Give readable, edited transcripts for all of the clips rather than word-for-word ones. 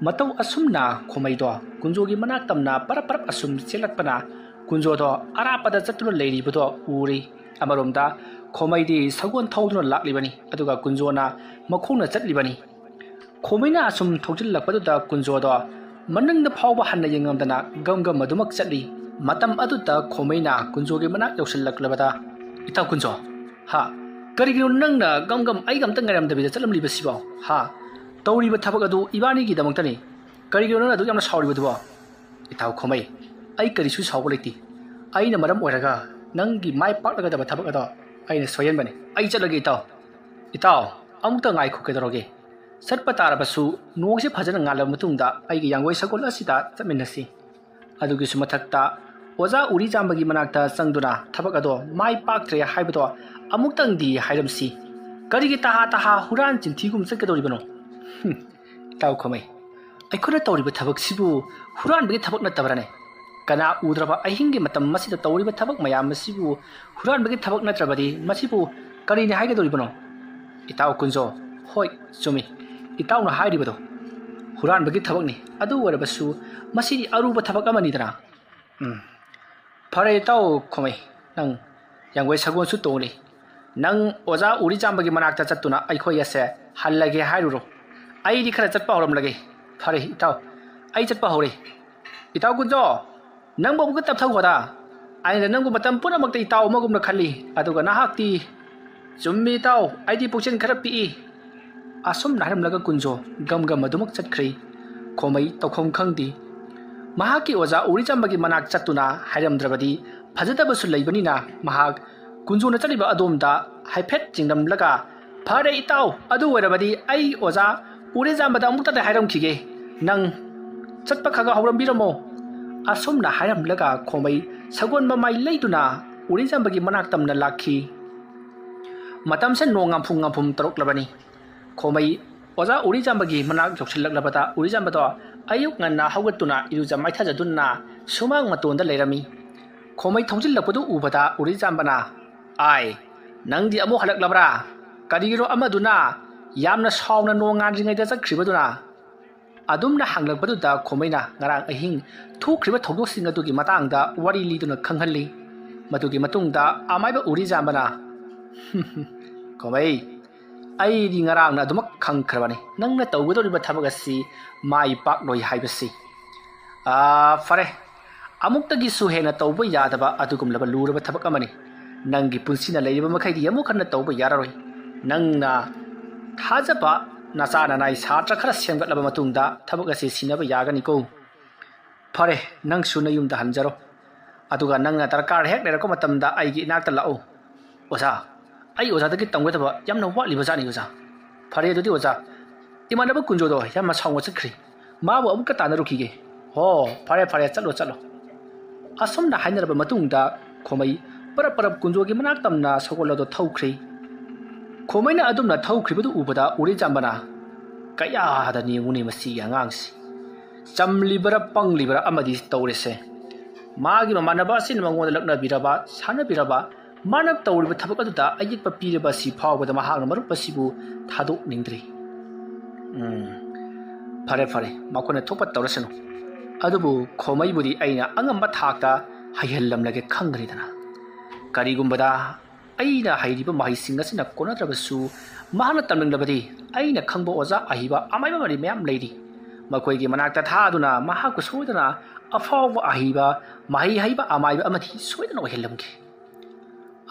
matau asumna khomaido kunjogi manak tamna parap parap asum chelakpana kunjodo arapada chatuna leiribado uri amaromda khomaidi sagon thauduna laklibani aduga kunjona makhona chatlibani khomaina asum thojillakpaduda kunjodo manangda phawba hanna yengamdana gamgam madumak chatli matam aduda khomaina kunjogi manak yausallaklabada itaw kunjo ha karigino nangna gamgam ai gamtang ngaramdabida chatlamliba sibaw ha tawriba thabak adu ibani gi damoktani karigino nangna adu yamna sawribaduba itaw khomai ai karisu sawbolekti aina maram oraga nangi mai paklaga daba thabak ado aina soyenbani ai chatlage itaw amukta ngai khukederoge satpa tarabasu nongse phajana ngala matungda aigi yangoi sakol asida chaminasi adugi sumathakta oza uri jambagi manakta sangduna thabak ado mai paktre haibado amuktang di hairamsi karigi taha huran chinthigum chakadoribano taw khomai aikona tawriba thabak sibu huran bagi thabak natabrane kana udraba ahingi matam masida tawriba thabak mayam masibu huran bagi thabak natrabadi masibu karini haigadoribano itaw kunjo hoi sumi itawna hairibado huran bagi thabak ni adu warabasu masidi aruba thabak amani dana phare taw khomai nang yangwai sagon su tole nang oza uri jambagi manakta chatuna aikhoi ase hallage hairuro ai di khara chatpa horam lage phare itaw ai chatpa hore itaw kunjo nang bobu ka tapthau hoda ai na nang matam pura makta itaw magum na khali aduga nahakti chummi taw ai di puchen khara pi asum naram laga kunjo gam madumak chatkhri khomai tokhom khangdi mahaki oza uri jambagi manak chatuna hairamdrabadi phajadabasu leibanina mahak kunjuna chaliba adomda haiphet jingdam laga phare itaw adu werabadi ai oza uri jambada amukta da hairam khige nang chatpa khaga hauram biramo asumna hairam laga khomai sagon mamai leiduna uri jambagi manak tamna lakhi matam se nongam phum tarok labani khomai oza uri jambagi manak joksil labata uri jambado ayuk nganna hawgatuna iruja maithajadunna sumang matonda leirami khomai thongjil lakpadu ubada uri jambana ai nangdi amu halak labra karigiro amaduna yamna sawna nongan ringai da chakhribaduna adumna hanglakpaduda khomaina ngarang ahing thukriba thogdok singadugi matangda wari liduna khanghalli madugi matungda amaiba uri jambana khomai ai di ngarang na dumak khangkhrabani nangna tawgadoriba thabagasi mai pak loi haibasi fare amuktagi su hena tawba yadaba adugum laba luraba thabak amani nangi punsina leiriba makhaidi amu khanna tawba yararoi nangna thajaba nasana nai satra khara semgat laba matungda thabagasi sinaba yagani ko fare nang su na yumda hanjaro aduga nangna tarkar hek lerako matamda aigi nakta lao oza ai oza dagi tangwetaba yamna watliba jani oza fare dudi oza imanaba kunjodo yamma sawwa chakri mabu amukka tanarukhige ho fare chalo asomna hainaraba matungda khomai parap kunjogi manak tamna sogolado thaukhri khomaina adumna thaukhribudu ubada uri jambana kaya hada ni nguni masi angangsi chamlibara panglibara amadi tawrese magi mamanaba sin mangoda lakna biraba sana biraba manab tawriba thabak aduda ayitpa piraba si phawbada mahagna marup pasibu thadok ningdri fare makona thokpa tawrasano adubu khomai budi aina angamba thakta hayhallamlage khangridana karigumbada aina hairiba mahisinga sina konadrabasu mahana tamlinglabadi aina khangbo oza ahiba amaiba mari mayam leiri makoigi manakta thaduna mahaku soidana afawba ahiba mahi haiba amaiba amati soidana ohellamge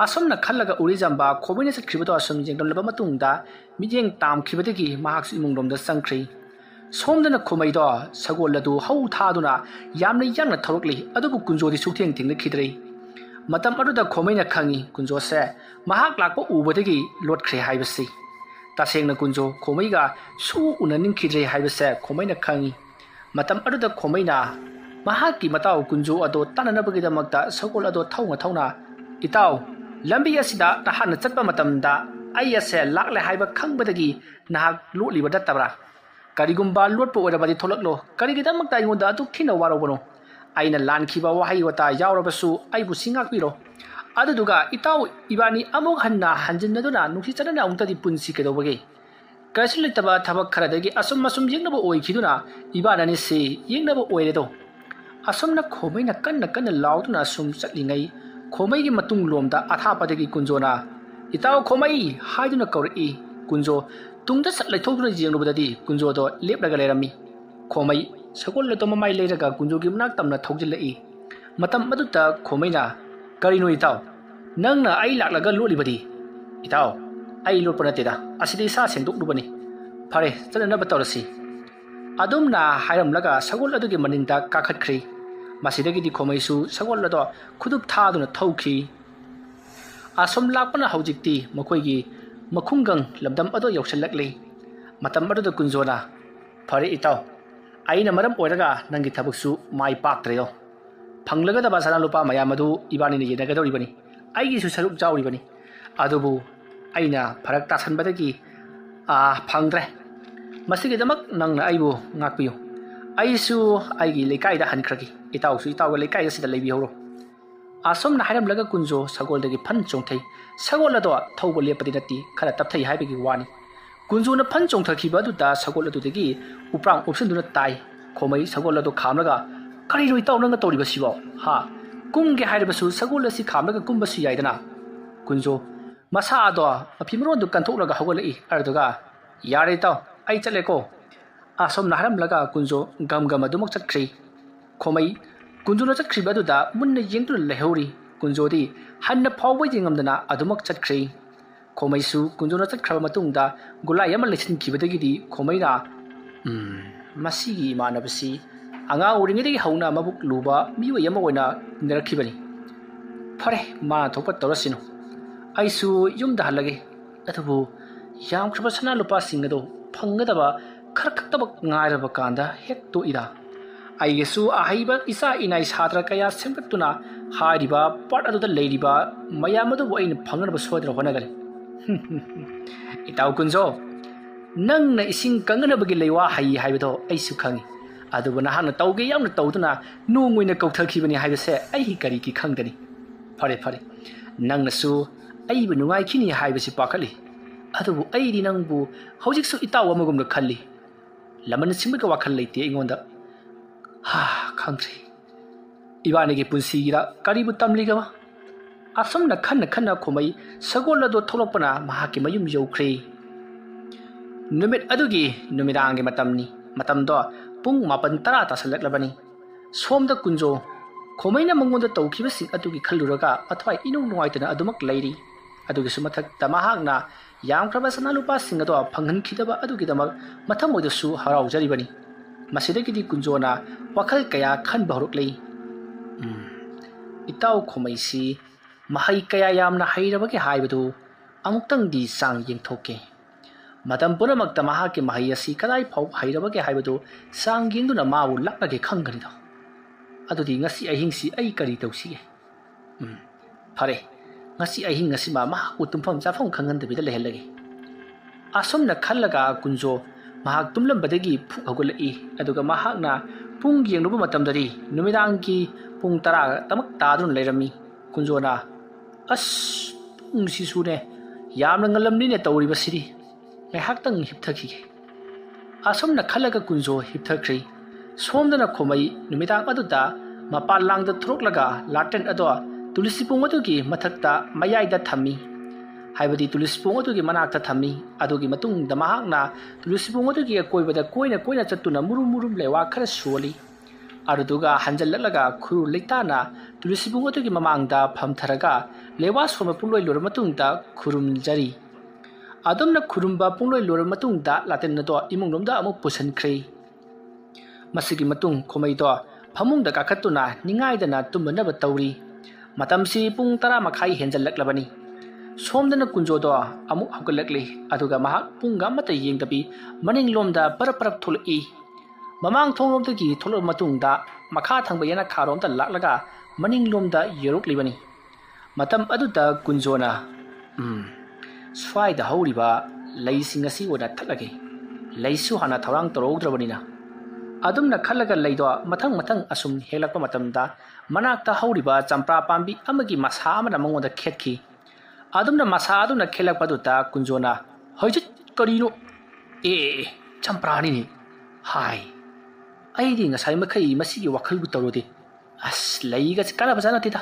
asomna khallaga urijamba khomaina satkhribato asum jengdamlaba matungda mijeng tamkhibadagi mahaksu imungdomda sangkhri somdana khomaido sagoladu hau thaduna yamna yangna thorokli adubu kunjodi sukteng tingna khidrei matam aduda khomaina khangi kunjo se mahak lakpa ubadagi lotkhre haibasi tasengna kunjo khomaiga su unaning khidrei haibase khomaina khangi matam aduda khomaina mahaki mataw kunjo ado tananabagi damakta sagol ado thauna itaw lambi asida tahana chatpa matamda ayase lakle haiba khangbadagi nahak lotliba databra karigumba lotpo orabadi tholaklo karigidamakta ingonda atu thina warobano aina lankhiba wahai wata yawrabasu aibu singakpiro aduduga itaw ibani amok hanna hanjinnaduna nuksi chanana umtadi punsi kedobage ꯀꯔꯤꯁꯨ ꯂꯩꯇꯕ ꯊꯕꯛ ꯈꯔꯗꯒꯤ ꯑꯁꯨꯝ ꯌꯦꯡꯅꯕ ꯑꯣꯏꯈꯤꯗꯨꯅ ꯏꯕꯥꯅꯤꯁꯤ ꯌꯦꯡꯅꯕ ꯑꯣꯏꯔꯦꯗꯣ ꯑꯁꯨꯝꯅ ꯈꯣꯃꯩꯅ ꯀꯟꯅ ꯂꯥꯎꯗꯨꯅ ꯁꯨꯝ ꯆꯠꯂꯤꯉꯩ ꯈꯣꯃꯩꯒꯤ ꯃꯇꯨꯡ ꯂꯣꯝꯗ ꯑꯊꯥꯞꯄꯗꯒꯤ ꯀꯨꯟꯖꯣꯅ ꯏꯇꯥꯎ ꯈꯣꯃꯩ ꯍꯥꯏꯗꯨꯅ ꯀꯧꯔꯛꯏ ꯀꯨꯟꯖꯣ ꯇꯨꯡꯗ ꯆꯠ ꯂꯩꯊꯣꯛꯇꯨꯅ ꯌꯦꯡꯂꯨꯕꯗꯗꯤ ꯀꯨꯟꯖꯣꯗꯣ ꯂꯦꯞꯂꯒ ꯂꯩꯔꯝꯃꯤ ꯈꯣꯃꯩ ꯁꯒꯣꯜ ꯑꯗꯨ ꯃꯃꯥꯏ ꯂꯩꯔꯒ ꯀꯨꯟꯖꯣꯒꯤ ꯃꯅꯥꯛ ꯇꯝꯅ ꯊꯧꯖꯤꯜꯂꯛꯏ ꯃꯇꯝ ꯑꯗꯨꯗ ꯈꯣꯃꯩꯅ ꯀꯔꯤꯅꯣ ꯏꯇꯥꯎ ꯅꯪꯅ ꯑꯩ ꯂꯥꯛꯂꯒ ꯂꯣꯠꯂꯤꯕꯗꯤ ꯏꯇꯥꯎ ꯑꯩ ꯂꯣꯠꯄ ꯅꯠꯇꯦꯗ ꯑꯁꯤꯗꯤ ꯏꯁꯥ ꯁꯦꯡꯗꯣꯛꯂꯨꯕꯅꯤ ꯐꯔꯦ ꯆꯠꯅꯅꯕ ꯇꯧꯔꯁꯤ ꯑꯗꯨꯝꯅ ꯍꯥꯏꯔꯝꯂꯒ ꯁꯒꯣꯜ ꯑꯗꯨꯒꯤ ꯃꯅꯤꯡꯗ ꯀꯥꯈꯠꯈ꯭ꯔꯤ ꯃꯁꯤꯗꯒꯤꯗꯤ ꯈꯣꯃꯩꯁꯨ ꯁꯒꯣꯜ ꯑꯗꯣ ꯈꯨꯗꯨꯞ ꯊꯥꯗꯨꯅ ꯊꯧꯈꯤ ꯑꯁꯨꯝ ꯂꯥꯛꯄꯅ ꯍꯧꯖꯤꯛꯇꯤ ꯃꯈꯣꯏꯒꯤ ꯃꯈꯨꯡꯒꯪ ꯂꯝꯗꯝ ꯑꯗꯨ ꯌꯧꯁꯤꯜꯂꯛꯂꯤ ꯃꯇꯝ ꯑꯗꯨꯗ ꯀꯨꯟꯖꯣꯅ ꯐꯔꯦ ꯏꯇꯥꯎ ꯑꯩꯅ ꯃꯔꯝ ꯑꯣꯏꯔꯒ ꯅꯪꯒꯤ ꯊꯕꯛꯁꯨ ꯃꯥꯏ ꯄꯥꯛꯇ꯭ꯔꯦꯗꯣ ꯐꯪꯂꯒꯗꯕ ꯁꯅꯥ ꯂꯨꯄꯥ ꯃꯌꯥꯝ ꯑꯗꯨ ꯏꯕꯥꯅꯤꯅ ꯌꯦꯟꯅꯒꯗꯧꯔꯤꯕꯅꯤ ꯑꯩꯒꯤꯁꯨ ꯁꯔꯨꯛ ꯌꯥꯎꯔꯤꯕꯅꯤ ꯑꯗꯨꯕꯨ ꯑꯩꯅ ꯐꯔꯛ ꯇꯥꯁꯟꯕꯗꯒꯤ ꯐꯪꯗ꯭ꯔꯦ ꯃꯁꯤꯒꯤꯗꯃꯛ ꯅꯪꯅ ꯑꯩꯕꯨ ꯉꯥꯛꯄꯤꯌꯨ ꯑꯩꯁꯨ ꯑꯩꯒꯤ ꯂꯩꯀꯥꯏꯗ ꯍꯟꯈ꯭ꯔꯒꯦ ꯏꯇꯥꯎꯁꯨ ꯏꯇꯥꯎꯒ ꯂꯩꯀꯥꯏꯗ ꯁꯤꯗ ꯂꯩꯕꯤꯍꯧꯔꯣ ꯑꯁꯨꯝꯅ ꯍꯥꯏꯔꯝꯂꯒ ꯀꯨꯟꯖꯣ ꯁꯒꯣꯜꯗꯒꯤ ꯐꯟ ꯆꯣꯡꯊꯩ ꯁꯒꯣꯜ ꯑꯗꯣ ꯊꯧꯕ ꯂꯦꯞꯄꯗꯤ ꯅꯠꯇꯦ ꯈꯔ ꯇꯞꯊꯩ ꯍꯥꯏꯕꯒꯤ ꯋꯥꯅꯤ ꯀꯨꯟꯖꯣꯅ ꯐꯟ ꯆꯣꯡꯊꯈꯤꯕ ꯑꯗꯨꯗ ꯁꯒꯣꯜ ꯑꯗꯨꯗꯒꯤ ꯎꯄ꯭ꯔꯥꯡ ꯎꯞꯁꯤꯟꯗꯨꯅ ꯇꯥꯏ ꯈꯣꯃꯩ ꯁꯒꯣꯜ ꯑꯗꯨ ꯈꯥꯝꯂꯒ ꯀꯔꯤꯅꯣ ꯏꯇꯥꯎ ꯅꯪꯅ ꯇꯧꯔꯤꯕꯁꯤꯕꯣ ꯍꯥ ꯀꯨꯝꯒꯦ ꯍꯥꯏꯔꯕꯁꯨ ꯁꯒꯣꯜ ꯑꯁꯤ ꯈꯥꯝꯂꯒ ꯀꯨꯝꯕꯁꯨ ꯌꯥꯏꯗꯅ ꯀꯨꯟꯖꯣ ꯃꯁꯥ ꯑꯗꯣ ꯃꯐꯤ ꯃꯔꯣꯟꯗꯨ ꯀꯟꯊꯣꯛꯂꯒ ꯍꯧꯒꯠꯂꯛꯏ ꯑꯗꯨꯒ ꯌꯥꯔꯦ ꯏꯇꯥꯎ ꯑꯩ ꯆꯠꯂꯦꯀꯣ ꯑꯁꯣꯝꯅ ꯍꯥꯏꯔꯝꯂꯒ ꯀꯨꯟꯖꯣ ꯒꯝ ꯑꯗꯨꯃꯛ ꯆꯠꯈ꯭ꯔꯤ ꯈꯣꯃꯩ ꯀꯨꯟꯖꯣꯅ ꯆꯠꯈ꯭ꯔꯤꯕ ꯑꯗꯨꯗ ꯃꯨꯟꯅ ꯌꯦꯡꯗꯨꯅ ꯂꯩꯍꯧꯔꯤ ꯀꯨꯟꯖꯣꯗꯤ ꯍꯟꯅ ꯐꯥꯎꯕ ꯌꯦꯡꯉꯝꯗꯅ ꯑꯗꯨꯃꯛ ꯆꯠꯈ꯭ꯔꯤ ꯈꯣꯃꯩꯁꯨ ꯀꯨꯟꯖꯣꯅ ꯆꯠꯈ꯭ꯔꯕ ꯃꯇꯨꯡꯗ ꯒꯨꯂꯥꯏ ꯑꯃ ꯂꯩꯁꯤꯟꯈꯤꯕꯗꯒꯤꯗꯤ ꯈꯣꯃꯩꯅ ꯃꯁꯤꯒꯤ ꯏꯃꯥꯟꯅꯕꯁꯤ ꯑꯉꯥꯡ ꯑꯣꯏꯔꯤꯉꯩꯗꯒꯤ ꯍꯧꯅ ꯃꯕꯨꯛ ꯂꯨꯕ ꯃꯤꯑꯣꯏ ꯑꯃ ꯑꯣꯏꯅ ꯇꯤꯟꯅꯔꯛꯈꯤꯕꯅꯤ ꯐꯔꯦ ꯃꯥꯅ ꯊꯣꯛꯄ ꯇꯧꯔꯁꯤꯅꯨ ꯑꯩꯁꯨ ꯌꯨꯝꯗ ꯍꯜꯂꯒꯦ ꯑꯗꯨꯕꯨ ꯌꯥꯝꯈ꯭ꯔꯕ ꯁꯅꯥ ꯂꯨꯄꯥꯁꯤꯡ ꯑꯗꯣ ꯐꯪꯒꯗꯕ ꯈꯔ ꯈꯛꯇꯃꯛ ꯉꯥꯏꯔꯕ ꯀꯥꯟꯗ ꯍꯦꯛ ꯇꯣꯛꯏꯗ ꯑꯩꯒꯤꯁꯨ ꯑꯍꯩꯕ ꯏꯆꯥ ꯏꯅꯥꯏ ꯁꯥꯇ꯭ꯔ ꯀꯌꯥ ꯁꯦꯝꯒꯠꯇꯨꯅ ꯍꯥꯏꯔꯤꯕ ꯄꯥꯠ ꯑꯗꯨꯗ ꯂꯩꯔꯤꯕ ꯃꯌꯥꯝ ꯑꯗꯨꯕꯨ ꯑꯩꯅ ꯐꯪꯅꯕ ꯁꯣꯏꯗꯅ ꯍꯣꯠꯅꯒꯅꯤ ꯏꯇꯥꯎ ꯀꯨꯟꯖꯣ ꯅꯪꯅ ꯏꯁꯤꯡ ꯀꯪꯅꯕꯒꯤ ꯂꯩꯋꯥ ꯍꯩ ꯍꯥꯏꯕꯗꯣ ꯑꯩꯁꯨ ꯈꯪꯉꯤ ꯑꯗꯨꯕꯨ ꯅꯍꯥꯛꯅ ꯇꯧꯒꯦ ꯌꯥꯝꯅ ꯇꯧꯗꯨꯅ ꯅꯣꯡ ꯑꯣꯏꯅ ꯀꯧꯊꯈꯤꯕꯅꯤ ꯍꯥꯏꯕꯁꯦ ꯑꯩ ꯀꯔꯤꯒꯤ ꯈꯪꯒꯅꯤ ꯐꯔꯦ ꯅꯪꯅꯁꯨ ꯑꯩꯕꯨ ꯅꯨꯡꯉꯥꯏꯈꯤꯅꯤ ꯍꯥꯏꯕꯁꯤ ꯄꯥꯈꯠꯂꯤ ꯑꯗꯨꯕꯨ ꯑꯩꯗꯤ ꯅꯪꯕꯨ ꯍꯧꯖꯤꯛꯁꯨ ꯏꯇꯥꯎ ꯑꯃꯒꯨꯝꯅ ꯈꯜꯂꯤ ꯂꯃꯟ ꯁꯤꯡꯕꯒꯤ ꯋꯥꯈꯜ ꯂꯩꯇꯦ ꯑꯩꯉꯣꯟꯗ ꯈꯪꯗ꯭ꯔꯤ ꯏꯕꯥꯅꯤꯒꯤ ꯄꯨꯟꯁꯤꯒꯤꯗ ꯀꯔꯤꯕꯨ ꯇꯝꯂꯤꯒꯕ ꯑꯁꯨꯝꯅ ꯈꯟꯅ ꯈꯣꯃꯩ ꯁꯒꯣꯜ ꯑꯗꯨ ꯊꯣꯛꯂꯛꯄꯅ ꯃꯍꯥꯛꯀꯤ ꯃꯌꯨꯝ ꯌꯧꯈ꯭ꯔꯦ ꯅꯨꯃꯤꯠ ꯑꯗꯨꯒꯤ ꯅꯨꯃꯤꯗꯥꯡꯒꯤ ꯃꯇꯝꯅꯤ ꯃꯇꯝꯗꯣ ꯄꯨꯡ 9:10 ꯇꯥꯁꯜꯂꯛꯂꯕꯅꯤ ꯁꯣꯝꯗ ꯀꯨꯟꯖꯣ ꯈꯣꯃꯩꯅ ꯃꯉꯣꯟꯗ ꯇꯧꯈꯤꯕꯁꯤꯡ ꯑꯗꯨꯒꯤ ꯈꯜꯂꯨꯔꯒ ꯑꯊꯋꯥꯏ ꯏꯅꯨꯡ ꯅꯨꯡꯉꯥꯏꯇꯅ ꯑꯗꯨꯃꯛ ꯂꯩꯔꯤ ꯑꯗꯨꯒꯤꯁꯨ ꯃꯊꯛꯇ ꯃꯍꯥꯛꯅ ꯌꯥꯝꯈ꯭ꯔꯕ ꯁꯅꯥ ꯂꯨꯄꯥꯁꯤꯡ ꯑꯗꯣ ꯐꯪꯍꯟꯈꯤꯗꯕ ꯑꯗꯨꯒꯤꯗꯃꯛ ꯃꯊꯃꯣꯏꯗꯁꯨ ꯍꯔꯥꯎꯖꯔꯤꯕꯅꯤ ꯃꯁꯤꯗꯒꯤꯗꯤ ꯀꯨꯟꯖꯣꯅ ꯋꯥꯈꯜ ꯀꯌꯥ ꯈꯟꯕ ꯍꯧꯔꯛꯂꯤ ꯏꯇꯥꯎ ꯈꯣꯃꯩꯁꯤ ꯃꯍꯩ ꯀꯌꯥ ꯌꯥꯝꯅ ꯍꯩꯔꯕꯒꯦ ꯍꯥꯏꯕꯗꯨ ꯑꯃꯨꯛꯇꯪꯗꯤ ꯆꯥꯡ ꯌꯦꯡꯊꯣꯛꯀꯦ ꯃꯇꯝ ꯄꯨꯝꯅꯃꯛꯇ ꯃꯍꯥꯛꯀꯤ ꯃꯍꯩ ꯑꯁꯤ ꯀꯗꯥꯏ ꯐꯥꯎꯕ ꯍꯩꯔꯕꯒꯦ ꯍꯥꯏꯕꯗꯨ ꯆꯥꯡ ꯌꯦꯡꯗꯨꯅ ꯃꯥꯕꯨ ꯂꯛꯅꯒꯦ ꯈꯪꯒꯅꯤꯗꯣ ꯑꯗꯨꯗꯤ ꯉꯁꯤ ꯑꯍꯤꯡꯁꯤ ꯑꯩ ꯀꯔꯤ ꯇꯧꯁꯤꯒꯦ ꯐꯔꯦ ngasi ahing ngasi ma utumpham chafam khangan de lehellagi asomna khallaga kunjo mahak tumlam badagi phuk hagulai aduga mahakna pung yengluba matamdari numidang ki pung tara tamak tadun leirami kunjona as pung sisune yamna ngalamni ne tawri basiri ngaihak tang hipthaki asomna khallaga kunjo hipthakri somdana khomai numidang aduda mapal langda throklaga laten ado tulisipung adugi mathakta mayai da thami haibadi tulisipung adugi manakta thami adugi matung da mahakna tulisipung adugi koibada koina chattuna murum lewa khara soli aruduga hanjallalaga khuru leitana tulisipung adugi mamangda phamtharaga lewa soma pungloi lor matung da khurum jari adumna khurumba pungloi lor matung da laten na do imung lomda amuk pusankhre masigi matung khomai do phamung da kakatuna ningai da na tumna ba tawri matamsi pung 10 makhai henjallaklabani somdana kunjodo amuk haugalakli aduga mahak punga mata yengdabi maning lomda parap tholai mamang thonglomdagi tholo matungda makha thangba yana kharomda laklaga maning lomda yeruklibani matam aduda kunjona swaida horiba leising asi oda thalage leisu hana thorang torogdrabanina adumna khallaga leido mathang asum helakpa matamda manakta horiba champra pambi amagi masa amana mangoda khetki adumna masa aduna khelakpa duta kunjona hoijit karino A चंप्रानी hi अईदी ngасai makai masigi wakhal gu tawrodi as leiga kana bajana tida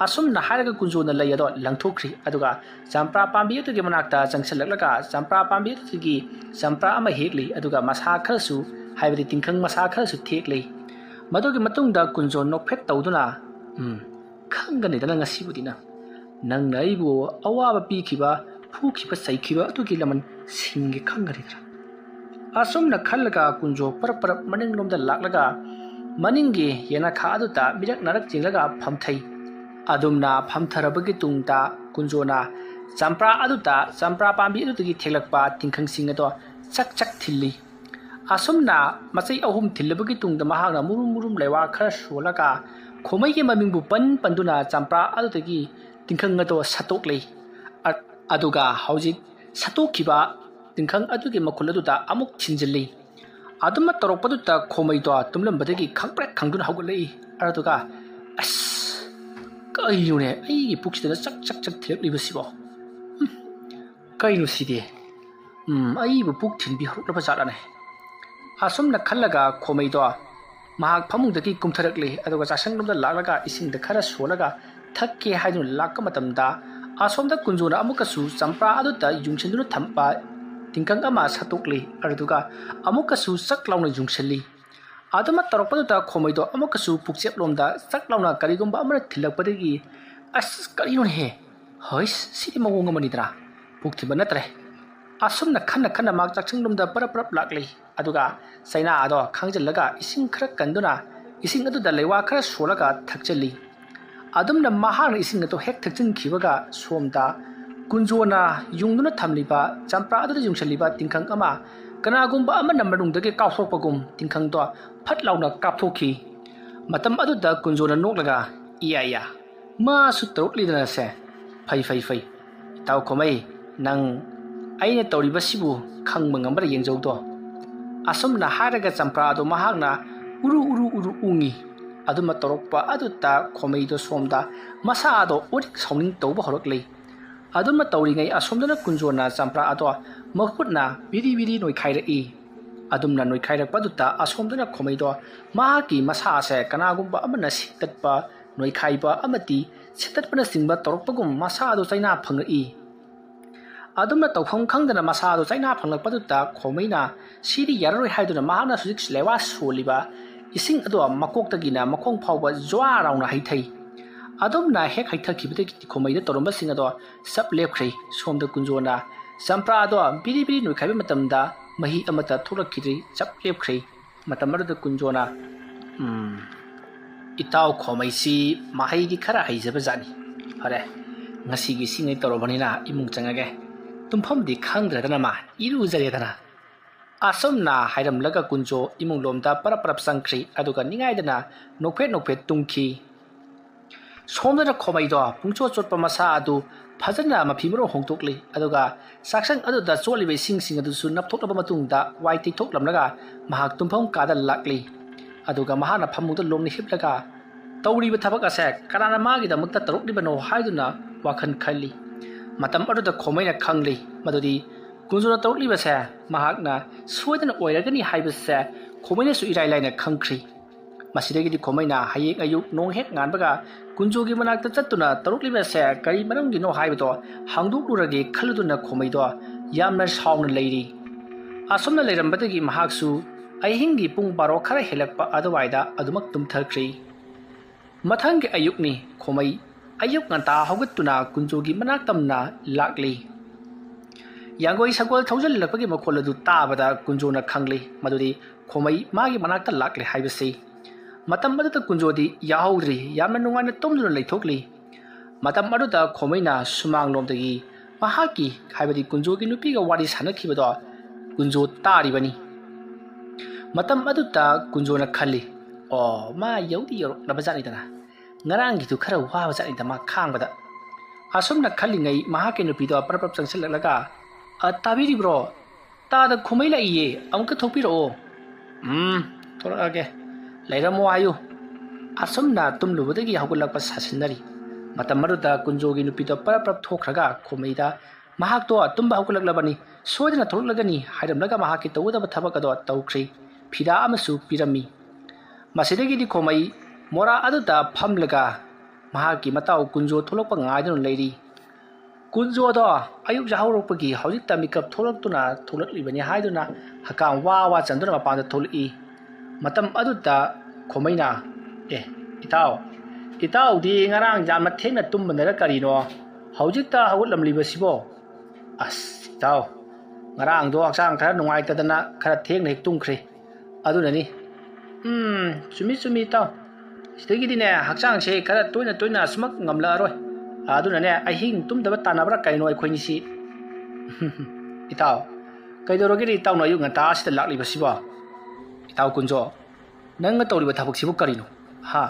asum na haraga kunjo na lei ado langthokri aduga champra pambi tu ge manakta changsalaka champra pambi tu gi champra ama hekli aduga masa khalsu haibadi tingkhang masa khalsu thekli madugi matungda kunjo nokphet tawduna khangani dana ngasi budina nang naibu awaba pi khiba phu khiba sai khiba adugi laman singi khangari asum na khallaga kunjo par maning lomda laklaga maningi yana kha aduta birak narak jinglaga phamthai adumna phamtharabagi tungta kunjona champra aduta champra pambi adugi thelakpa tingkhang sing ado chak thilli asumna machai ahum thillabagi tungda mahagna murum lewa khara solaga khomai ge mamingbu panduna champra adutagi tingkhang ado satoklei aduga haujik satokhiba tingkhang adugi makhuladuta amuk thinjilli aduma torokpaduta khomai do tumlambadagi khangprek khangdun haugalei aduga as kaiyune ai puksida chak thelibasibo kainu sidi ai bu puk thinbi horlaba jarane asumna khallaga khomai do mahak phamungdagi kumtharakli aduga chasanglomda lalaga isingda khara solaga thakke haidun lakka matamda asomda kunjona amukasu champra aduta yungchenduna thampa tingkang ama satokli aduga amukasu saklauna jungselli adama taropadu khomaido amukasu pukcheplomda saklauna karigumba amara thilakpadagi as kariyon he hois sidi mawong manidra puktiba natre asumna khanna mak chakchinglomda parap lakli aduga saina ado khangjallaga ising khara kanduna ising aduda lewa khara solaga thakchelli adumna mahana ising ado hek thakchin khibaga somda kunjona yungduna thamliba champra adu jungshaliba tingkhang ama kanagumba ama namarungdage kausokpagum tingkhang do phatlauna kapthokhi matam aduda kunjona noklaga iya ma su troklidana se fai taw khomai nang aine tawriba sibu khangma ngamra yengjau do asumna haraga champra do mahagna uru ungi aduma torokpa aduta khomai do somda masa do odik sawning tawba horoklei aduma tawringai asomdana kunjona champra ado mahutna biri noi khaira adumna noi khaira paduta asomdana khomai do mahaki masa se kanagumba amana sitatpa noi khaiba amati sitatpana singba torokpagum masa do chaina phangai adumna tawkham khangdana masa do chaina phanglak paduta khomaina siri yaroi haiduna mahana sujik lewa soliba ising ado makoktagina makhong phawba jwa rauna haithai adumna hek haithakibadagi khomaida toromba sing ado sap lepkhri somda kunjona champra ado biri noi khaiba matamda mahi amata thulakkhidri sap lepkhri matamada kunjona itaw khomai si mahai gi khara haijaba jani hare ngasi gi singai torobani na imung changage tumpham di khangdradana ma iru jaredana asomna hairamlaga kunjo imung lomda parap sangkhri aduga ningaidana nokphet tungki somdana khomai do pungcho chotpa masa adu phajana mafimro hongtokli aduga saksang aduda cholibe sing adu su napthokaba matungda waiti thoklamlaga mahak tumpham kada lakli aduga mahana phamungda lomni hiplaga tawriba thabak ase karana magi da mukta taroklibano haiduna wakhan khalli matam aduda khomaina khangli madudi kunjuna taurliba se mahakna soidana oiragani haibase khomaina su irai laina khangkhri masidagi di khomaina hayek ayuk nong hek nganbaga kunjogi manakta chattuna taurliba se kari manamgi no haibato hangdukluragi khaluduna khomaido yamna sauna leiri asomna leirambadagi mahaksu ahingi pung baro khara helakpa adwaida adumak tumthakri mathangi ayukni khomai ayuk nganta hogatuna kunjogi manaktamna lakli yangoi sagol thousand lakpagi makhol adu tabada kunjona khangli maduri khomai magi manakta lakli haibasi matam aduta kunjodi yahaudri yamna nungana tomduna leithokli matam aduta khomaina sumang lomdagi mahaki haibadi kunjogi nupiga wari sanakhibado kunjo taribani matam aduta kunjona khalli o ma yaudi yorok nabajani dana ngarang gitu khara wa bajani dama khangbada asomna khallingai mahake nupido parpap changsilalaga tabiri bro tada khumai la iye amka thopiro thorage lairamo ayu asomna tumlubadagi hagulakpa sasinari matam maruda kunjogi nupido parpap thokraga khumaida mahak to tumba hagulaklabani soidana tholagani hairamlaga mahaki tawdaba thabak ado tawkhri phida amasu pirami masidagi di khomai mora aduda phamlaga mahaki matau kunjo tholokpa ngaidun leiri kunjo do ayuk jahawropagi hojik tamikap tholaktuna tholaklibani haiduna hakam wa chanduna mapanda thol'i matam aduda khomaina itaw di ngarang jamna thengna tumbanara karino hojikta hawutlamlibasibo as itaw ngarang do aksang khara nungaitadana khara thengna hek tungkhre adunani chumi taw sidagidine haksang se khara toina smak ngamla aroi adunane ahing tumdaba tanabra kaino akhoni si itaw kaidorogiri taw no yunga ta sida laklibasibo itaw kunjo nang tawliba thabak sibu karino ha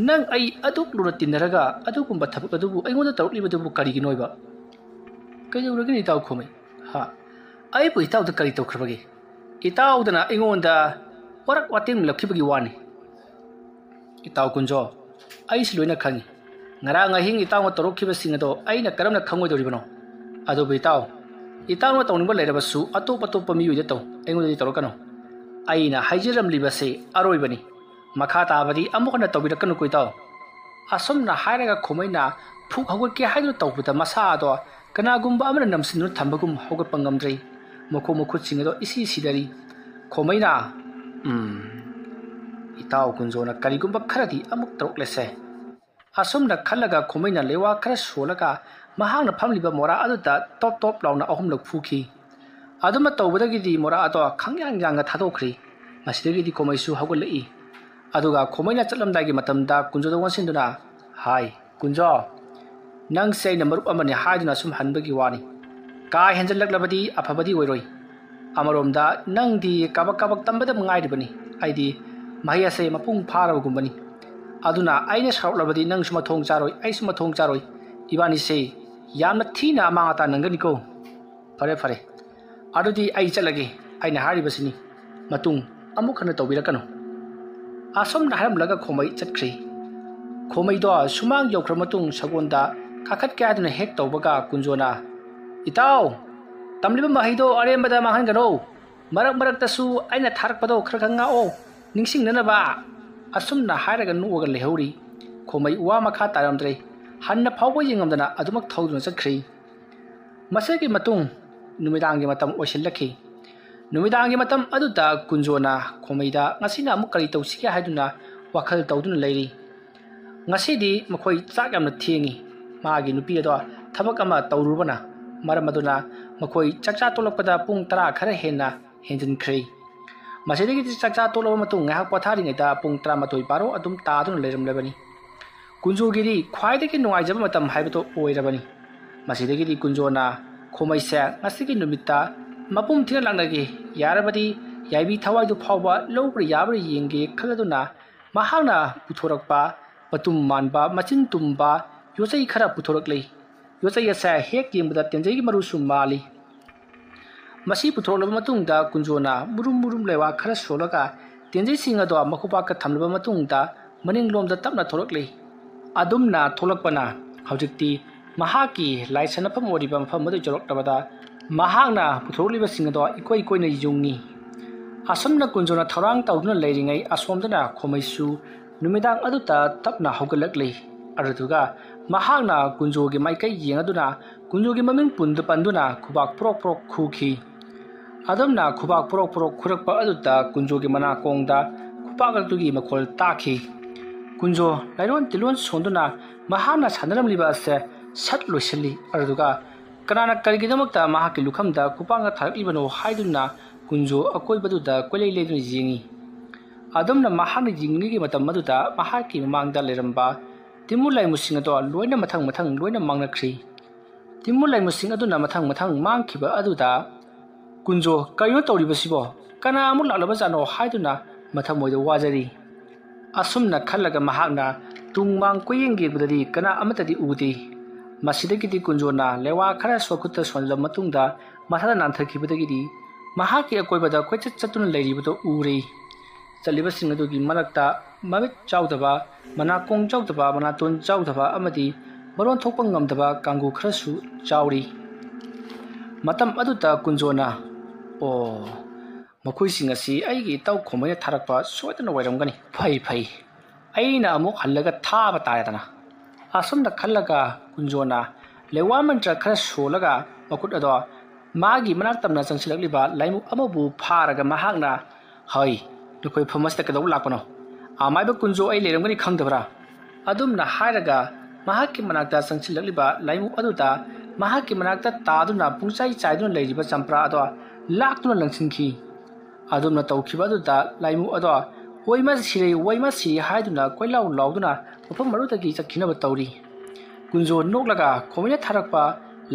nang ai aduk lura tinaraga adukumba thabak adubu aingoda tawlibadubu kariginoiba kaidorogiri itaw khomai ha ai bu itaw da kari tawkhrbagi itaw dana aingonda warak watin lakhibagi wani itaw kunjo ai siloina khangi ngarang ahing itaw ma torokhiba singado aina karamna khangoi ado itaw itaw ma tawningba leirabasu atop miyuide taw aingoda torokano aina haijiram libase aroibani makha tabadi amukana tawbirakanu koitaw asomna hairaga khomaina phuk hawke haidu tawbuda masa ado kanagumba amana namsinu thambagum hawgatpa ngamdrei mokhu chingado isi sidari khomaina itaw kunjona karigumba kharadi amuk troklese asomna khalaga khomaina lewa khara solaga mahangna phamliba mora aduda top launa ahumlak phuki aduma tawbadagidi mora ado khangyang janga thadokri masidagidi khomaisu hawgalai aduga khomaina chatlamdagi matamda kunjoda wansinduna hai kunjo nang sei na marup amani haiduna sum hanbagi wani ka henjalaklabadi afabadi oiroi amaromda nangdi kabak tambada mangaidibani aidi mahya sei mapung pharagumbani aduna aina saraulabadi nang suma thong charoi ai suma thong charoi ibani sei yamna thina mangata nangani ko fare adudi ai chalage aina haribasini matung amukhana tawbirakano asomna haramlaga khomai chatkhri khomai do sumang yokra matung sagonda kakhat kyaduna hek tawbaga kunjona itaw tamliba mahido arembada mahangano marak tasu aina tharakpado khra ngao ningsingnana ba asumna hairaga nuwaga lehauri khomai wa makha taramdre hanna phawba yengamdana adumak thawduna chakkhri masagi matung numidangi matam osilakhi numidangi matam aduda kunjona khomaida ngasina amuk kari tawsike haiduna wakhal tawduna leiri ngasidi makhoi chak yamna thengi magi nupi ado thabak ama tawrubana maramaduna makhoi chakcha tolakpada pung 10 khara henna henjinkhri masidagi chakcha tolaba matung ngahak pathari ngaida pung 12 baro adum taaduna leiramlebani kunjogiri khwaidagi nungaijaba matam haibato oirabani masidagi kunjona khomaisa ngasigi numita mapum thina langnagi yarabadi yaibi thawaidu phawba lobri yabri yenge khaladuna mahangna puthorakpa patum manba machin tumba yosai khara puthoraklei yosai asa hek yembada tenjai maru sumali masi putholaba matungda kunjona murum lewa khara solaga tenjai singa do makhupa ka thamlaba matungda maninglomda tapna thoraklei adumna tholakpana hawjikti mahaki laisana pham oriba pham madu joroktabada mahangna putholiba singado ikoi na yungni asomna kunjona tharang tawduna leiringai asomdana khomaisu numidang aduta tapna hawgalaklei aruduga mahangna kunjogi maikai yengaduna kunjogi maming pundu panduna khubak prok khuki adamna khubak prok khurakpa aduta kunjogi mana kongda khupagalugi makhol takhi kunjo lairon tilon sonduna mahangna sanaramliba ase sat loisali aruduga kanana karigidamakta mahaki lukhamda kupanga tharaklibano haiduna kunjo akoibaduda kolei leiduna jingi adamna mahana jingni matam maduda mahaki mamangda leramba timulai musing ado loina mathang loina mangnakhri timulai musing aduna mathang mangkhiba aduda kunjo kayo tawribasibo kana amul lalaba jano haiduna mathamoida wajari asumna khalaga mahakna tungmang koyengge budadi kana amatadi udi masidagidi kunjona lewa khara sokutta sonla matungda mathada nanthakibadagidi mahaki akoibada koichat chatuna leiribado uri chaliba singadugi marakta mamit chawdaba manakong chawdaba manaton chawdaba amadi baron thokpa ngamdaba kangu kharasu chawri matam aduta kunjona o makuising asi aigi tau khomai tharakpa soitana wairamgani phai aina amuk hallaga thaba tayadana asumna khallaga kunjona lewa mantra khara solaga makut ado magi manak tamna changsilakliba laimu amabu pharaga mahakna hai nukoi famasta kadau lakpano amaiba kunjo ai leramgani khangdabra adumna hairaga mahakki manakta changsilakliba laimu aduta mahakki manakta taduna pungchai chaiduna leiriba champra ado laktuna langsinki adumna tawkhiba aduta laimu ado waima siri haiduna koilau lauduna mafam marutagi chakhinaba tawri kunjo noklaga khomina tharakpa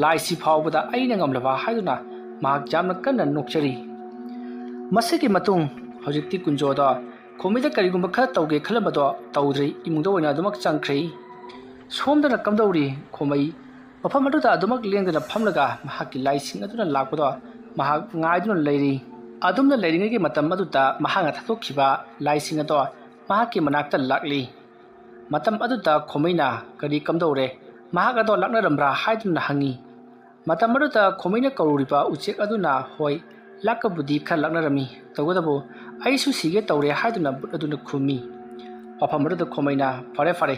laisi phawbada aina ngamlaba haiduna mahak jamna kanna nokchari masigi matung hojikti kunjo da khomida karigumba kha tawge khalabado tawdri imungda oina adumak changkhri somdana kamdawri khomai mafam aduta adumak lengdana phamlaga mahakki laising aduna lakpado mahak ngaiduna leiri adumna leiringegi matam aduta mahanga thatokhiba laising ado mahakki manakta lakli matam aduta khomaina kari kamdawre mahak ado laknaramra haiduna hangi matam aduta khomaina karuriba uchek aduna hoi lakabudi kha laknarami tawadabu aisu sige tawre haiduna but aduna khumi pafam aduta khomaina fare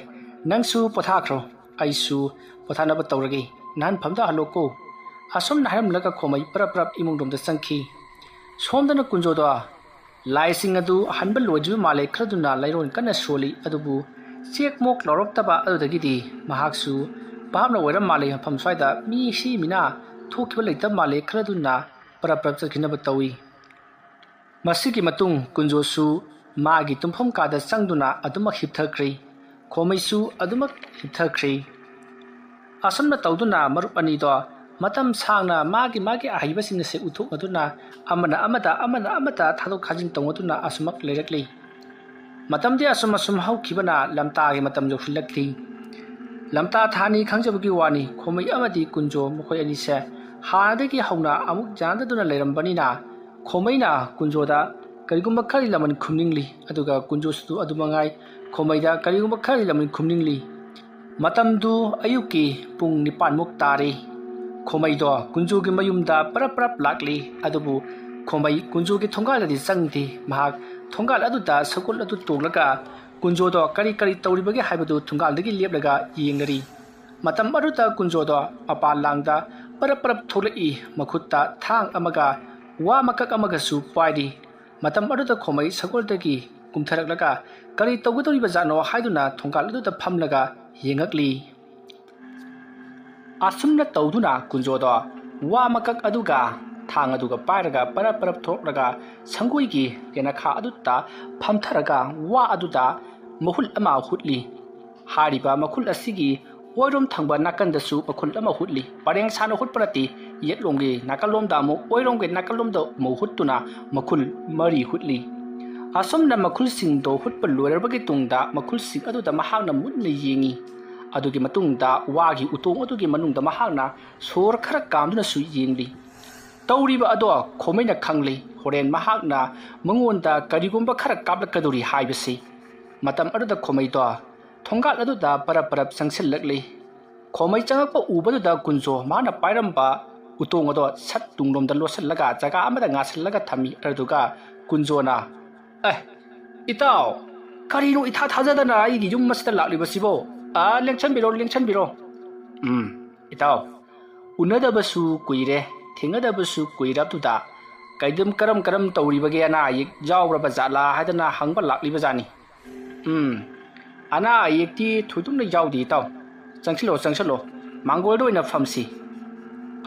nangsu pothakhro aisu pothanaba tawragi nan phamda haloko asom naharam laga khomai prap imungdomda sangki somdana kunjodo laising adu hanbal loju male khraduna lairon kana soli adubu chek mok loroktaba adudagidi mahaksu pamna oiram male pham swaida mi si mina thokhiba leita male khraduna prap chakhinaba tawi masigi matung kunjosu magi tumpham kada sangduna adumak hipthakri khomaisu adumak hipthakri asamna tawduna marup ani do matam sangna magi ahibasin se uthuk aduna amata thadok khajin tawduna asumak lerakli matam de asum haukibana lamta gi matam jokhilakli lamta thani khangjabagi wani khomai amadi kunjo mokoi ani se hanadagi hauna amuk jandaduna leirambani na khomaina kunjoda karigumba khari laman khumningli aduga kunjosu adumangai khomaida karigumba khari laman khumningli matamdu ayuki pung 9 muk tari khomaido kunjugi mayumda parap lakli adubu khomai kunjugi thongaladi sangdi mahak thongal aduda sakul adu tonglaga kunjodo kari tawribagi haibadu thongaldagi leplaga yengnari matam aduta kunjodo apal langda parap tholai makhutta thang amaga wa makak amaga su paidi matam aduta khomai sakuldagi kumtharaklaga kari tawgudori bajano haiduna thongal aduta phamlaga yengakli asumna tawduna kunjodo wa makak aduga thang aduga pairaga parap thokraga sangoigi kena kha aduta phamtharaga wa aduda mahul ama hutli hariba makhul asigi oirom thangba nakandasu makhul ama hutli pareng sana hutprati yetlonggi nakalomda mo oiromge nakalomda mo huttuna makhul mari hutli asumna makhul singdo hutpa loirabagi tungda makhul sing aduda mahangna munna yengi adugi matungda wagi utong adugi manungda mahangna sor khara kamduna su yengli tawriba ado khomaina khangli horen mahakna mangonda karigumba khara kaplakaduri haibasi matam aduda khomaido thongal aduda parap sangsilakli khomai changakpa ubaduda kunjo mana pairamba utong ado sat tunglomda losallaga jaga amada ngasallaga thami aduga kunjona itaw karino itha thajadana igi jum masta laklibasibo lengchan biro itaw unadabasu kuire thengadabasu kuirabtuda kaidum karam tawribage ana ayik jawraba jala hadana hangba laklibajani ana ayikti thudumna jawdi taw changsilo mangoldo ina famsi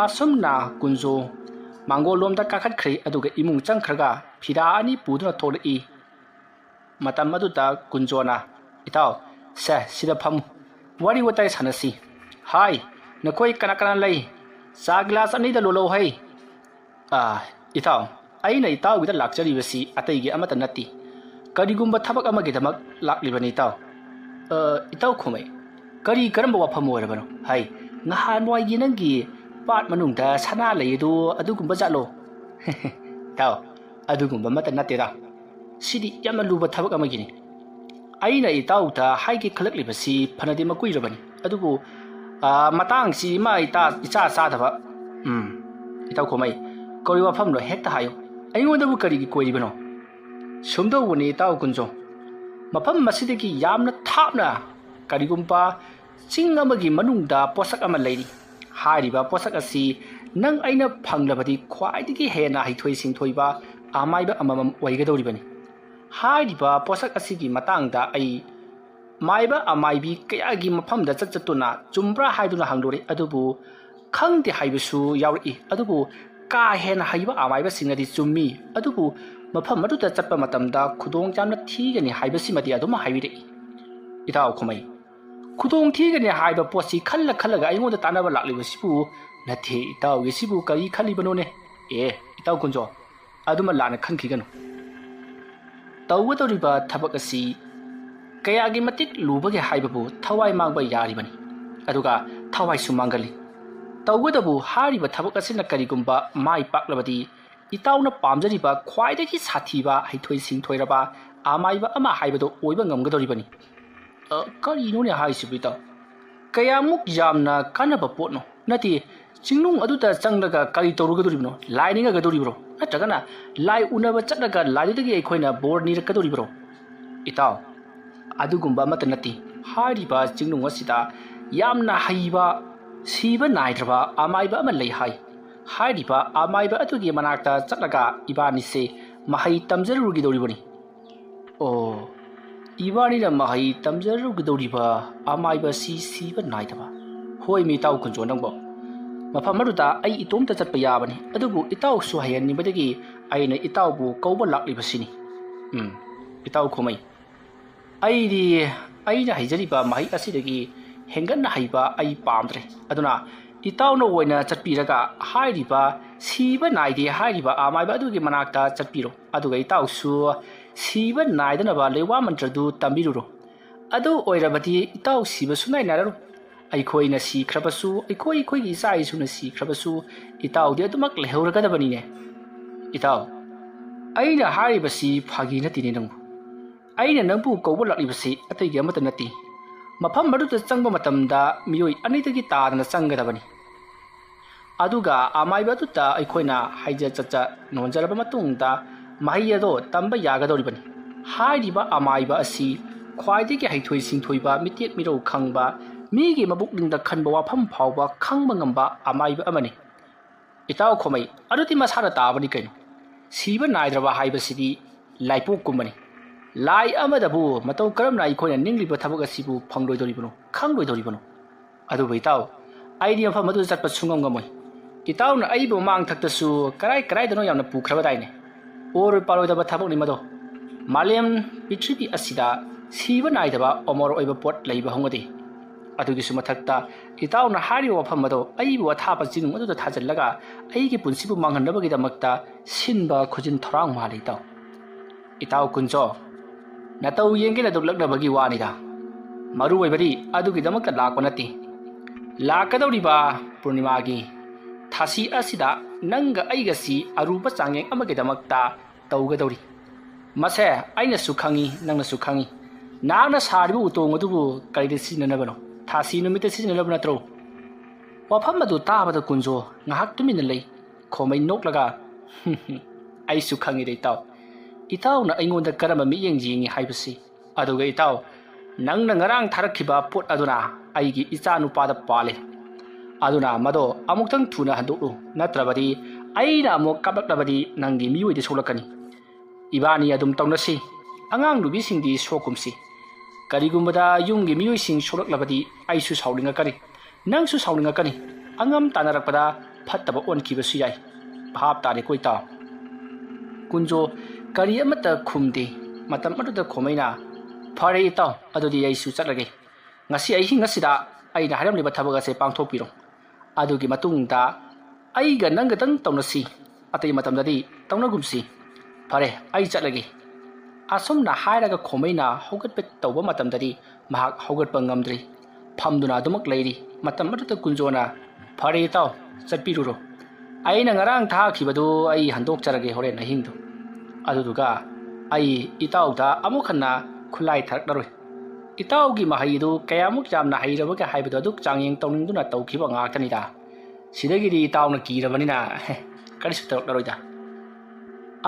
asumna kunjo mangolomda kakhat khri aduga imung changkhraga phira ani puduna tholai matam aduta kunjona itaw sa sida pham wari watai sanasi hai nakoi kana lai sa glass ani da lolo hai itaw aina itaw gida lakchari basi atai gi amata nati karigumba thabak amagi damak laklibani itaw itaw khomai kari karamba wafam oirabano hai ngahan wai gi nangi pat manungda sana leidu adugumba jalo taw adugumba mata nati da sidi yamna luba thabak amagi ni aina itauta haigi khalaklibasi phanadi makuirabani adubu matang si ma ita icha sa thaba Itaw Khomai kori wafam lo hekta hayo aingonda bu kari gi koiribano sumdo woni itaw kunjo mafam masidagi yamna thapna karigumpa ching amagi manungda posak ama leiri hariba posak asi nang aina phanglabadi khwaidigi hena haithoi singthoiba amaiba amamam oigadoribani hariba posak asigi matangda ai maiba amaibi kayagi mafamda chatchatuna chumbra haiduna hangdore adubu khangde haibisu yauri adubu ka hena haiba amaiba sinadi chummi adubu mafam maduda chatpa matamda khudong jamna thigani haibasimadi aduma haibire itaw khomai khudong thigani haiba posi khalla khallaga aingoda tanaba laklibasibu nathe itaw yesibu kari khalibano ne itaw kunjo aduma lana khankhiganu tawgadoriba thabak asi kayagi matik lubage haibabu thawai mangba yaribani aduga thawai sumangali tawgadabu hariba thabak asina karigumba mai paklabadi itawna pamjariba khwaidagi sathiba haithoi singthoiraba amaiba ama haibado oiba ngamgadoribani karino ne haisibu itaw kayamuk yamna kanaba potno nati chingnung aduta changlaga kari torugadoribno laininga gadoribro natragana lai unaba chatlaga laidagi aikhoina bor nirakadoribro itaw adugumba mata nati hariba chingnung asida yamna haiba siba naidraba amaiba ama lei hai hariba amaiba adugi manakta chatlaga ibani se mahai tamjarugi doribani ibani na mahai tamjarugi doriba amaiba siba naidaba hoi mi taw kunjo nangbo mafam maduda ai itomta chatpa yabani adubu itaw su hayan nibadagi aina itaw bu kauba laklibasini itaw khomai aina haijariba mahai asidagi henganna haiba ai pamdre aduna itawna oina chatpiraga hairiba siba naide hairiba amaiba adugi manakta chatpiro aduga itaw su siba naidana ba lewa mantradu tambiruro adu oirabati itaw siba sunai nararu aikhoina si khrabasu aikoi gi sai suna si khrabasu itaw de adumak lehorgadabani ne itaw aina haribasi phagi natine nangbu aina nangbu kawba laklibasi ataygi amata nati mafam maduda changba matamda miyoi anidagi tadana changgadabani aduga amaiba aduta aikhoina haija chacha nonjalaba matungda mahiyado tamba yagadoribani hariba amaiba asi khwaidagi haithoi singthoiba mitek miro khangba migi mabukningda khanba wafam phawba khangba ngamba amaiba amani itaw khomai aduti masara tabani kaino siba naidraba haibasidi laipok kumbani lai amadabu matau karam na ikhoina ningliba thabak asibu phangloidoribano khangloidoribano adu baitaw idea fa madu chatpa sungam gamoi itaw na aibu mang thaktasu karai dano yamna pukhraba daine or paloidaba thabak ni mado malem pitribi asida siba naidaba omor oiba pot leiba hongode adugi sumathakta itaw na hari wafam mado aibu athapa jinung madu thajallaga aigi punsibu manghanabagi damakta sinba khujin thorang mali itaw kunjo natau yengena duklaknabagi wanida maru oibadi adugi damakta lakwanati lakadoriba purnimagi thasi asida nanga aigasi aruba changyeng amagi damakta tawgadori mase aina sukhangi nangna sukhangi nagna saribu utong adubu kaide sinanabano thasi numita sinanab natro wafam adu tabada kunjo ngahak tumin lei khomai noklaga ai sukhangi dei taw itaw na aingonda karama mi yengjingi haibasi aduga itaw nangna ngarang tharakhiba pot aduna aigi icha nupada pale aduna mado amuktang thuna handoru natrabadi aina amok kabaklabadi nangi miyoide solakani ibani adum tawnasi angang lubi singdi sokumsi karigumbada yunggi miyoi sing solaklabadi aisu saulinga kari nangsu saulinga kani angam tanarakpada phattaba onkibasu yai bhap tare koita kunjo kari amata khumde matam aduda khomaina phare itaw adudi aisu chatlage ngasi ai hingasida aina haramliba thabaga se pangthopiro adugi matungda aiga nanga tang tawnasi atai matamdadi tawnagumsi phare ai chatlage asomna hairaga khomaina hogatpe tawba matamdadi mahak hogatpa ngamdri phamduna dumak leiri matam aduda kunjona phare itaw chatpiruro aina ngarang thakibadu ai handok charage horen ahingdu aduduga ai itawda amukhanna khulai tharklaroi itawgi mahaidu kayamuk jamna hairabaga haibadu aduk changyeng tawningduna tawkhiba ngaktanida ꯁꯤꯗꯒꯤꯗꯤ ꯏꯇꯥꯎꯅ ꯀꯤꯔꯕꯅꯤꯅ ꯀꯔꯤꯁꯨ ꯇꯧꯔꯛꯂꯔꯣꯏꯗ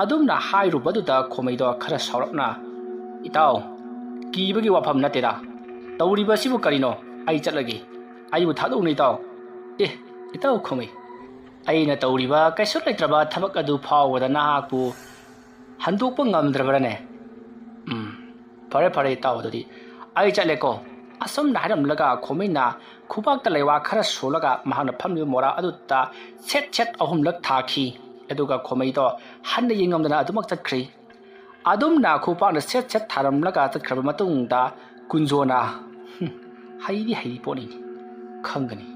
ꯑꯗꯨꯝꯅ ꯍꯥꯏꯔꯨꯕꯗꯨꯗ ꯈꯣꯃꯩꯗꯣ ꯈꯔ ꯁꯥꯎꯔꯞꯅ ꯏꯇꯥꯎ ꯀꯤꯕꯒꯤ ꯋꯥꯐꯝ ꯅꯠꯇꯦꯗ ꯇꯧꯔꯤꯕꯁꯤꯕꯨ ꯀꯔꯤꯅꯣ ꯑꯩ ꯆꯠꯂꯒꯦ ꯑꯩꯕꯨ ꯊꯥꯗꯣꯛꯎꯅ ꯏꯇꯥꯎ ꯏꯇꯥꯎ ꯈꯣꯃꯩ ꯑꯩꯅ ꯇꯧꯔꯤꯕ ꯀꯩꯁꯨ ꯂꯩꯇ꯭ꯔꯕ ꯊꯕꯛ ꯑꯗꯨ ꯐꯥꯎꯕꯗ ꯅꯍꯥꯛꯄꯨ ꯍꯟꯗꯣꯛꯄ ꯉꯝꯗ꯭ꯔꯕꯔꯅꯦ ꯐꯔꯦ ꯐꯔꯦ ꯏꯇꯥꯎ ꯑꯗꯨꯗꯤ ꯑꯩ ꯆꯠꯂꯦꯀꯣ ꯑꯁꯨꯝꯅ ꯍꯥꯏꯔꯝꯂꯒ ꯈꯣꯃꯩꯅ ꯈꯨꯕꯥꯛꯇ ꯂꯩꯋꯥ ꯈꯔ ꯁꯣꯜꯂꯒ ꯃꯍꯥꯛꯅ ꯐꯝꯂꯤꯕ ꯃꯣꯔꯥ ꯑꯗꯨꯗ ꯁꯦꯠ ꯁꯦꯠ 3ꯂꯛ ꯊꯥꯈꯤ ꯑꯗꯨꯒ ꯈꯣꯃꯩꯗꯣ ꯍꯟꯅ ꯌꯦꯡꯉꯝꯗꯅ ꯑꯗꯨꯃꯛ ꯆꯠꯈ꯭ꯔꯤ ꯑꯗꯨꯝꯅ ꯈꯨꯄꯥꯛꯅ ꯁꯦꯠ ꯁꯦꯠ ꯊꯥꯔꯝꯂꯒ ꯆꯠꯈ꯭ꯔꯕ ꯃꯇꯨꯡꯗ ꯀꯨꯟꯖꯣꯅ ꯍꯩꯔꯤ ꯄꯣꯠꯅꯤ ꯈꯪꯒꯅꯤ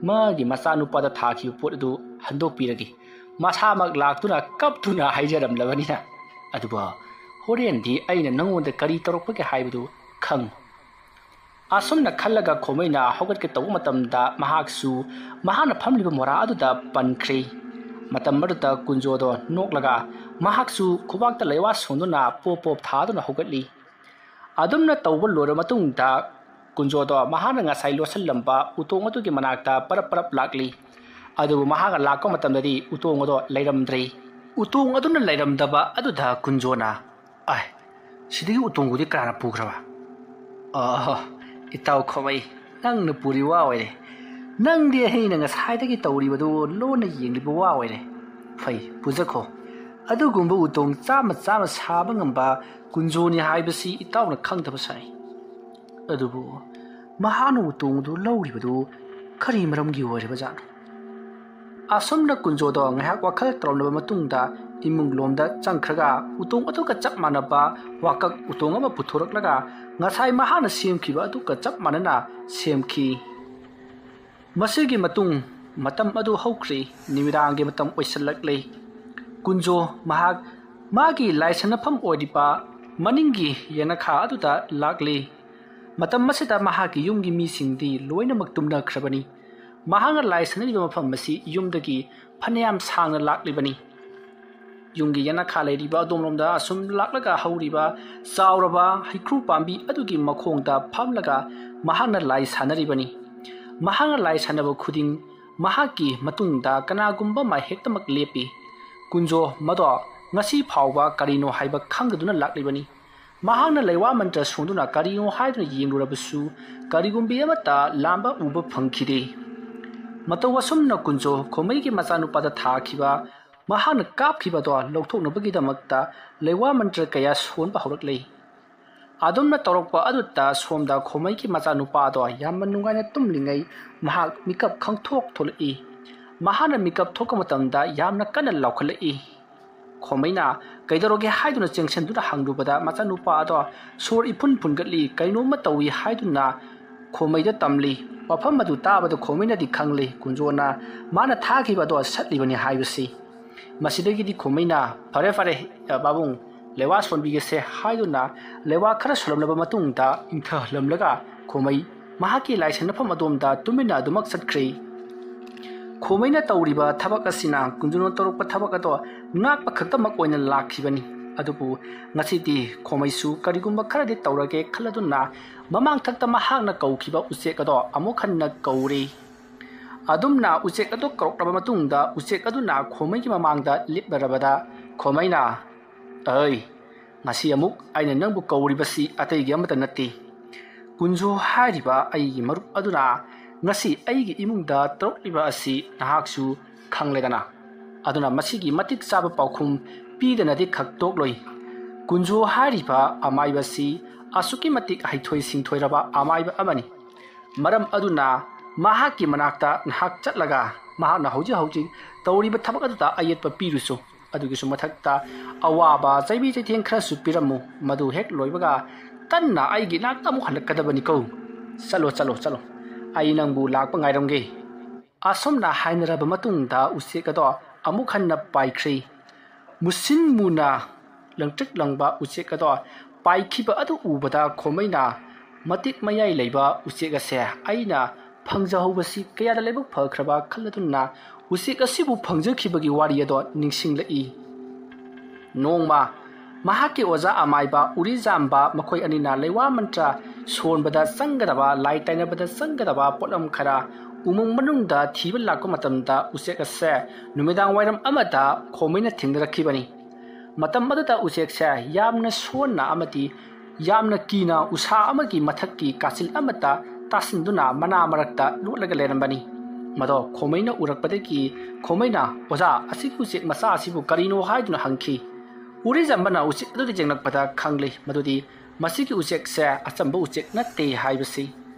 ꯃꯥꯒꯤ ꯃꯆꯥꯅꯨꯄꯥꯗ ꯊꯥꯈꯤꯕ ꯄꯣꯠ ꯑꯗꯨ ꯍꯟꯗꯣꯛꯄꯤꯔꯒꯦ ꯃꯁꯥꯃꯛ ꯂꯥꯛꯇꯨꯅ ꯀꯞꯇꯨꯅ ꯍꯥꯏꯖꯔꯝꯂꯕꯅꯤꯅ ꯑꯗꯨꯕꯨ ꯍꯣꯔꯦꯟꯗꯤ ꯑꯩꯅ ꯅꯉꯣꯟꯗ ꯀꯔꯤ ꯇꯧꯔꯛꯄꯒꯦ ꯍꯥꯏꯕꯗꯨ ꯈꯪ ꯑꯁꯨꯝꯅ ꯈꯜꯂꯒ ꯈꯣꯃꯩꯅ ꯍꯧꯒꯠꯀꯦ ꯇꯧꯕ ꯃꯇꯝꯗ ꯃꯍꯥꯛꯅ ꯐꯝꯂꯤꯕ ꯃꯣꯔꯥ ꯑꯗꯨꯗ ꯄꯟꯈ꯭ꯔꯦ ꯃꯇꯝ ꯑꯗꯨꯗ ꯀꯨꯟꯖꯣꯗꯣ ꯅꯣꯛꯂꯒ ꯃꯍꯥꯛꯁꯨ ꯈꯨꯕꯥꯛꯇ ꯂꯩꯋꯥ ꯁꯣꯟꯗꯨꯅ ꯄꯣꯞ ꯊꯥꯗꯨꯅ ꯍꯧꯒꯠꯂꯤ ꯑꯗꯨꯝꯅ ꯇꯧꯕ ꯂꯣꯏꯔꯕ ꯃꯇꯨꯡꯗ ꯀꯨꯟꯖꯣꯗꯣ ꯃꯍꯥꯛꯅ ꯉꯁꯥꯏ ꯂꯣꯠꯁꯤꯜꯂꯝꯕ ꯎꯇꯣꯡ ꯑꯗꯨꯒꯤ ꯃꯅꯥꯛꯇ ꯄꯔꯞ ꯂꯥꯛꯂꯤ ꯑꯗꯨꯕꯨ ꯃꯍꯥꯛꯅ ꯂꯥꯛꯄ ꯃꯇꯝꯗꯗꯤ ꯎꯇꯣꯡ ꯑꯗꯣ ꯂꯩꯔꯝꯗ꯭ꯔꯦ ꯎꯇꯣꯡ ꯑꯗꯨꯅ ꯂꯩꯔꯝꯗꯕ ꯑꯗꯨꯗ ꯀꯨꯟꯖꯣꯅ ꯁꯤꯗꯒꯤ ꯎꯇꯣꯡꯕꯨꯗꯤ ꯀꯅꯥꯅ ꯄꯨꯈ꯭ꯔꯕ ꯏꯇꯥꯎ ꯈꯣꯃꯩ ꯅꯪꯅ ꯄꯨꯔꯤ ꯋꯥ ꯑꯣꯏꯔꯦ ꯅꯪꯗꯤ ꯑꯩꯅ ꯉꯁꯥꯏꯗꯒꯤ ꯇꯧꯔꯤꯕꯗꯨ ꯂꯣꯟꯅ ꯌꯦꯡꯂꯤꯕ ꯋꯥ ꯑꯣꯏꯔꯦ ꯐꯩ ꯄꯨꯖꯈꯣ ꯑꯗꯨꯒꯨꯝꯕ ꯎꯇꯣꯡ ꯆꯥꯝꯃ ꯁꯥꯕ ꯉꯝꯕ ꯀꯨꯟꯖꯣꯅꯤ ꯍꯥꯏꯕꯁꯤ ꯏꯇꯥꯎꯅ ꯈꯪꯗꯕ ꯁꯥꯏ ꯑꯗꯨꯕꯨ ꯃꯍꯥꯛꯅ ꯎꯇꯣꯡꯗꯨ ꯂꯧꯔꯤꯕꯗꯨ ꯀꯔꯤ ꯃꯔꯝꯒꯤ ꯑꯣꯏꯔꯤꯕꯖꯥꯠꯅꯣ ꯑꯁꯨꯝꯅ ꯀꯨꯟꯖꯣꯗꯣ ꯉꯥꯏꯍꯥꯛ ꯋꯥꯈꯜ ꯇꯧꯔꯝꯂꯕ ꯃꯇꯨꯡꯗ ꯏꯃꯨꯡ ꯂꯣꯝꯗ ꯆꯪꯈ꯭ꯔꯒ ꯎꯇꯣꯡ ꯑꯗꯨꯒ ꯆꯞ ꯃꯥꯟꯅꯕ ꯋꯥꯀꯛ ꯎꯇꯣꯡ ꯑꯃ ꯄꯨꯊꯣꯔꯛꯂꯒ ꯉꯁꯥꯏ ꯃꯍꯥꯛꯅ ꯁꯦꯝꯈꯤꯕ ꯑꯗꯨꯒ ꯆꯞ ꯃꯥꯟꯅꯅ ꯁꯦꯝꯈꯤ ꯃꯁꯤꯒꯤ ꯃꯇꯨꯡ ꯃꯇꯝ ꯑꯗꯨ ꯍꯧꯈ꯭ꯔꯤ ꯅꯨꯃꯤꯗꯥꯡꯒꯤ ꯃꯇꯝ ꯑꯣꯏꯁꯜꯂꯛꯂꯦ ꯀꯨꯟꯖꯣ ꯃꯥꯒꯤ ꯂꯥꯏꯁꯟꯅꯐꯝ ꯑꯣꯏꯔꯤꯕ ꯃꯅꯤꯡꯒꯤ ꯌꯦꯅꯈꯥ ꯑꯗꯨꯗ ꯂꯥꯛꯂꯤ ꯃꯇꯝ ꯑꯁꯤꯗ ꯃꯍꯥꯛꯀꯤ ꯌꯨꯝꯒꯤ ꯃꯤꯁꯤꯡꯗꯤ ꯂꯣꯏꯅꯃꯛ ꯇꯨꯝꯅꯈ꯭ꯔꯕꯅꯤ ꯃꯍꯥꯛꯅ ꯂꯥꯏ ꯁꯟꯅꯔꯤꯕ ꯃꯐꯝ ꯑꯁꯤ ꯌꯨꯝꯗꯒꯤ ꯐꯅꯌꯥꯝ ꯁꯥꯡꯅ ꯂꯥꯛꯂꯤꯕꯅꯤ ꯌꯨꯝꯒꯤ ꯌꯦꯅꯈꯥ ꯂꯩꯔꯤꯕ ꯑꯗꯣꯝꯂꯣꯝꯗ ꯑꯁꯨꯝ ꯂꯥꯛꯂꯒ ꯍꯧꯔꯤꯕ ꯆꯥꯎꯔꯕ ꯍꯩꯀ꯭ꯔꯨ ꯄꯥꯝꯕꯤ ꯑꯗꯨꯒꯤ ꯃꯈꯣꯡꯗ ꯐꯝꯂꯒ ꯃꯍꯥꯛꯅ ꯂꯥꯏ ꯁꯥꯟꯅꯔꯤꯕꯅꯤ ꯃꯍꯥꯛꯅ ꯂꯥꯏ ꯁꯥꯟꯅꯕ ꯈꯨꯗꯤꯡ ꯃꯍꯥꯛꯀꯤ ꯃꯇꯨꯡꯗ ꯀꯅꯥꯒꯨꯝꯕ ꯑꯃ ꯍꯦꯛꯇꯃꯛ ꯂꯦꯞꯄꯤ ꯀꯨꯟꯖꯣ ꯃꯗꯣ ꯉꯁꯤ ꯐꯥꯎꯕ ꯀꯔꯤꯅꯣ ꯍꯥꯏꯕ ꯈꯪꯗꯗꯨꯅ ꯂꯥꯛꯂꯤꯕꯅꯤ ꯃꯍꯥꯛꯅ ꯂꯩꯋꯥ ꯃꯟꯇ꯭ꯔ ꯁꯣꯟꯗꯨꯅ ꯀꯔꯤꯅꯣ ꯍꯥꯏꯗꯨꯅ ꯌꯦꯡꯂꯨꯔꯕꯁꯨ ꯀꯔꯤꯒꯨꯝꯕꯤ ꯑꯃꯠꯇ ꯂꯥꯝꯕ ꯎꯕ ꯐꯪꯈꯤꯗꯦ ꯃꯇꯧ ꯑꯁꯨꯝꯅ ꯀꯨꯟꯖꯣ ꯈꯣꯃꯩꯒꯤ ꯃꯆꯥꯅꯨꯄꯥꯗ ꯊꯥꯈꯤꯕ ꯃꯍꯥꯛꯅ ꯀꯥꯞꯈꯤꯕꯗꯣ ꯂꯧꯊꯣꯛꯅꯕꯒꯤꯗꯃꯛꯇ ꯂꯩꯋꯥ ꯃꯟꯇ꯭ꯔ ꯀꯌꯥ ꯁꯣꯟꯕ ꯍꯧꯔꯛꯂꯤ ꯑꯗꯨꯝꯅ ꯇꯧꯔꯛꯄ ꯑꯗꯨꯗ ꯁꯣꯝꯗ ꯈꯣꯃꯩꯒꯤ ꯃꯆꯥꯅꯨꯄꯥꯗꯣ ꯌꯥꯝꯅ ꯅꯨꯡꯉꯥꯏꯅ ꯇꯨꯝꯂꯤꯉꯩ ꯃꯍꯥꯛ ꯃꯤꯀꯞ ꯊꯣꯛꯂꯛꯏ ꯃꯍꯥꯛꯅ ꯃꯤꯀꯞ ꯊꯣꯛꯄ ꯃꯇꯝꯗ ꯌꯥꯝꯅ ꯀꯟꯅ ꯂꯥꯎꯈꯠꯂꯛꯏ ꯈꯣꯃꯩꯅ ꯀꯩꯗꯧꯔꯒꯦ ꯍꯥꯏꯗꯨꯅ ꯆꯦꯡꯁꯟꯗꯨꯅ ꯍꯪꯂꯨꯕꯗ ꯃꯆꯥꯅꯨꯄꯥ ꯑꯗꯣ ꯁꯣꯔ ꯏꯐꯨꯟ ꯐꯨꯟꯒꯠꯂꯤ ꯀꯩꯅꯣꯝꯃ ꯇꯧꯏ ꯍꯥꯏꯗꯨꯅ ꯈꯣꯃꯩꯗ ꯇꯝꯂꯤ ꯋꯥꯐꯝ ꯑꯗꯨ ꯇꯥꯕꯗ ꯈꯣꯃꯩꯅꯗꯤ ꯈꯪꯂꯤ ꯀꯨꯟꯖꯣꯅ ꯃꯥꯅ ꯊꯥꯈꯤꯕ ꯑꯗꯣ ꯁꯠꯂꯤꯕꯅꯤ ꯍꯥꯏꯕꯁꯤ ꯃꯁꯤꯗꯒꯤꯗꯤ ꯈꯣꯃꯩꯅ ꯐꯔꯦ ꯄꯥꯕꯨꯡ ꯂꯩꯋꯥ ꯁꯣꯟꯕꯤꯒꯦꯁꯦ ꯍꯥꯏꯗꯨꯅ ꯂꯩꯋꯥ ꯈꯔ ꯁꯣꯜꯂꯝꯂꯕ ꯃꯇꯨꯡꯗ ꯏꯪꯊꯍꯜꯂꯝꯂꯒ ꯈꯣꯃꯩ ꯃꯍꯥꯛꯀꯤ ꯂꯥꯏꯁꯟꯅꯐꯝ ꯑꯗꯣꯝꯗ ꯇꯨꯃꯤꯟꯅ ꯑꯗꯨꯃꯛ ꯆꯠꯈ꯭ꯔꯦ ꯈꯣꯃꯩꯅ ꯇꯧꯔꯤꯕ ꯊꯕꯛ ꯑꯁꯤꯅ ꯀꯨꯟꯖꯣꯅ ꯇꯧꯔꯛꯄ ꯊꯕꯛ ꯑꯗꯣ ꯉꯥꯛꯄ ꯈꯛꯇꯃꯛ ꯑꯣꯏꯅ ꯂꯥꯛꯈꯤꯕꯅꯤ ꯑꯗꯨꯕꯨ ꯉꯁꯤꯗꯤ ꯈꯣꯃꯩꯁꯨ ꯀꯔꯤꯒꯨꯝꯕ ꯈꯔꯗꯤ ꯇꯧꯔꯒꯦ ꯈꯜꯂꯗꯨꯅ ꯃꯃꯥꯡꯊꯛꯇ ꯃꯍꯥꯛꯅ ꯀꯧꯈꯤꯕ ꯎꯆꯦꯛ ꯑꯗꯣ ꯑꯃꯨꯛ ꯍꯟꯅ ꯀꯧꯔꯤ ꯑꯗꯨꯝꯅ ꯎꯆꯦꯛ ꯑꯗꯨ ꯀꯧꯔꯛꯂꯕ ꯃꯇꯨꯡꯗ ꯎꯆꯦꯛ ꯑꯗꯨꯅ ꯈꯣꯃꯩꯒꯤ ꯃꯃꯥꯡꯗ ꯂꯦꯞꯂꯔꯕꯗ ꯈꯣꯃꯩꯅ ꯉꯁꯤ ꯑꯃꯨꯛ ꯑꯩꯅ ꯅꯪꯕꯨ ꯀꯧꯔꯤꯕꯁꯤ ꯑꯇꯩꯒꯤ ꯑꯃꯠꯇ ꯅꯠꯇꯦ ꯀꯨꯟꯖꯣ ꯍꯥꯏꯔꯤꯕ ꯑꯩꯒꯤ ꯃꯔꯨꯞ ꯑꯗꯨꯅ ꯉꯁꯤ ꯑꯩꯒꯤ ꯏꯃꯨꯡꯗ ꯇꯧꯔꯛꯂꯤꯕ ꯑꯁꯤ ꯅꯍꯥꯛꯁꯨ ꯈꯪꯂꯦꯗꯅ ꯑꯗꯨꯅ ꯃꯁꯤꯒꯤ ꯃꯇꯤꯛ ꯆꯥꯕ ꯄꯥꯎꯈꯨꯝ ꯄꯤꯗꯅꯗꯤ ꯈꯛꯇꯣꯛꯂꯣꯏ ꯀꯨꯟꯖꯣ ꯍꯥꯏꯔꯤꯕ ꯑꯃꯥꯏꯕꯁꯤ ꯑꯁꯨꯛꯀꯤ ꯃꯇꯤꯛ ꯍꯩꯊꯣꯏ ꯁꯤꯡꯊꯣꯏꯔꯕ ꯑꯃꯥꯏꯕ ꯑꯃꯅꯤ ꯃꯔꯝ ꯑꯗꯨꯅ ꯃꯍꯥꯛꯀꯤ ꯃꯅꯥꯛꯇ ꯉꯥꯏꯍꯥꯛ ꯆꯠꯂꯒ ꯃꯍꯥꯛꯅ ꯍꯧꯖꯤꯛ ꯇꯧꯔꯤꯕ ꯊꯕꯛ ꯑꯗꯨꯗ ꯑꯌꯦꯠꯄ ꯄꯤꯔꯨꯁꯨ ꯑꯗꯨꯒꯤꯁꯨ ꯃꯊꯛꯇ ꯑꯋꯥꯕ ꯆꯩꯕꯤ ꯆꯩꯊꯦꯡ ꯈꯔꯁꯨ ꯄꯤꯔꯝꯃꯨ ꯃꯗꯨ ꯍꯦꯛ ꯂꯣꯏꯕꯒ ꯇꯟꯅ ꯑꯩꯒꯤ ꯅꯥꯛꯇ ꯑꯃꯨꯛ ꯍꯜꯂꯛꯀꯗꯕꯅꯤꯀꯣ ꯆꯠꯂꯣ ꯑꯩ ꯅꯪꯕꯨ ꯂꯥꯛꯄ ꯉꯥꯏꯔꯝꯒꯦ ꯑꯁꯨꯝꯅ ꯍꯥꯏꯅꯔꯕ ꯃꯇꯨꯡꯗ ꯎꯆꯦꯛ ꯑꯗꯣ ꯑꯃꯨꯛ ꯍꯟꯅ ꯄꯥꯏꯈ꯭ꯔꯦ ꯃꯨꯁꯤꯟ ꯃꯨꯅ ꯂꯪꯇ꯭ꯔꯤꯛ ꯂꯪꯕ ꯎꯆꯦꯛ ꯑꯗꯣ ꯄꯥꯏꯈꯤꯕ ꯑꯗꯨ ꯎꯕꯗ ꯈꯣꯃꯩꯅ ꯃꯇꯤꯛ ꯃꯌꯥꯏ ꯂꯩꯕ ꯎꯆꯦꯛ ꯑꯁꯦ ꯑꯩꯅ ꯐꯪꯖꯍꯧꯕꯁꯤ ꯀꯌꯥꯗ ꯂꯥꯏꯕꯛ ꯐꯈ꯭ꯔꯕ ꯈꯜꯂꯗꯨꯅ ꯎꯆꯦꯛ ꯑꯁꯤꯕꯨ ꯐꯪꯖꯈꯤꯕꯒꯤ ꯋꯥꯔꯤ ꯑꯗꯣ ꯅꯤꯡꯁꯤꯡꯂꯛꯏ ꯅꯣꯡꯃ ꯃꯍꯥꯛꯀꯤ ꯑꯣꯖꯥ ꯑꯃꯥꯏꯕ ꯎꯔꯤꯖꯥꯝꯕ ꯃꯈꯣꯏ ꯑꯅꯤꯅ ꯂꯩꯋꯥ ꯃꯟꯇ꯭ꯔ ꯁꯣꯟꯕꯗ ꯆꯪꯒꯗꯕ ꯂꯥꯏ ꯇꯩꯅꯕꯗ ꯆꯪꯒꯗꯕ ꯄꯣꯠꯂꯝ ꯈꯔ ꯎꯃꯪ ꯃꯅꯨꯡꯗ ꯊꯤꯕ ꯂꯥꯛꯄ ꯃꯇꯝꯗ ꯎꯆꯦꯛ ꯑꯁꯦ ꯅꯨꯃꯤꯗꯥꯡ ꯋꯥꯏꯔꯝ ꯑꯃꯗ ꯈꯣꯃꯩꯅ ꯊꯦꯡꯅꯔꯛꯈꯤꯕꯅꯤ꯫ ꯃꯇꯝ ꯑꯗꯨꯗ ꯎꯆꯦꯛꯁꯦ ꯌꯥꯝꯅ ꯁꯣꯟꯅ ꯑꯃꯗꯤ ꯌꯥꯝꯅ ꯀꯤꯅ ꯎꯁꯥ ꯑꯃꯒꯤ ꯃꯊꯛꯀꯤ ꯀꯥꯆꯤꯜ ꯑꯃꯗ ꯇꯥꯁꯤꯟꯗꯨꯅ ꯃꯅꯥ ꯃꯔꯛꯇ ꯂꯣꯠꯂꯒ ꯂꯩꯔꯝꯕꯅꯤ꯫ ꯃꯗꯣ ꯈꯣꯃꯩꯅ ꯎꯔꯛꯄꯗꯒꯤ ꯈꯣꯃꯩꯅ ꯑꯣꯖꯥ ꯑꯁꯤꯒꯤ ꯎꯆꯦꯛ ꯃꯆꯥ ꯑꯁꯤꯕꯨ ꯀꯔꯤꯅꯣ ꯍꯥꯏꯗꯨꯅ ꯍꯪꯈꯤ꯫ ꯎꯔꯤꯖꯝꯕꯅ ꯎꯆꯦꯛ ꯑꯗꯨꯗ ꯌꯦꯡꯂꯛꯄꯗ ꯈꯪꯂꯤ ꯃꯗꯨꯗꯤ ꯃꯁꯤꯒꯤ ꯎꯆꯦꯛꯁꯦ ꯑꯆꯝꯕ ꯎꯆꯦꯛ ꯅꯠꯇꯦ ꯍꯥꯏꯕꯁꯤ꯫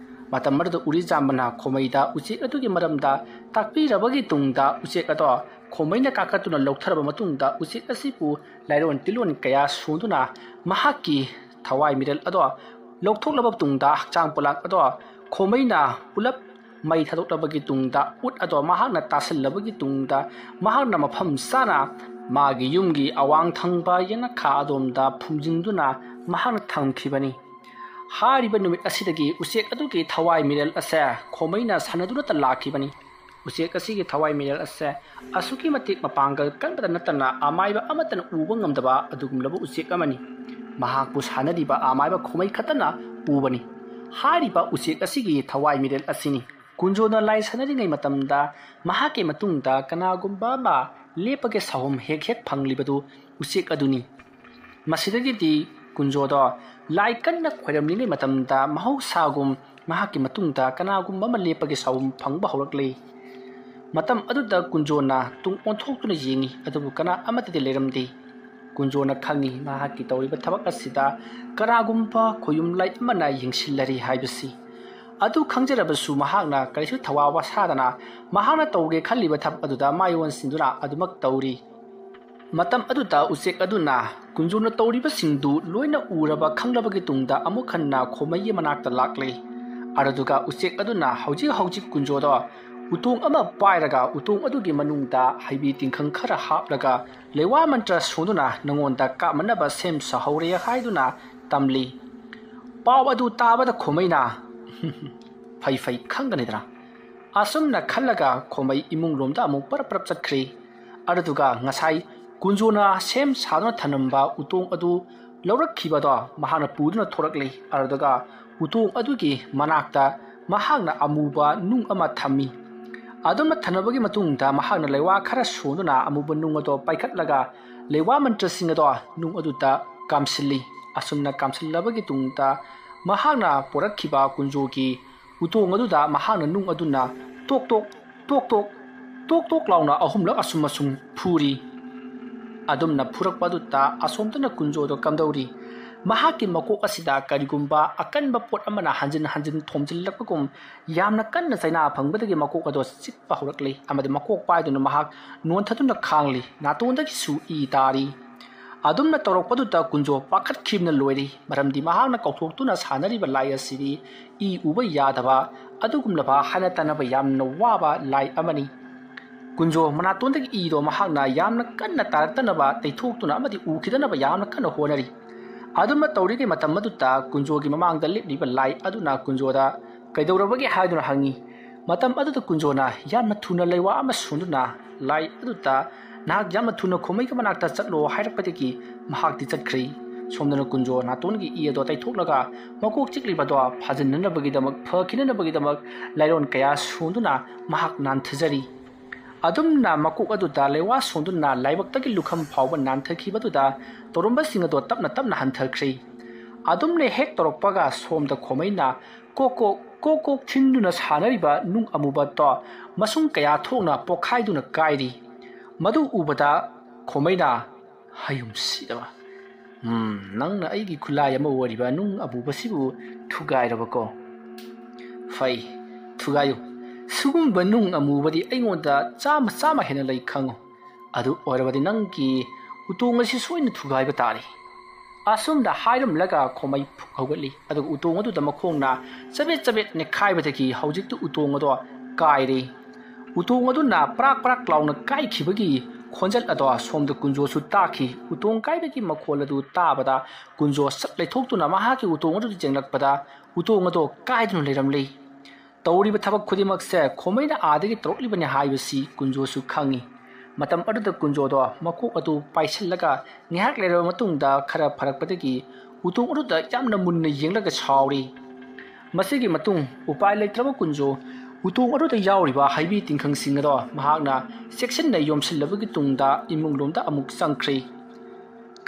ꯃꯇꯝ ꯑꯗꯨꯗ ꯎꯔꯤꯖꯥꯝꯕꯅ ꯈꯣꯃꯩꯗ ꯎꯆꯦꯛ ꯑꯗꯨꯒꯤ ꯃꯔꯝꯗ ꯇꯥꯛꯄꯤꯔꯕꯒꯤ ꯇꯨꯡꯗ ꯎꯆꯦꯛ ꯑꯗꯣ ꯈꯣꯃꯩꯅ ꯀꯥꯈꯠꯇꯨꯅ ꯂꯧꯊꯔꯕ ꯃꯇꯨꯡꯗ ꯎꯆꯦꯛ ꯑꯁꯤꯕꯨ ꯂꯥꯏꯔꯣꯟ ꯇꯤꯜꯂꯣꯟ ꯀꯌꯥ ꯁꯣꯟꯗꯨꯅ ꯃꯍꯥꯛꯀꯤ ꯊꯋꯥꯏ ꯃꯤꯔꯦꯜ ꯑꯗꯣ ꯂꯧꯊꯣꯛꯂꯕ ꯇꯨꯡꯗ ꯍꯛꯆꯥꯡ ꯄꯣꯂꯥꯡ ꯑꯗꯣ ꯈꯣꯃꯩꯅ ꯄꯨꯂꯞ ꯃꯩ ꯊꯥꯗꯣꯛꯂꯕꯒꯤ ꯇꯨꯡꯗ ꯎꯠ ꯑꯗꯣ ꯃꯍꯥꯛꯅ ꯇꯥꯁꯤꯜꯂꯕꯒꯤ ꯇꯨꯡꯗ ꯃꯍꯥꯛꯅ ꯃꯐꯝ ꯆꯥꯅ ꯃꯥꯒꯤ ꯌꯨꯝꯒꯤ ꯑꯋꯥꯡ ꯊꯪꯕ ꯌꯦꯅꯈꯥ ꯑꯗꯣꯝꯗ ꯐꯨꯝꯖꯤꯟꯗꯨꯅ ꯃꯍꯥꯛꯅ ꯊꯝꯈꯤꯕꯅꯤ꯫ ꯍꯥꯏꯔꯤꯕ ꯅꯨꯃꯤꯠ ꯑꯁꯤꯗꯒꯤ ꯎꯆꯦꯛ ꯑꯗꯨꯒꯤ ꯊꯋꯥꯏ ꯃꯤꯔꯦꯜ ꯑꯁꯦ ꯈꯣꯃꯩꯅ ꯁꯥꯟꯅꯗꯨꯅꯇ ꯂꯥꯛꯈꯤꯕꯅꯤ꯫ ꯎꯆꯦꯛ ꯑꯁꯤꯒꯤ ꯊꯋꯥꯏ ꯃꯤꯔꯦꯜ ꯑꯁꯦ ꯑꯁꯨꯛꯀꯤ ꯃꯇꯤꯛ ꯃꯄꯥꯡꯒꯜ ꯀꯟꯕꯇ ꯅꯠꯇꯅ ꯑꯃꯥꯏꯕ ꯑꯃꯠꯇꯅ ꯎꯕ ꯉꯝꯗꯕ ꯑꯗꯨꯒꯨꯝꯂꯕ ꯎꯆꯦꯛ ꯑꯃꯅꯤ꯫ ꯃꯍꯥꯛꯄꯨ ꯁꯥꯟꯅꯔꯤꯕ ꯑꯃꯥꯏꯕ ꯈꯣꯃꯩ ꯈꯛꯇꯅ ꯎꯕꯅꯤ꯫ ꯍꯥꯏꯔꯤꯕ ꯎꯆꯦꯛ ꯑꯁꯤꯒꯤ ꯊꯋꯥꯏ ꯃꯤꯔꯦꯜ ꯑꯁꯤꯅꯤ ꯀꯨꯟꯖꯣꯅ ꯂꯥꯏ ꯁꯥꯟꯅꯔꯤꯉꯩ ꯃꯇꯝꯗ ꯃꯍꯥꯛꯀꯤ ꯃꯇꯨꯡꯗ ꯀꯅꯥꯒꯨꯝꯕ ꯑꯃ ꯂꯦꯞꯄꯒꯤ ꯁꯥꯎꯍꯨꯝ ꯍꯦꯛ ꯍꯦꯛ ꯐꯪꯂꯤꯕꯗꯨ ꯎꯆꯦꯛ ꯑꯗꯨꯅꯤ꯫ ꯃꯁꯤꯗꯒꯤꯗꯤ ꯀꯨꯟꯖꯣꯗꯣ ꯂꯥꯏ ꯀꯟꯅ ꯈꯣꯏꯔꯝꯂꯤꯉꯩ ꯃꯇꯝꯗ ꯃꯍꯧꯁꯥꯒꯨꯝ ꯃꯍꯥꯛꯀꯤ ꯃꯇꯨꯡꯗ ꯀꯅꯥꯒꯨꯝꯕ ꯑꯃ ꯂꯦꯞꯄꯒꯤ ꯁꯥꯎꯍꯨꯝ ꯐꯪꯕ ꯍꯧꯔꯛꯂꯤ꯫ ꯃꯇꯝ ꯑꯗꯨꯗ ꯀꯨꯟꯖꯣꯅ ꯇꯨꯡ ꯑꯣꯟꯊꯣꯛꯇꯨꯅ ꯌꯦꯡꯉꯤ ꯑꯗꯨꯕꯨ ꯀꯅꯥ ꯑꯃꯠꯇꯗꯤ ꯂꯩꯔꯝꯗꯦ꯫ ꯀꯨꯟꯖꯣꯅ ꯈꯪꯉꯤ ꯃꯍꯥꯛꯀꯤ ꯇꯧꯔꯤꯕ ꯊꯕꯛ ꯑꯁꯤꯗ ꯀꯅꯥꯒꯨꯝꯕ ꯈꯣꯌꯨꯝꯂꯥꯏ ꯑꯃꯅ ꯌꯦꯡꯁꯤꯜꯂꯔꯤ ꯍꯥꯏꯕꯁꯤ꯫ ꯑꯗꯨ ꯈꯪꯖꯔꯕꯁꯨ ꯃꯍꯥꯛꯅ ꯀꯔꯤꯁꯨ ꯊꯋꯥ ꯋꯥꯁꯥꯗꯅ ꯃꯍꯥꯛꯅ ꯇꯧꯒꯦ ꯈꯜꯂꯤꯕ ꯊꯕꯛ ꯑꯗꯨꯗ ꯃꯥꯏꯑꯣꯟꯁꯤꯟꯗꯨꯅ ꯑꯗꯨꯃꯛ ꯇꯧꯔꯤ꯫ ꯃꯇꯝ ꯑꯗꯨꯗ ꯎꯆꯦꯛ ꯑꯗꯨꯅ ꯀꯨꯟꯖꯣꯅ ꯇꯧꯔꯤꯕꯁꯤꯡꯗꯨ ꯂꯣꯏꯅ ꯎꯔꯕ ꯈꯪꯂꯕꯒꯤ ꯇꯨꯡꯗ ꯑꯃꯨꯛ ꯍꯟꯅ ꯈꯣꯃꯩꯒꯤ ꯃꯅꯥꯛꯇ ꯂꯥꯛꯂꯤ꯫ ꯑꯗꯨꯒ ꯎꯆꯦꯛ ꯑꯗꯨꯅ ꯍꯧꯖꯤꯛ ꯀꯨꯟꯖꯣꯗꯣ ꯎꯇꯣꯡ ꯑꯃ ꯄꯥꯏꯔꯒ ꯎꯇꯣꯡ ꯑꯗꯨꯒꯤ ꯃꯅꯨꯡꯗ ꯍꯩꯕꯤ ꯇꯤꯡꯈꯪ ꯈꯔ ꯍꯥꯞꯂꯒ ꯂꯩꯋꯥ ꯃꯟꯇ꯭ꯔ ꯁꯣꯟꯗꯨꯅ ꯅꯉꯣꯟꯗ ꯀꯥꯞꯃꯟꯅꯕ ꯁꯦꯝ ꯁꯥꯍꯧꯔꯦ ꯍꯥꯏꯗꯨꯅ ꯇꯝꯂꯤ꯫ ꯄꯥꯎ ꯑꯗꯨ ꯇꯥꯕꯗ ꯈꯣꯃꯩꯅ ꯐꯩ ꯈꯪꯒꯅꯤꯗꯅ ꯑꯁꯨꯝꯅ ꯈꯜꯂꯒ ꯈꯣꯃꯩ ꯏꯃꯨꯡꯂꯣꯝꯗ ꯑꯃꯨꯛ ꯄꯔꯞ ꯆꯠꯈ꯭ꯔꯤ꯫ ꯑꯗꯨꯒ ꯉꯁꯥꯏ ꯀꯨꯟꯖꯣꯅ ꯁꯦꯝ ꯁꯥꯗꯨꯅ ꯊꯅꯝꯕ ꯎꯇꯣꯡ ꯑꯗꯨ ꯂꯧꯔꯛꯈꯤꯕꯗꯣ ꯃꯍꯥꯛꯅ ꯄꯨꯗꯨꯅ ꯊꯣꯔꯛꯂꯤ꯫ ꯑꯗꯨꯒ ꯎꯇꯣꯡ ꯑꯗꯨꯒꯤ ꯃꯅꯥꯛꯇ ꯃꯍꯥꯛꯅ ꯑꯃꯨꯕ ꯅꯨꯡ ꯑꯃ ꯊꯝꯃꯤ꯫ ꯑꯗꯨꯝꯅ ꯊꯅꯕꯒꯤ ꯃꯇꯨꯡꯗ ꯃꯍꯥꯛꯅ ꯂꯩꯋꯥ ꯈꯔ ꯁꯣꯟꯗꯨꯅ ꯑꯃꯨꯕ ꯅꯨꯡ ꯑꯗꯣ ꯄꯥꯏꯈꯠꯂꯒ ꯂꯩꯋꯥ ꯃꯟꯇ꯭ꯔꯁꯤꯡ ꯑꯗꯣ ꯅꯨꯡ ꯑꯗꯨꯗ ꯀꯥꯝꯁꯤꯜꯂꯤ꯫ ꯑꯁꯨꯝꯅ ꯀꯥꯝꯁꯤꯜꯂꯕꯒꯤ ꯇꯨꯡꯗ ꯃꯍꯥꯛꯅ ꯄꯣꯔꯛꯈꯤꯕ ꯀꯨꯟꯖꯣꯒꯤ ꯎꯇꯣꯡ ꯑꯗꯨꯗ ꯃꯍꯥꯛꯅ ꯅꯨꯡ ꯑꯗꯨꯅ ꯇꯣꯛ ꯇꯣꯛ ꯂꯥꯎꯅ ꯑꯍꯨꯝꯂꯛ ꯑꯁꯨꯝ ꯐꯨꯔꯤ꯫ ꯑꯗꯨꯝꯅ ꯐꯨꯔꯛꯄ ꯑꯗꯨꯗ ꯑꯁꯣꯝꯗꯅ ꯀꯨꯟꯖꯣꯗꯣ ꯀꯝꯗꯧꯔꯤ ꯃꯍꯥꯛꯀꯤ ꯃꯀꯣꯛ ꯑꯁꯤꯗ ꯀꯔꯤꯒꯨꯝꯕ ꯑꯀꯟꯕ ꯄꯣꯠ ꯑꯃꯅ ꯍꯟꯖꯤꯟ ꯊꯣꯝꯖꯤꯜꯂꯛꯄꯒꯨꯝ ꯌꯥꯝꯅ ꯀꯟꯅ ꯆꯩꯅꯥ ꯐꯪꯕꯗꯒꯤ ꯃꯀꯣꯛ ꯑꯗꯣ ꯆꯤꯛꯄ ꯍꯧꯔꯛꯂꯤ ꯑꯃꯗꯤ ꯃꯀꯣꯛ ꯄꯥꯏꯗꯨꯅ ꯃꯍꯥꯛ ꯅꯣꯟꯊꯗꯨꯅ ꯈꯥꯡꯂꯤ꯫ ꯅꯥꯇꯣꯟꯗꯒꯤꯁꯨ ꯏ ꯇꯥꯔꯤ꯫ ꯑꯗꯨꯝꯅ ꯇꯧꯔꯛꯄꯗꯨꯗ ꯀꯨꯟꯖꯣ ꯄꯥꯈꯠꯈꯤꯕꯅ ꯂꯣꯏꯔꯤ ꯃꯔꯝꯗꯤ ꯃꯍꯥꯛꯅ ꯀꯧꯊꯣꯛꯇꯨꯅ ꯁꯥꯟꯅꯔꯤꯕ ꯂꯥꯏ ꯑꯁꯤꯗꯤ ꯏ ꯎꯕ ꯌꯥꯗꯕ ꯑꯗꯨꯒꯨꯝꯂꯕ ꯍꯥꯏꯅ ꯇꯥꯟꯅꯕ ꯌꯥꯝꯅ ꯋꯥꯕ ꯂꯥꯏ ꯑꯃꯅꯤ꯫ ꯀꯨꯟꯖꯣ ꯃꯅꯥꯇꯣꯟꯗꯒꯤ ꯏꯗꯣ ꯃꯍꯥꯛꯅ ꯌꯥꯝꯅ ꯀꯟꯅ ꯇꯥꯔꯛꯇꯅꯕ ꯇꯩꯊꯣꯛꯇꯨꯅ ꯑꯃꯗꯤ ꯎꯈꯤꯗꯅꯕ ꯌꯥꯝꯅ ꯀꯟꯅ ꯍꯣꯠꯅꯔꯤ꯫ ꯑꯗꯨꯝꯅ ꯇꯧꯔꯤꯉꯩ ꯃꯇꯝ ꯑꯗꯨꯗ ꯀꯨꯟꯖꯣꯒꯤ ꯃꯃꯥꯡꯗ ꯂꯦꯞꯂꯤꯕ ꯂꯥꯏ ꯑꯗꯨꯅ ꯀꯨꯟꯖꯣꯗ ꯀꯩꯗꯧꯔꯕꯒꯦ ꯍꯥꯏꯗꯨꯅ ꯍꯪꯉꯤ꯫ ꯃꯇꯝ ꯑꯗꯨꯗ ꯀꯨꯟꯖꯣꯅ ꯌꯥꯝꯅ ꯊꯨꯅ ꯂꯩꯋꯥ ꯑꯃ ꯁꯣꯟꯗꯨꯅ ꯂꯥꯏ ꯑꯗꯨꯗ ꯅꯍꯥꯛ ꯌꯥꯝꯅ ꯊꯨꯅ ꯈꯣꯃꯩꯒꯤ ꯃꯅꯥꯛꯇ ꯆꯠꯂꯣ ꯍꯥꯏꯔꯛꯄꯗꯒꯤ ꯃꯍꯥꯛꯇꯤ ꯆꯠꯈ꯭ꯔꯤ꯫ ꯁꯣꯝꯗꯅ ꯀꯨꯟꯖꯣ ꯅꯥꯇꯣꯟꯒꯤ ꯏ ꯑꯗꯣ ꯇꯩꯊꯣꯛꯂꯒ ꯃꯀꯣꯛ ꯆꯤꯛꯂꯤꯕꯗꯣ ꯐꯈꯤꯅꯅꯕꯒꯤꯗꯃꯛ ꯂꯥꯏꯔꯣꯟ ꯀꯌꯥ ꯁꯣꯟꯗꯨꯅ ꯃꯍꯥꯛ ꯅꯥꯟꯊꯖꯔꯤ꯫ ꯑꯗꯨꯝꯅ ꯃꯀꯣꯛ ꯑꯗꯨꯗ ꯂꯩꯋꯥ ꯁꯣꯟꯗꯨꯅ ꯂꯥꯏꯕꯛꯇꯒꯤ ꯂꯨꯈꯝ ꯐꯥꯎꯕ ꯅꯥꯟꯊꯈꯤꯕꯗꯨꯗ ꯇꯧꯔꯝꯕꯁꯤꯡ ꯑꯗꯣ ꯇꯞꯅ ꯍꯟꯊꯈ꯭ꯔꯤ꯫ ꯑꯗꯨꯝꯅ ꯍꯦꯛ ꯇꯧꯔꯛꯄꯒ ꯁꯣꯝꯗ ꯈꯣꯃꯩꯅ ꯀꯣꯛ ꯊꯤꯟꯗꯨꯅ ꯁꯥꯟꯅꯔꯤꯕ ꯅꯨꯡ ꯑꯃꯨꯕꯗꯣ ꯃꯁꯨꯡ ꯀꯌా ꯊꯣꯛꯅ ꯄꯣꯛꯈꯥꯏꯗꯨꯅ ꯀꯥꯏꯔꯤ꯫ ꯃꯗꯨ ꯎꯕꯗ ꯈꯣꯃꯩꯅ ꯍꯌꯨꯝꯁꯤꯗꯕ ꯅꯪꯅ ꯑꯩꯒꯤ ꯈꯨꯠꯂꯥꯏ ꯑꯃ ꯑꯣꯏꯔꯤꯕ ꯅꯨꯡ ꯑꯃꯨꯕꯁꯤꯕꯨ ꯊꯨꯒꯥꯏꯔꯕꯀꯣ? ꯐꯩ ꯊꯨꯒꯥꯏꯌꯨ꯫ ꯁꯤꯒꯨꯝꯕ ꯅꯨꯡ ꯑꯃꯨꯕꯗꯤ ꯑꯩꯉꯣꯟꯗ ꯆꯥꯝꯃ ꯍꯦꯟꯅ ꯂꯩ ꯈꯪꯉꯨ꯫ ꯑꯗꯨ ꯑꯣꯏꯔꯕꯗꯤ ꯅꯪꯒꯤ ꯎꯇꯣꯡ ꯑꯁꯤ ꯁꯣꯏꯅ ꯊꯨꯒꯥꯏꯕ ꯇꯥꯔꯤ꯫ ꯑꯁꯨꯝꯅ ꯍꯥꯏꯔꯝꯂꯒ ꯈꯣꯃꯩ ꯍꯧꯒꯠꯂꯤ ꯑꯗꯨꯒ ꯎꯇꯣꯡ ꯑꯗꯨꯗ ꯃꯈꯣꯡꯅ ꯆꯕꯦꯠ ꯅꯦꯠꯈꯥꯏꯕꯗꯒꯤ ꯍꯧꯖꯤꯛꯇꯤ ꯎꯇꯣꯡ ꯑꯗꯣ ꯀꯥꯏꯔꯤ꯫ ꯎꯇꯣꯡ ꯑꯗꯨꯅ ꯄꯔꯥꯛ ꯂꯥꯎꯅ ꯀꯥꯏꯈꯤꯕꯒꯤ ꯈꯣꯟꯖꯦꯜ ꯑꯗꯣ ꯁꯣꯝꯗ ꯀꯨꯟꯖꯣꯁꯨ ꯇꯥꯈꯤ꯫ ꯎꯇꯣꯡ ꯀꯥꯏꯕꯒꯤ ꯃꯈꯣꯜ ꯑꯗꯨ ꯇꯥꯕꯗ ꯀꯨꯟꯖꯣ ꯁꯠ ꯂꯩꯊꯣꯛꯇꯨꯅ ꯃꯍꯥꯛꯀꯤ ꯎꯇꯣꯡ ꯑꯗꯨꯗ ꯌꯦꯡꯂꯛꯄꯗ ꯎꯇꯣꯡ ꯑꯗꯣ ꯀꯥꯏꯗꯨꯅ ꯂꯩꯔꯝꯂꯤ꯫ ꯇꯧꯔꯤꯕ ꯊꯕꯛ ꯈꯨꯗꯤꯡꯃꯛꯁꯦ ꯈꯣꯃꯩꯅ ꯑꯥꯗꯒꯤ ꯇꯧꯔꯛꯂꯤꯕꯅꯤ ꯍꯥꯏꯕꯁꯤ ꯀꯨꯟꯖꯣꯁꯨ ꯈꯪꯉꯤ꯫ ꯃꯇꯝ ꯑꯗꯨꯗ ꯀꯨꯟꯖꯣꯗꯣ ꯃꯀꯣꯛ ꯑꯗꯨ ꯄꯥꯏꯁꯤꯜꯂꯒ ꯉꯥꯏꯍꯥꯛ ꯂꯩꯔꯕ ꯃꯇꯨꯡꯗ ꯈꯔ ꯐꯔꯛꯄꯗꯒꯤ ꯎꯇꯣꯡ ꯑꯗꯨꯗ ꯌꯥꯝꯅ ꯃꯨꯟꯅ ꯌꯦꯡꯂꯒ ꯁꯥꯎꯔꯤ꯫ ꯃꯁꯤꯒꯤ ꯃꯇꯨꯡ ꯎꯄꯥꯏ ꯂꯩꯇ꯭ꯔꯕ ꯀꯨꯟꯖꯣ ꯎꯇꯣꯡ ꯑꯗꯨꯗ ꯌꯥꯎꯔꯤꯕ ꯍꯩꯕꯤ ꯇꯤꯡꯈꯪꯁꯤꯡ ꯑꯗꯣ ꯃꯍꯥꯛꯅ ꯆꯦꯛꯁꯤꯟꯅ ꯌꯣꯝꯁꯤꯜꯂꯕꯒꯤ ꯇꯨꯡꯗ ꯏꯃꯨꯡꯂꯣꯝꯗ ꯑꯃꯨꯛ ꯆꯪꯈ꯭ꯔꯦ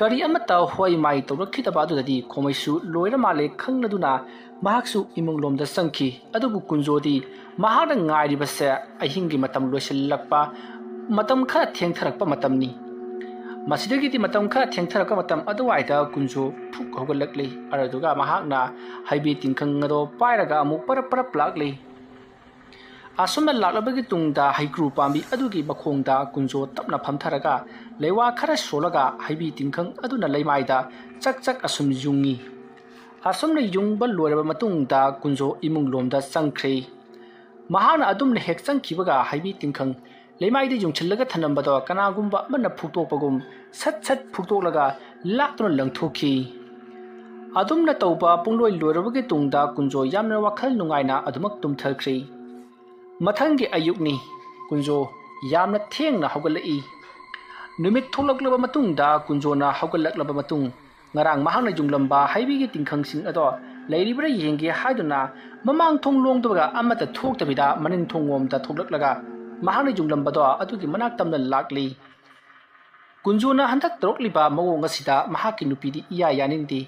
ꯀꯔꯤ ꯑꯃꯠꯇ ꯍꯣꯏ ꯃꯥꯏ ꯇꯧꯔꯛꯈꯤꯗꯕ ꯑꯗꯨꯗꯗꯤ ꯈꯣꯃꯩꯁꯨ ꯂꯣꯏꯔ ꯃꯥꯜꯂꯦ ꯈꯪꯂꯗꯨꯅ ꯃꯍꯥꯛꯁꯨ ꯏꯃꯨꯡꯂꯣꯝꯗ ꯆꯪꯈꯤ ꯑꯗꯨꯕꯨ ꯀꯨꯟꯖꯣꯗꯤ ꯃꯍꯥꯛꯅ ꯉꯥꯏꯔꯤꯕꯁꯦ ꯑꯍꯤꯡꯒꯤ ꯃꯇꯝ ꯂꯣꯏꯁꯤꯜꯂꯛꯄ ꯃꯇꯝ ꯈꯔ ꯊꯦꯡꯊꯔꯛꯄ ꯃꯇꯝꯅꯤ ꯃꯁꯤꯗꯒꯤꯗꯤ ꯃꯇꯝ ꯈꯔ ꯊꯦꯡꯊꯔꯛꯄ ꯃꯇꯝ ꯑꯗꯨꯋꯥꯏꯗ ꯀꯨꯟꯖꯣ ꯐꯨꯛ ꯍꯧꯒꯠꯂꯛꯂꯤ ꯑꯗꯨꯒ ꯃꯍꯥꯛꯅ ꯍꯩꯕꯤ ꯇꯤꯡꯈꯪ ꯑꯗꯣ ꯄꯥꯏꯔꯒ ꯑꯃꯨꯛ ꯄꯔꯞ ꯄꯔꯞ ꯂꯥꯛꯂꯤ ꯑꯁꯨꯝꯅ ꯂꯥꯛꯂꯕꯒꯤ ꯇꯨꯡꯗ ꯍꯩꯀ꯭ꯔꯨ ꯄꯥꯝꯕꯤ ꯑꯗꯨꯒꯤ ꯃꯈꯣꯡꯗ ꯀꯨꯟꯖꯣ ꯇꯞꯅ ꯐꯝꯊꯔꯒ ꯂꯩꯋꯥ ꯈꯔ ꯁꯣꯜꯂꯒ ꯍꯩꯕꯤ ꯇꯤꯡꯈꯪ ꯑꯗꯨꯅ ꯂꯩꯃꯥꯏꯗ ꯆꯛ ꯆꯛ ꯑꯁꯨꯝ ꯌꯨꯡꯉꯤ ꯑꯁꯨꯝꯅ ꯌꯨꯡꯕ ꯂꯣꯏꯔꯕ ꯃꯇꯨꯡꯗ ꯀꯨꯟꯖꯣ ꯏꯃꯨꯡꯂꯣꯝꯗ ꯆꯪꯈ꯭ꯔꯦ ꯃꯍꯥꯛꯅ ꯑꯗꯨꯝꯅ ꯍꯦꯛ ꯆꯪꯈꯤꯕꯒ ꯍꯩꯕꯤ ꯇꯤꯡꯈꯪ ꯂꯩꯃꯥꯏꯗ ꯌꯨꯡꯁꯤꯜꯂꯒ ꯊꯅꯝꯕꯗꯣ ꯀꯅꯥꯒꯨꯝꯕ ꯑꯃꯅ ꯐꯨꯛꯇꯣꯛꯄꯒꯨꯝ ꯁꯠ ꯁꯠ ꯐꯨꯛꯇꯣꯛꯂꯒ ꯂꯥꯛꯇꯨꯅ ꯂꯪꯊꯣꯛꯈꯤ ꯑꯗꯨꯝꯅ ꯇꯧꯕ ꯄꯨꯡꯂꯣꯏ ꯂꯣꯏꯔꯕꯒꯤ ꯇꯨꯡꯗ ꯀꯨꯟꯖꯣ ꯌꯥꯝꯅ ꯋꯥꯈꯜ ꯅꯨꯡꯉꯥꯏꯅ ꯑꯗꯨꯃꯛ ꯇꯨꯝꯊꯈ꯭ꯔꯦ ꯃꯊꯪꯒꯤ ꯑꯌꯨꯛꯅꯤ ꯀꯨꯟꯖꯣ ꯌꯥꯝꯅ ꯊꯦꯡꯅ ꯍꯧꯒꯠꯂꯛꯏ ꯅꯨꯃꯤꯠ ꯊꯣꯛꯂꯛꯂꯕ ꯃꯇꯨꯡꯗ ꯀꯨꯟꯖꯣꯅ ꯍꯧꯒꯠꯂꯛꯂꯕ ꯃꯇꯨꯡ ꯉꯔꯥꯡ ꯃꯍꯥꯛꯅ ꯌꯨꯡꯂꯝꯕ ꯍꯩꯕꯤꯒꯤ ꯇꯤꯡꯈꯪꯁꯤꯡ ꯑꯗꯣ ꯂꯩꯔꯤꯕ꯭ꯔꯥ ꯌꯦꯡꯒꯦ ꯍꯥꯏꯗꯨꯅ ꯃꯃꯥꯡ ꯊꯣꯡ ꯂꯣꯡꯗꯕꯒ ꯑꯃꯠꯇ ꯊꯣꯛꯇꯕꯤꯗ ꯃꯅꯤꯡ ꯊꯣꯡꯂꯣꯝꯗ ꯊꯣꯛꯂꯛꯂꯒ ꯃꯍꯥꯛꯅ ꯌꯨꯡꯂꯝꯕꯗꯣ ꯑꯗꯨꯒꯤ ꯃꯅꯥꯛ ꯇꯝꯅ ꯂꯥꯛꯂꯤ ꯀꯨꯟꯖꯣꯅ ꯍꯟꯗꯛ ꯇꯧꯔꯛꯂꯤꯕ ꯃꯑꯣꯡ ꯑꯁꯤꯗ ꯃꯍꯥꯛꯀꯤ ꯅꯨꯄꯤꯗꯤ ꯏꯌꯥ ꯌꯥꯅꯤꯡꯗꯦ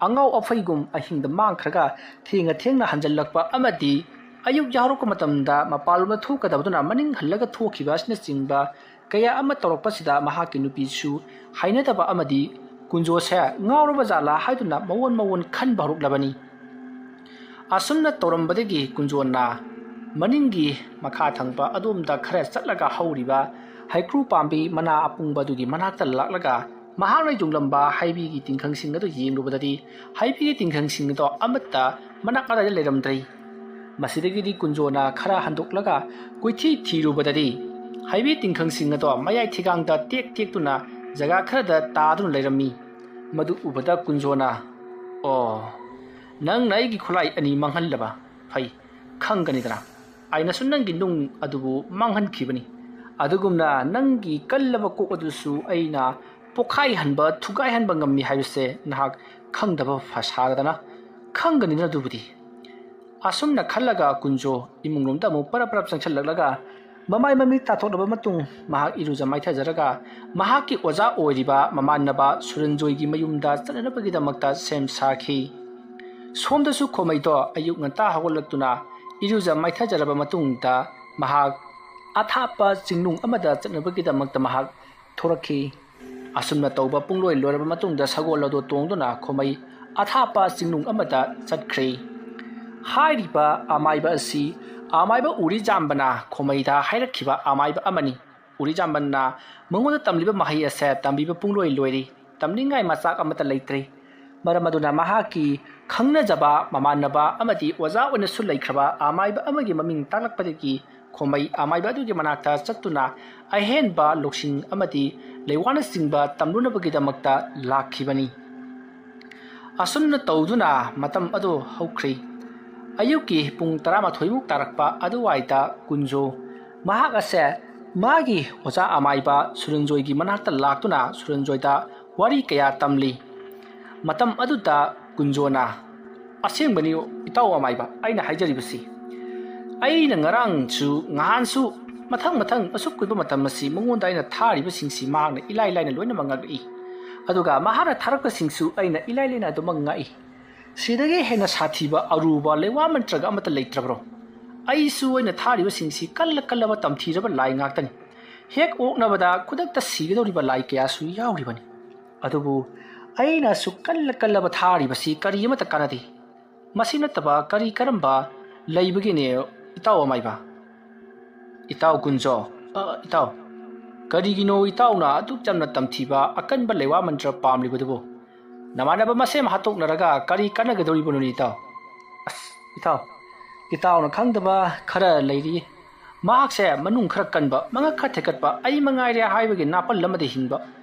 ꯑꯉꯥꯎ ꯑꯐꯩꯒꯨꯝ ꯑꯍꯤꯡꯗ ꯃꯥꯡꯈ꯭ꯔꯒ ꯊꯦꯡꯅ ꯍꯟꯖꯜꯂꯛꯄ ꯑꯃꯗꯤ ꯑꯌꯨꯛ ꯌꯥꯍꯧꯔꯛꯄ ꯃꯇꯝꯗ ꯃꯄꯥꯟꯂꯣꯝꯗ ꯊꯣꯛꯀꯗꯕꯗꯨꯅ ꯃꯅꯤꯡ ꯍꯜꯂꯒ ꯊꯣꯛꯈꯤꯕ ꯑꯁꯤꯅꯆꯤꯡꯕ ꯀꯌꯥ ꯑꯃ ꯇꯧꯔꯛꯄꯁꯤꯗ ꯃꯍꯥꯛꯀꯤ ꯅꯨꯄꯤꯁꯨ ꯍꯩꯅꯗꯕ ꯑꯃꯗꯤ ꯀꯨꯟꯖꯣꯁꯦ ꯉꯥꯎꯔꯕ ꯖꯥꯠꯂꯥ ꯍꯥꯏꯗꯨꯅ ꯃꯋꯣꯟ ꯈꯟꯕ ꯍꯧꯔꯛꯂꯕꯅꯤ ꯑꯁꯨꯝꯅ ꯇꯧꯔꯝꯕꯗꯒꯤ ꯀꯨꯟꯖꯣꯅ ꯃꯅꯤꯡꯒꯤ ꯃꯈꯥ ꯊꯪꯕ ꯑꯗꯣꯝꯗ ꯈꯔ ꯆꯠꯂꯒ ꯍꯧꯔꯤꯕ ꯍꯩꯀ꯭ꯔꯨ ꯄꯥꯝꯕꯤ ꯃꯅꯥ ꯑꯄꯨꯡꯕ ꯑꯗꯨꯒꯤ ꯃꯅꯥꯛꯇ ꯂꯥꯛꯂꯒ ꯃꯍꯥꯛꯅ ꯌꯨꯡꯂꯝꯕ ꯍꯩꯕꯤꯒꯤ ꯇꯤꯡꯈꯪꯁꯤꯡ ꯑꯗꯨ ꯌꯦꯡꯂꯨꯕꯗꯗꯤ ꯍꯩꯕꯤꯒꯤ ꯇꯤꯡꯈꯪꯁꯤꯡ ꯑꯗꯣ ꯑꯃꯠꯇ ꯃꯅꯥꯛ ꯑꯗꯥꯏꯗ ꯂꯩꯔꯝꯗ꯭ꯔꯦ ꯃꯁꯤꯗꯒꯤꯗꯤ ꯀꯨꯟꯖꯣꯅ ꯈꯔ ꯍꯟꯗꯣꯛꯂꯒ ꯀꯣꯏꯊꯤ ꯊꯤꯔꯨꯕꯗꯗꯤ ꯍꯩꯕꯤ ꯇꯤꯡꯈꯪꯁꯤꯡ ꯑꯗꯣ ꯃꯌꯥꯏ ꯊꯤꯒꯥꯡꯗ ꯇꯦꯛꯇꯨꯅ ꯖꯒꯥ ꯈꯔꯗ ꯇꯥꯗꯨꯅ ꯂꯩꯔꯝꯃꯤ ꯃꯗꯨ ꯎꯕꯗ ꯀꯨꯟꯖꯣꯅ ꯑꯣ ꯅꯪꯅ ꯑꯩꯒꯤ ꯈꯨꯠꯂꯥꯏ ꯑꯅꯤ ꯃꯥꯡꯍꯜꯂꯕ ꯐꯩ ꯈꯪꯒꯅꯤꯗꯅ ꯑꯩꯅꯁꯨ ꯅꯪꯒꯤ ꯅꯨꯡ ꯑꯗꯨꯕꯨ ꯃꯥꯡꯍꯟꯈꯤꯕꯅꯤ ꯑꯗꯨꯒꯨꯝꯅ ꯅꯪꯒꯤ ꯀꯜꯂꯕ ꯀꯣꯛ ꯑꯗꯨꯁꯨ ꯑꯩꯅ ꯄꯣꯈꯥꯏꯍꯟꯕ ꯊꯨꯒꯥꯏꯍꯟꯕ ꯉꯝꯃꯤ ꯍꯥꯏꯕꯁꯦ ꯅꯍꯥꯛ ꯈꯪꯗꯕ ꯁꯥꯔꯗꯅ ꯈꯪꯒꯅꯤꯅ ꯑꯗꯨꯕꯨꯗꯤ ꯑꯁꯨꯝꯅ ꯈꯜꯂꯒ ꯀꯨꯟꯖꯣ ꯏꯃꯨꯡꯂꯣꯝꯗ ꯑꯃꯨꯛ ꯄꯔꯞ ꯄꯔꯞ ꯆꯪꯁꯤꯜꯂꯛꯂꯒ ꯃꯃꯥꯏ ꯃꯃꯤꯠ ꯇꯥꯊꯣꯛꯂꯕ ꯃꯇꯨꯡ ꯃꯍꯥꯛ ꯏꯔꯨꯖ ꯃꯥꯏꯊꯖꯔꯒ ꯃꯍꯥꯛꯀꯤ ꯑꯣꯖꯥ ꯑꯣꯏꯔꯤꯕ ꯃꯃꯥꯟꯅꯕ ꯁꯨꯔꯟꯖꯣꯏꯒꯤ ꯃꯌꯨꯝꯗ ꯆꯠꯅꯅꯕꯒꯤꯗꯃꯛꯇ ꯁꯦꯝ ꯁꯥꯈꯤ ꯁꯣꯝꯗꯁꯨ ꯈꯣꯃꯩꯗꯣ ꯑꯌꯨꯛ ꯉꯟꯇꯥ ꯍꯧꯒꯠꯂꯛꯇꯨꯅ ꯏꯔꯨꯖ ꯃꯥꯏꯊꯖꯔꯕ ꯃꯇꯨꯡꯗ ꯃꯍꯥꯛ ꯑꯊꯥꯞꯄ ꯆꯤꯡꯅꯨꯡ ꯑꯃꯗ ꯆꯠꯅꯕꯒꯤꯗꯃꯛꯇ ꯃꯍꯥꯛ ꯊꯣꯔꯛꯈꯤ ꯑꯁꯨꯝꯅ ꯇꯧꯕ ꯄꯨꯡꯂꯣꯏ ꯂꯣꯏꯔꯕ ꯃꯇꯨꯡꯗ ꯁꯒꯣꯜ ꯑꯗꯨ ꯇꯣꯡꯗꯨꯅ ꯈꯣꯃꯩ ꯑꯊꯥꯞꯄ ꯆꯤꯡꯅꯨꯡ ꯑꯃꯗ ꯆꯠꯈ꯭ꯔꯦ ꯍꯥꯏꯔꯤꯕ ꯑꯃꯥꯏꯕ ꯑꯁꯤ ꯑꯃꯥꯏꯕ ꯎꯔꯤꯖꯥꯝꯕꯅ ꯈꯣꯃꯩꯗ ꯍꯥꯏꯔꯛꯈꯤꯕ ꯑꯃꯥꯏꯕ ꯑꯃꯅꯤ ꯎꯔꯤꯖꯥꯝꯕꯅ ꯃꯉꯣꯟꯗ ꯇꯝꯂꯤꯕ ꯃꯍꯩ ꯑꯁꯦ ꯇꯝꯕꯤꯕ ꯄꯨꯡꯂꯣꯏ ꯂꯣꯏꯔꯤ ꯇꯝꯅꯤꯡꯉꯥꯏ ꯃꯆꯥꯛ ꯑꯃꯠꯇ ꯂꯩꯇ꯭ꯔꯦ ꯃꯔꯝ ꯑꯗꯨꯅ ꯃꯍꯥꯛꯀꯤ ꯈꯪꯅꯖꯕ ꯃꯃꯥꯟꯅꯕ ꯑꯃꯗꯤ ꯑꯣꯖꯥ ꯑꯣꯏꯅꯁꯨ ꯂꯩꯈ꯭ꯔꯕ ꯑꯃꯥꯏꯕ ꯑꯃꯒꯤ ꯃꯃꯤꯡ ꯇꯥꯛꯂꯛꯄꯗꯒꯤ ꯈꯣꯃꯩ ꯑꯃꯥꯏꯕ ꯑꯗꯨꯒꯤ ꯃꯅꯥꯛꯇ ꯆꯠꯇꯨꯅ ꯑꯍꯦꯟꯕ ꯂꯧꯁꯤꯡ ꯑꯃꯗꯤ ꯂꯩꯋꯥꯅꯆꯤꯡꯕ ꯇꯝꯂꯨꯅꯕꯒꯤꯗꯃꯛꯇ ꯂꯥꯛꯈꯤꯕꯅꯤ ꯑꯁꯨꯝꯅ ꯇꯧꯗꯨꯅ ꯃꯇꯝ ꯑꯗꯨ ꯍꯧꯈ꯭ꯔꯦ ꯑꯌꯨꯛꯀꯤ ꯄꯨꯡ 12ꯃꯨꯛ ꯇꯥꯔꯛꯄ ꯑꯗꯨꯋꯥꯏꯗ ꯀꯨꯟꯖꯣ ꯃꯍꯥꯛ ꯑꯁꯦ ꯃꯥꯒꯤ ꯑꯣꯖꯥ ꯑꯃꯥꯏꯕ ꯁꯨꯔꯟꯖꯣꯏꯒꯤ ꯃꯅꯥꯛꯇ ꯂꯥꯛꯇꯨꯅ ꯁꯨꯔꯟꯖꯣꯏꯗ ꯋꯥꯔꯤ ꯀꯌꯥ ꯇꯝꯂꯤ ꯃꯇꯝ ꯑꯗꯨꯗ ꯀꯨꯟꯖꯣꯅ ꯑꯁꯦꯡꯕꯅꯤ ꯏꯇꯥꯎ ꯑꯃꯥꯏꯕ ꯑꯩꯅ ꯍꯥꯏꯖꯔꯤꯕꯁꯤ ꯑꯩꯅ ꯉꯔꯥꯡꯁꯨ ꯅꯍꯥꯟꯁꯨ ꯃꯊꯪ ꯑꯁꯨꯛ ꯀꯨꯏꯕ ꯃꯇꯝ ꯑꯁꯤ ꯃꯉꯣꯟꯗ ꯑꯩꯅ ꯊꯥꯔꯤꯕꯁꯤꯡꯁꯤ ꯃꯍꯥꯛꯅ ꯏꯂꯥꯏ ꯂꯥꯏꯅ ꯂꯣꯏꯅꯃꯛ ꯉꯛꯏ ꯑꯗꯨꯒ ꯃꯍꯥꯛꯅ ꯊꯥꯔꯛꯄꯁꯤꯡꯁꯨ ꯑꯩꯅ ꯏꯂꯥꯏ ꯂꯥꯏꯅ ꯑꯗꯨꯃꯛ ꯉꯛꯏ ꯁꯤꯗꯒꯤ ꯍꯦꯟꯅ ꯁꯥꯊꯤꯕ ꯑꯔꯨꯕ ꯂꯩꯋꯥ ꯃꯟꯇ꯭ꯔꯒ ꯑꯃꯠꯇ ꯂꯩꯇ꯭ꯔꯕ꯭ꯔꯣ ꯑꯩꯁꯨ ꯑꯩꯅ ꯊꯥꯔꯤꯕꯁꯤꯡꯁꯤ ꯀꯜꯂꯕ ꯇꯝꯊꯤꯔꯕ ꯂꯥꯏ ꯉꯥꯛꯇꯅꯤ ꯍꯦꯛ ꯑꯣꯛꯅꯕꯗ ꯈꯨꯗꯛꯇ ꯁꯤꯒꯗꯧꯔꯤꯕ ꯂꯥꯏ ꯀꯌꯥꯁꯨ ꯌꯥꯎꯔꯤꯕꯅꯤ ꯑꯗꯨꯕꯨ ꯑꯩꯅ ꯑꯁꯨꯛ ꯀꯜꯂꯕ ꯊꯥꯔꯤꯕꯁꯤ ꯀꯔꯤ ꯑꯃꯠꯇ ꯀꯥꯟꯅꯗꯦ ꯃꯁꯤ ꯅꯠꯇꯕ ꯀꯔꯤ ꯀꯔꯝꯕ ꯂꯩꯕꯒꯤꯅꯦ ꯏꯇꯥꯎ ꯑꯃꯥꯏꯕ ꯏꯇꯥꯎ ꯀꯨꯟꯖꯣ ꯏꯇꯥꯎ ꯀꯔꯤꯒꯤꯅꯣ ꯏꯇꯥꯎꯅ ꯑꯗꯨꯛ ꯌꯥꯝꯅ ꯇꯝꯊꯤꯕ ꯑꯀꯟꯕ ꯂꯩꯋꯥ ꯃꯟꯇ꯭ꯔ ꯄꯥꯝꯂꯤꯕꯗꯨꯕꯨ ꯅꯃꯥꯟꯅꯕ ꯃꯁꯦꯝ ꯍꯥꯠꯇꯣꯛꯅꯔꯒ ꯀꯔꯤ ꯀꯥꯟꯅꯒꯗꯧꯔꯤꯕꯅꯣꯅꯦ ꯏꯇꯥꯎ ꯏꯇꯥꯎꯅ ꯈꯪꯗꯕ ꯈꯔ ꯂꯩꯔꯤ ꯃꯍꯥꯛꯁꯦ ꯃꯅꯨꯡ ꯈꯔ ꯀꯟꯕ ꯃꯉꯛ ꯈꯔ ꯊꯦꯛꯀꯠꯄ ꯑꯩ ꯃꯉꯥꯏꯔꯦ ꯍꯥꯏꯕꯒꯤ ꯅꯥꯄꯜ ꯑꯃꯗ ꯍꯤꯡꯕ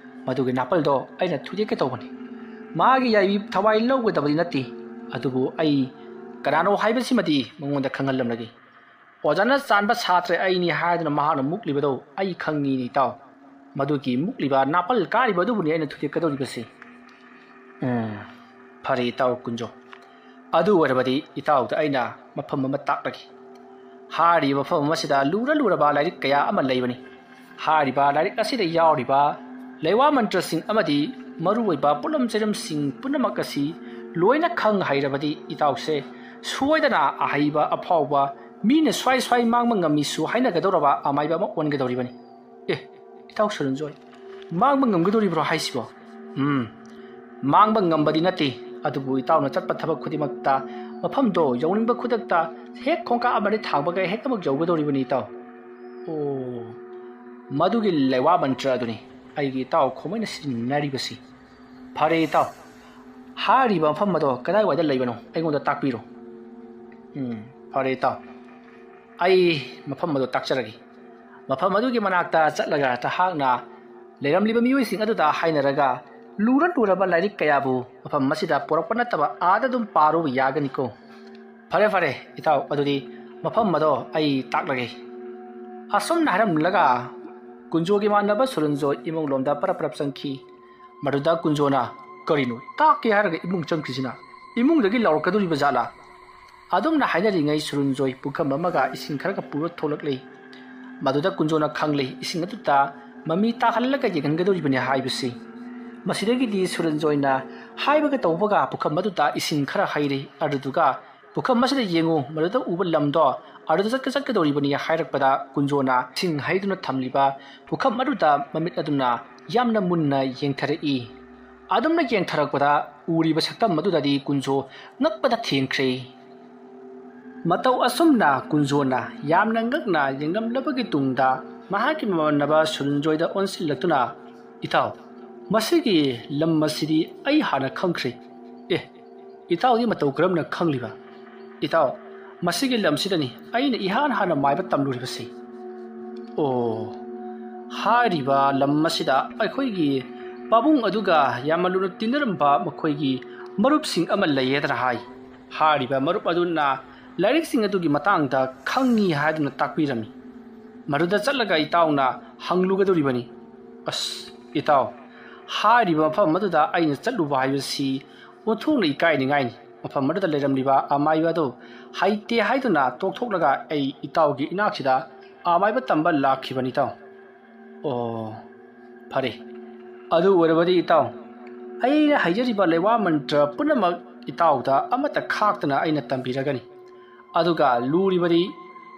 ꯃꯗꯨꯒꯤ ꯅꯥꯄꯜꯗꯣ ꯑꯩꯅ ꯊꯨꯗꯦꯛꯀꯦ ꯇꯧꯕꯅꯤ ꯃꯥꯒꯤ ꯌꯥꯏꯕꯤ ꯊꯋꯥꯏ ꯂꯧꯒꯗꯕꯗꯤ ꯅꯠꯇꯦ ꯑꯗꯨꯕꯨ ꯑꯩ ꯀꯅꯥꯅꯣ ꯍꯥꯏꯕꯁꯤꯃꯗꯤ ꯃꯉꯣꯟꯗ ꯈꯪꯍꯜꯂꯝꯂꯒꯦ ꯑꯣꯖꯥꯅ ꯆꯥꯟꯕ ꯁꯥꯇ꯭ꯔ ꯑꯩꯅꯤ ꯍꯥꯏꯗꯨꯅ ꯃꯍꯥꯛꯅ ꯃꯨꯛꯂꯤꯕꯗꯣ ꯑꯩ ꯈꯪꯉꯤꯅꯤ ꯏꯇꯥꯎ ꯃꯗꯨꯒꯤ ꯃꯨꯛꯂꯤꯕ ꯅꯥꯄꯜ ꯀꯥꯔꯤꯕ ꯑꯗꯨꯕꯨꯅꯤ ꯑꯩꯅ ꯊꯨꯗꯦꯛꯀꯗꯧꯔꯤꯕꯁꯤ ꯐꯔꯦ ꯏꯇꯥꯎ ꯀꯨꯟꯖꯣ ꯑꯗꯨ ꯑꯣꯏꯔꯕꯗꯤ ꯏꯇꯥꯎꯗ ꯑꯩꯅ ꯃꯐꯝ ꯑꯃ ꯇꯥꯛꯂꯒꯦ ꯍꯥꯏꯔꯤꯕ ꯃꯐꯝ ꯑꯁꯤꯗ ꯂꯨꯔꯕ ꯂꯥꯏꯔꯤꯛ ꯀꯌꯥ ꯑꯃ ꯂꯩꯕꯅꯤ ꯍꯥꯏꯔꯤꯕ ꯂꯥꯏꯔꯤꯛ ꯑꯁꯤꯗ ꯌꯥꯎꯔꯤꯕ ꯂꯩꯋꯥ ꯃꯟꯇ꯭ꯔꯁꯤꯡ ꯑꯃꯗꯤ ꯃꯔꯨꯑꯣꯏꯕ ꯄꯣꯠꯂꯝ ꯆꯩꯔꯝꯁꯤꯡ ꯄꯨꯝꯅꯃꯛ ꯑꯁꯤ ꯂꯣꯏꯅ ꯈꯪ ꯍꯩꯔꯕꯗꯤ ꯏꯇꯥꯎꯁꯦ ꯁꯣꯏꯗꯅ ꯑꯍꯩꯕ ꯑꯐꯥꯎꯕ ꯃꯤꯅ ꯁ꯭ꯋꯥꯏ ꯃꯥꯡꯕ ꯉꯝꯃꯤꯁꯨ ꯍꯥꯏꯅꯒꯗꯧꯔꯕ ꯑꯃꯥꯏꯕ ꯑꯃ ꯑꯣꯟꯒꯗꯧꯔꯤꯕꯅꯤ ꯏꯇꯥꯎ ꯁꯨꯔꯟꯖꯣꯏ ꯃꯥꯡꯕ ꯉꯝꯒꯗꯧꯔꯤꯕ꯭ꯔꯣ ꯍꯥꯏꯁꯤꯕꯣ ꯃꯥꯡꯕ ꯉꯝꯕꯗꯤ ꯅꯠꯇꯦ ꯑꯗꯨꯕꯨ ꯏꯇꯥꯎꯅ ꯆꯠꯄ ꯊꯕꯛ ꯈꯨꯗꯤꯡꯃꯛꯇ ꯃꯐꯝꯗꯣ ꯌꯧꯅꯤꯡꯕ ꯈꯨꯗꯛꯇ ꯍꯦꯛ ꯈꯣꯡꯀꯥꯞ ꯑꯃꯗꯤ ꯊꯥꯡꯕꯒ ꯍꯦꯛꯇꯃꯛ ꯌꯧꯒꯗꯧꯔꯤꯕꯅꯤ ꯏꯇꯥꯎ ꯃꯗꯨꯒꯤ ꯂꯩꯋꯥ ꯃꯟꯇ꯭ꯔ ꯑꯗꯨꯅꯤ ꯑꯩꯒꯤ ꯏꯇꯥꯎ ꯈꯣꯃꯩꯅ ꯁꯤꯖꯤꯟꯅꯔꯤꯕꯁꯤ ꯐꯔꯦ ꯏꯇꯥꯎ ꯍꯥꯏꯔꯤꯕ ꯃꯐꯝ ꯑꯗꯣ ꯀꯗꯥꯏꯋꯥꯏꯗ ꯂꯩꯕꯅꯣ ꯑꯩꯉꯣꯟꯗ ꯇꯥꯛꯄꯤꯔꯣ ꯐꯔꯦ ꯏꯇꯥꯎ ꯑꯩ ꯃꯐꯝ ꯑꯗꯣ ꯇꯥꯛꯆꯔꯒꯦ ꯃꯐꯝ ꯑꯗꯨꯒꯤ ꯃꯅꯥꯛꯇ ꯆꯠꯂꯒ ꯅꯍꯥꯛꯅ ꯂꯩꯔꯝꯂꯤꯕ ꯃꯤꯑꯣꯏꯁꯤꯡ ꯑꯗꯨꯗ ꯍꯥꯏꯅꯔꯒ ꯂꯨꯔꯕ ꯂꯥꯏꯔꯤꯛ ꯀꯌꯥꯕꯨ ꯃꯐꯝ ꯑꯁꯤꯗ ꯄꯣꯔꯛꯄ ꯅꯠꯇꯕ ꯑꯥꯗ ꯑꯗꯨꯝ ꯄꯥꯔꯨꯕ ꯌꯥꯒꯅꯤꯀꯣ ꯐꯔꯦ ꯏꯇꯥꯎ ꯑꯗꯨꯗꯤ ꯃꯐꯝ ꯑꯗꯣ ꯑꯩ ꯇꯥꯛꯂꯒꯦ ꯑꯁꯨꯝꯅ ꯍꯥꯏꯔꯝꯂꯒ ꯀꯨꯟꯖꯣꯒꯤ ꯃꯥꯟꯅꯕ ꯁꯨꯔꯟꯖꯣꯏ ꯏꯃꯨꯡ ꯂꯣꯝꯗ ꯄꯔꯞ ꯆꯪꯈꯤ ꯃꯗꯨꯗ ꯀꯨꯟꯖꯣꯅ ꯀꯔꯤꯅꯣ ꯇꯥꯛꯀꯦ ꯍꯥꯏꯔꯒ ꯏꯃꯨꯡ ꯆꯪꯈ꯭ꯔꯤꯁꯤꯅ ꯏꯃꯨꯡꯗꯒꯤ ꯂꯥꯎꯔꯛꯀꯗꯧꯔꯤꯕ ꯖꯥꯠꯂꯥ ꯑꯗꯨꯝꯅ ꯍꯥꯏꯅꯔꯤꯉꯩ ꯁꯨꯔꯟꯖꯣꯏ ꯄꯨꯈꯝ ꯑꯃꯒ ꯏꯁꯤꯡ ꯈꯔꯒ ꯄꯨꯔ ꯊꯣꯛꯂꯛꯂꯤ ꯃꯗꯨꯗ ꯀꯨꯟꯖꯣꯅ ꯈꯪꯂꯤ ꯏꯁꯤꯡ ꯑꯗꯨꯗ ꯃꯃꯤ ꯇꯥꯍꯜꯂꯒ ꯌꯦꯡꯍꯟꯒꯗꯧꯔꯤꯕꯅꯤ ꯍꯥꯏꯕꯁꯤ ꯃꯁꯤꯗꯒꯤꯗꯤ ꯁꯨꯔꯟꯖꯣꯏꯅ ꯍꯥꯏꯕꯒ ꯇꯧꯕꯒ ꯄꯨꯈꯝ ꯑꯗꯨꯗ ꯏꯁꯤꯡ ꯈꯔ ꯍꯩꯔꯤ ꯑꯗꯨꯗꯨꯒ ꯄꯨꯈꯝ ꯑꯁꯤꯗ ꯌꯦꯡꯉꯨ ꯃꯗꯨꯗ ꯎꯕ ꯂꯝꯗꯣ ꯑꯗꯨꯗ ꯆꯠꯀꯗꯧꯔꯤꯕꯅꯤ ꯍꯥꯏꯔꯛꯄꯗ ꯀꯨꯟꯖꯣꯅ ꯏꯁꯤꯡ ꯍꯩꯗꯨꯅ ꯊꯝꯂꯤꯕ ꯄꯨꯈꯝ ꯑꯗꯨꯗ ꯃꯃꯤꯠ ꯑꯗꯨꯅ ꯌꯥꯝꯅ ꯃꯨꯟꯅ ꯌꯦꯡꯊꯔꯛꯏ ꯑꯗꯨꯝꯅ ꯌꯦꯡꯊꯔꯛꯄꯗ ꯎꯔꯤꯕ ꯁꯛꯇꯝ ꯑꯗꯨꯗꯗꯤ ꯀꯨꯟꯖꯣ ꯉꯛꯄꯗ ꯊꯦꯡꯈ꯭ꯔꯦ ꯃꯇꯧ ꯑꯁꯨꯝꯅ ꯀꯨꯟꯖꯣꯅ ꯌꯥꯝꯅ ꯉꯛꯅ ꯌꯦꯡꯂꯝꯂꯕꯒꯤ ꯇꯨꯡꯗ ꯃꯍꯥꯛꯀꯤ ꯃꯃꯥꯟꯅꯕ ꯁꯨꯔꯟꯖꯣꯏꯗ ꯑꯣꯟꯁꯤꯜꯂꯛꯇꯨꯅ ꯏꯇꯥꯎ ꯃꯁꯤꯒꯤ ꯂꯝ ꯑꯁꯤꯗꯤ ꯑꯩ ꯍꯥꯟꯅ ꯈꯪꯈ꯭ꯔꯦ ꯏꯇꯥꯎꯗꯤ ꯃꯇꯧ ꯀꯔꯝꯅ ꯈꯪꯂꯤꯕ ꯏꯇꯥꯎ ꯃꯁꯤꯒꯤ ꯂꯝꯁꯤꯗꯅꯤ ꯑꯩꯅ ꯏꯍꯥꯟ ꯍꯥꯟꯅ ꯃꯥꯏꯕ ꯇꯝꯂꯨꯔꯤꯕꯁꯤ ꯍꯥꯏꯔꯤꯕ ꯂꯝ ꯑꯁꯤꯗ ꯑꯩꯈꯣꯏꯒꯤ ꯄꯥꯕꯨꯡ ꯑꯗꯨꯒ ꯌꯥꯝꯅ ꯂꯨꯅ ꯇꯤꯟꯅꯔꯝꯕ ꯃꯈꯣꯏꯒꯤ ꯃꯔꯨꯞꯁꯤꯡ ꯑꯃ ꯂꯩꯌꯦꯗꯅ ꯍꯥꯏꯔꯤꯕ ꯃꯔꯨꯞ ꯑꯗꯨꯅ ꯂꯥꯏꯔꯤꯛꯁꯤꯡ ꯑꯗꯨꯒꯤ ꯃꯇꯥꯡꯗ ꯈꯪꯉꯤ ꯍꯥꯏꯗꯨꯅ ꯇꯥꯛꯄꯤꯔꯝꯃꯤ ꯃꯗꯨꯗ ꯆꯠꯂꯒ ꯏꯇꯥꯎꯅ ꯍꯪꯂꯨꯒꯗꯧꯔꯤꯕꯅꯤ ꯏꯇꯥꯎ ꯍꯥꯏꯔꯤꯕ ꯃꯐꯝ ꯑꯗꯨꯗ ꯑꯩꯅ ꯆꯠꯂꯨꯕ ꯍꯥꯏꯕꯁꯤ ꯑꯣꯟꯊꯣꯛꯅ ꯏꯀꯥꯏꯅꯤꯡꯉꯥꯏꯅꯤ ꯃꯐꯝ ꯑꯗꯨꯗ ꯂꯩꯔꯝꯂꯤꯕ ꯑꯃꯥꯏꯕ ꯑꯗꯨ ꯍꯩꯇꯦ ꯍꯥꯏꯗꯨꯅ ꯇꯣꯛꯊꯣꯛꯂꯒ ꯑꯩ ꯏꯇꯥꯎꯒꯤ ꯏꯅꯥꯛꯁꯤꯗ ꯑꯃꯥꯏꯕ ꯇꯝꯕ ꯂꯥꯛꯈꯤꯕꯅꯤ ꯏꯇꯥꯎ ꯐꯔꯦ ꯑꯗꯨ ꯑꯣꯏꯔꯕꯗꯤ ꯏꯇꯥꯎ ꯑꯩꯅ ꯍꯩꯖꯔꯤꯕ ꯂꯩꯋꯥ ꯃꯟꯇ꯭ꯔ ꯄꯨꯝꯅꯃꯛ ꯏꯇꯥꯎꯗ ꯑꯃꯠꯇ ꯈꯥꯛꯇꯅ ꯑꯩꯅ ꯇꯝꯕꯤꯔꯒꯅꯤ ꯑꯗꯨꯒ ꯂꯨꯔꯤꯕꯗꯤ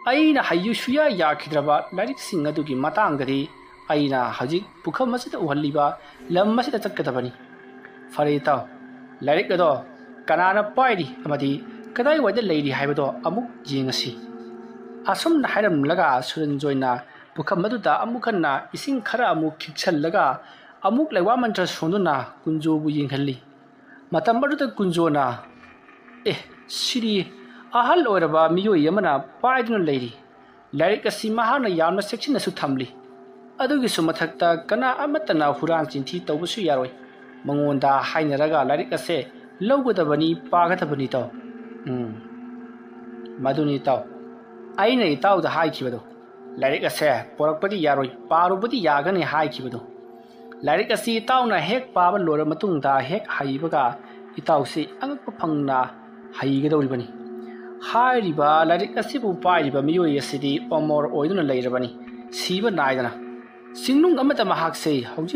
ꯑꯩꯅ ꯍꯩꯌꯨ ꯁꯨꯌꯥ ꯌꯥꯈꯤꯗ꯭ꯔꯕ ꯂꯥꯏꯔꯤꯛꯁꯤꯡ ꯑꯗꯨꯒꯤ ꯃꯇꯥꯡꯗꯗꯤ ꯑꯩꯅ ꯍꯧꯖꯤꯛ ꯄꯨꯈꯝ ꯑꯁꯤꯗ ꯎꯍꯜꯂꯤꯕ ꯂꯝ ꯑꯁꯤꯗ ꯆꯠꯀꯗꯕꯅꯤ ꯐꯔꯦ ꯏꯇꯥꯎ ꯂꯥꯏꯔꯤꯛ ꯑꯗꯣ ꯀꯅꯥꯅ ꯄꯥꯏꯔꯤ ꯑꯃꯗꯤ ꯀꯗꯥꯏꯋꯥꯏꯗ ꯂꯩꯔꯤ ꯍꯥꯏꯕꯗꯣ ꯑꯃꯨꯛ ꯌꯦꯡꯉꯁꯤ ꯑꯁꯨꯝꯅ ꯍꯥꯏꯔꯝꯂꯒ ꯁꯨꯔꯟꯖꯣꯏꯅ ꯄꯨꯈꯝ ꯑꯗꯨꯗ ꯑꯃꯨꯛ ꯍꯟꯅ ꯏꯁꯤꯡ ꯈꯔ ꯑꯃꯨꯛ ꯈꯤꯛꯁꯜꯂꯒ ꯑꯃꯨꯛ ꯂꯩꯋꯥ ꯃꯟꯇ꯭ꯔ ꯁꯣꯟꯗꯨꯅ ꯀꯨꯟꯖꯣꯕꯨ ꯌꯦꯡꯍꯜꯂꯤ ꯃꯇꯝ ꯑꯗꯨꯗ ꯀꯨꯟꯖꯣꯅ ꯁꯤꯗꯤ ꯑꯍꯜ ꯑꯣꯏꯔꯕ ꯃꯤꯑꯣꯏ ꯑꯃꯅ ꯄꯥꯏꯗꯨꯅ ꯂꯩꯔꯤ ꯂꯥꯏꯔꯤꯛ ꯑꯁꯤ ꯃꯍꯥꯛꯅ ꯌꯥꯝꯅ ꯆꯦꯛꯁꯤꯟꯅꯁꯨ ꯊꯝꯂꯤ ꯑꯗꯨꯒꯤꯁꯨ ꯃꯊꯛꯇ ꯀꯅꯥ ꯑꯃꯠꯇꯅ ꯍꯨꯔꯥꯟ ꯆꯤꯟꯊꯤ ꯇꯧꯕꯁꯨ ꯌꯥꯔꯣꯏ ꯃꯉꯣꯟꯗ ꯍꯥꯏꯅꯔꯒ ꯂꯥꯏꯔꯤꯛ ꯑꯁꯦ ꯂꯧꯒꯗꯕꯅꯤ ꯄꯥꯒꯗꯕꯅꯤ ꯏꯇꯥꯎ ꯃꯗꯨꯅꯤ ꯏꯇꯥꯎ ꯑꯩꯅ ꯏꯇꯥꯎꯗ ꯍꯥꯏꯈꯤꯕꯗꯣ ꯂꯥꯏꯔꯤꯛ ꯑꯁꯦ ꯄꯣꯔꯛꯄꯗꯤ ꯌꯥꯔꯣꯏ ꯄꯥꯔꯨꯕꯗꯤ ꯌꯥꯒꯅꯤ ꯍꯥꯏꯈꯤꯕꯗꯣ ꯂꯥꯏꯔꯤꯛ ꯑꯁꯤ ꯏꯇꯥꯎꯅ ꯍꯦꯛ ꯄꯥꯕ ꯂꯣꯏꯔꯕ ꯃꯇꯨꯡꯗ ꯍꯦꯛ ꯍꯩꯕꯒ ꯏꯇꯥꯎꯁꯤ ꯑꯉꯛꯄ ꯐꯪꯅ ꯍꯩꯒꯗꯧꯔꯤꯕꯅꯤ ꯍꯥꯏꯔꯤꯕ ꯂꯥꯏꯔꯤꯛ ꯑꯁꯤꯕꯨ ꯄꯥꯏꯔꯤꯕ ꯃꯤꯑꯣꯏ ꯑꯁꯤꯗꯤ ꯑꯃꯣꯔ ꯑꯣꯏꯗꯨꯅ ꯂꯩꯔꯕꯅꯤ ꯁꯤꯕ ꯅꯥꯏꯗꯅ ꯆꯤꯡꯅꯨꯡ ꯑꯃꯗ ꯃꯍꯥꯛꯁꯦ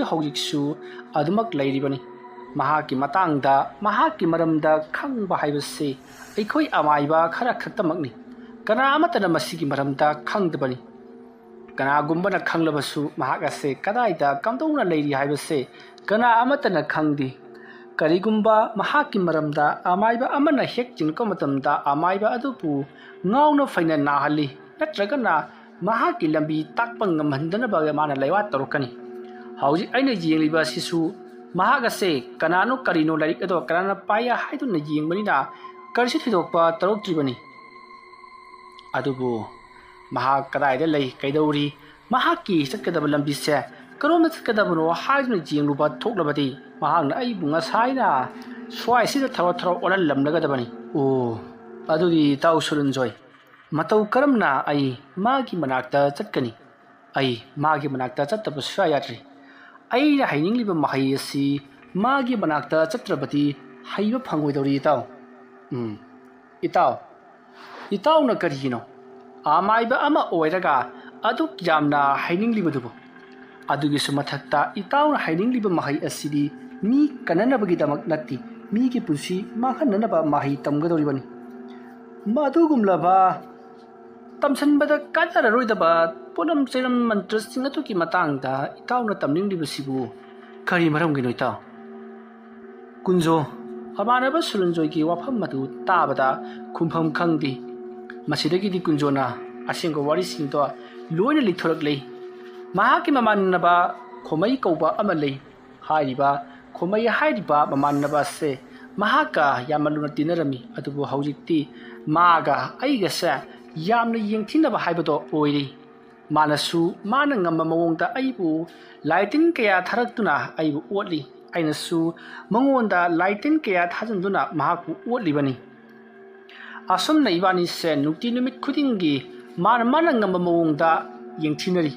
ꯍꯧꯖꯤꯛꯁꯨ ꯑꯗꯨꯃꯛ ꯂꯩꯔꯤꯕꯅꯤ ꯃꯍꯥꯛꯀꯤ ꯃꯇꯥꯡꯗ ꯃꯍꯥꯛꯀꯤ ꯃꯔꯝꯗ ꯈꯪꯕ ꯍꯥꯏꯕꯁꯤ ꯑꯩꯈꯣꯏ ꯑꯃꯥꯏꯕ ꯈꯔ ꯈꯛꯇꯃꯛꯅꯤ ꯀꯅꯥ ꯑꯃꯠꯇꯅ ꯃꯁꯤꯒꯤ ꯃꯔꯝꯗ ꯈꯪꯗꯕꯅꯤ ꯀꯅꯥꯒꯨꯝꯕꯅ ꯈꯪꯂꯕꯁꯨ ꯃꯍꯥꯛ ꯑꯁꯦ ꯀꯗꯥꯏꯗ ꯀꯝꯗꯧꯅ ꯂꯩꯔꯤ ꯍꯥꯏꯕꯁꯦ ꯀꯅꯥ ꯑꯃꯠꯇꯅ ꯈꯪꯗꯦ ꯀꯔꯤꯒꯨꯝꯕ ꯃꯍꯥꯛꯀꯤ ꯃꯔꯝꯗ ꯑꯃꯥꯏꯕ ꯑꯃꯅ ꯍꯦꯛ ꯆꯤꯡꯂꯛꯄ ꯃꯇꯝꯗ ꯑꯃꯥꯏꯕ ꯑꯗꯨꯕꯨ ꯉꯥꯎꯅ ꯐꯩꯅ ꯅꯥꯍꯜꯂꯤ ꯅꯠꯇ꯭ꯔꯒꯅ ꯃꯍꯥꯛꯀꯤ ꯂꯝꯕꯤ ꯇꯥꯛꯄ ꯉꯝꯍꯟꯗꯅꯕ ꯃꯥꯅ ꯂꯩꯋꯥ ꯇꯧꯔꯛꯀꯅꯤ ꯍꯧꯖꯤꯛ ꯑꯩꯅ ꯌꯦꯡꯂꯤꯕ ꯑꯁꯤꯁꯨ ꯃꯍꯥꯛ ꯑꯁꯦ ꯀꯅꯥꯅꯣ ꯀꯔꯤꯅꯣ ꯂꯥꯏꯔꯤꯛ ꯑꯗꯣ ꯀꯅꯥꯅ ꯄꯥꯏ ꯍꯥꯏꯗꯨꯅ ꯌꯦꯡꯕꯅꯤꯅ ꯀꯔꯤꯁꯨ ꯊꯣꯏꯗꯣꯛꯄ ꯇꯧꯔꯛꯇ꯭ꯔꯤꯕꯅꯤ ꯑꯗꯨꯕꯨ ꯃꯍꯥꯛ ꯀꯗꯥꯏꯗ ꯂꯩ ꯀꯩꯗꯧꯔꯤ ꯃꯍꯥꯛꯀꯤ ꯆꯠꯀꯗꯕ ꯂꯝꯕꯤꯁꯦ ꯀꯔꯣꯝꯗ ꯆꯠꯀꯗꯕꯅꯣ ꯍꯥꯏꯗꯨꯅ ꯌꯦꯡꯂꯨꯕ ꯊꯣꯛꯂꯕꯗꯤ ꯃꯍꯥꯛꯅ ꯑꯩꯕꯨ ꯉꯁꯥꯏꯅ ꯁ꯭ꯋꯥꯏꯁꯤꯗ ꯊꯔꯣ ꯑꯣꯜꯍꯜꯂꯝꯂꯒꯗꯕꯅꯤ ꯑꯗꯨꯗꯤ ꯏꯇꯥꯎ ꯁꯨꯔꯟꯖꯣꯏ ꯃꯇꯧ ꯀꯔꯝꯅ ꯑꯩ ꯃꯥꯒꯤ ꯃꯅꯥꯛꯇ ꯆꯠꯀꯅꯤ ꯑꯩ ꯃꯥꯒꯤ ꯃꯅꯥꯛꯇ ꯆꯠꯇꯕ ꯁꯨꯡꯌꯥ ꯌꯥꯗ꯭ꯔꯤ ꯑꯩꯅ ꯍꯩꯅꯤꯡꯂꯤꯕ ꯃꯍꯩ ꯑꯁꯤ ꯃꯥꯒꯤ ꯃꯅꯥꯛꯇ ꯆꯠꯇ꯭ꯔꯕꯗꯤ ꯍꯩꯕ ꯐꯪꯉꯣꯏꯗꯧꯔꯤ ꯏꯇꯥꯎ ꯏꯇꯥꯎꯅ ꯀꯔꯤꯒꯤꯅꯣ ꯑꯃꯥꯏꯕ ꯑꯃ ꯑꯣꯏꯔꯒ ꯑꯗꯨꯛ ꯌꯥꯝꯅ ꯍꯥꯏꯅꯤꯡꯂꯤꯕꯗꯨꯕꯨ ꯑꯗꯨꯒꯤꯁꯨ ꯃꯊꯛꯇ ꯏꯇꯥꯎꯅ ꯍꯥꯏꯅꯤꯡꯂꯤꯕ ꯃꯍꯩ ꯑꯁꯤꯗꯤ ꯃꯤ ꯀꯟꯅꯅꯕꯒꯤꯗꯃꯛ ꯅꯠꯇꯦ ꯃꯤꯒꯤ ꯄꯨꯟꯁꯤ ꯃꯥꯡꯍꯟꯅꯅꯕ ꯃꯍꯩ ꯇꯝꯒꯗꯧꯔꯤꯕꯅꯤ ꯃꯗꯨꯒꯨꯝꯂꯕ ꯇꯝꯁꯟꯕꯗ ꯀꯥꯟꯅꯔꯔꯣꯏꯗꯕ ꯄꯣꯠꯂꯝ ꯆꯩꯔꯝ ꯃꯟꯇ꯭ꯔꯁꯤꯡ ꯑꯗꯨꯒꯤ ꯃꯇꯥꯡꯗ ꯏꯇꯥꯎꯅ ꯇꯝꯅꯤꯡꯂꯤꯕꯁꯤꯕꯨ ꯀꯔꯤ ꯃꯔꯝꯒꯤꯅꯣ ꯏꯇꯥꯎ ꯀꯨꯟꯖꯣ ꯑꯃꯥꯟꯅꯕ ꯁꯨꯔꯟꯖꯣꯏꯒꯤ ꯋꯥꯐꯝ ꯑꯗꯨ ꯇꯥꯕꯗ ꯈꯨꯝꯐꯝ ꯈꯪꯗꯦ ꯃꯁꯤꯗꯒꯤꯗꯤ ꯀꯨꯟꯖꯣꯅ ꯑꯁꯦꯡꯕ ꯋꯥꯔꯤꯁꯤꯡꯗꯣ ꯂꯣꯏꯅ ꯂꯤꯊꯣꯔꯛꯂꯦ ꯃꯍꯥꯛꯀꯤ ꯃꯃꯥꯟꯅꯕ ꯈꯣꯃꯩ ꯀꯧꯕ ꯑꯃ ꯂꯩ ꯍꯥꯏꯔꯤꯕ ꯈꯣꯃꯩ ꯍꯥꯏꯔꯤꯕ ꯃꯃꯥꯟꯅꯕ ꯑꯁꯦ ꯃꯍꯥꯛꯀ ꯌꯥꯝꯅ ꯂꯨꯅ ꯇꯤꯟꯅꯔꯝꯃꯤ ꯑꯗꯨꯕꯨ ꯍꯧꯖꯤꯛꯇꯤ ꯃꯥꯒ ꯑꯩꯒꯁꯦ ꯌꯥꯝꯅ ꯌꯦꯡꯊꯤꯅꯕ ꯍꯥꯏꯕꯗꯣ ꯑꯣꯏꯔꯤ ꯃꯥꯅꯁꯨ ꯃꯥꯅ ꯉꯝꯕ ꯃꯑꯣꯡꯗ ꯑꯩꯕꯨ ꯂꯥꯏꯇꯤꯟ ꯀꯌꯥ ꯊꯥꯔꯛꯇꯨꯅ ꯑꯩꯕు ꯑꯣꯠꯂꯤ ꯑꯩꯅꯁꯨ ꯃꯉꯣꯟꯗ ꯂꯥꯏꯇꯤꯟ ꯀꯌꯥ ꯊꯥꯖꯤꯟꯗꯨꯅ ꯃꯍꯥꯛꯄꯨ ꯑꯣꯠꯂꯤꯕꯅꯤ ꯑꯁꯨꯝꯅ ꯏꯕꯥꯅꯤꯁꯦ ꯅꯨꯡꯇꯤ ꯅꯨꯃꯤꯠ ꯈꯨꯗꯤꯡꯒꯤ ꯃꯥꯅ ꯉꯝꯕ ꯃꯑꯣꯡꯗ ꯌꯦꯡꯊꯤꯅꯔꯤ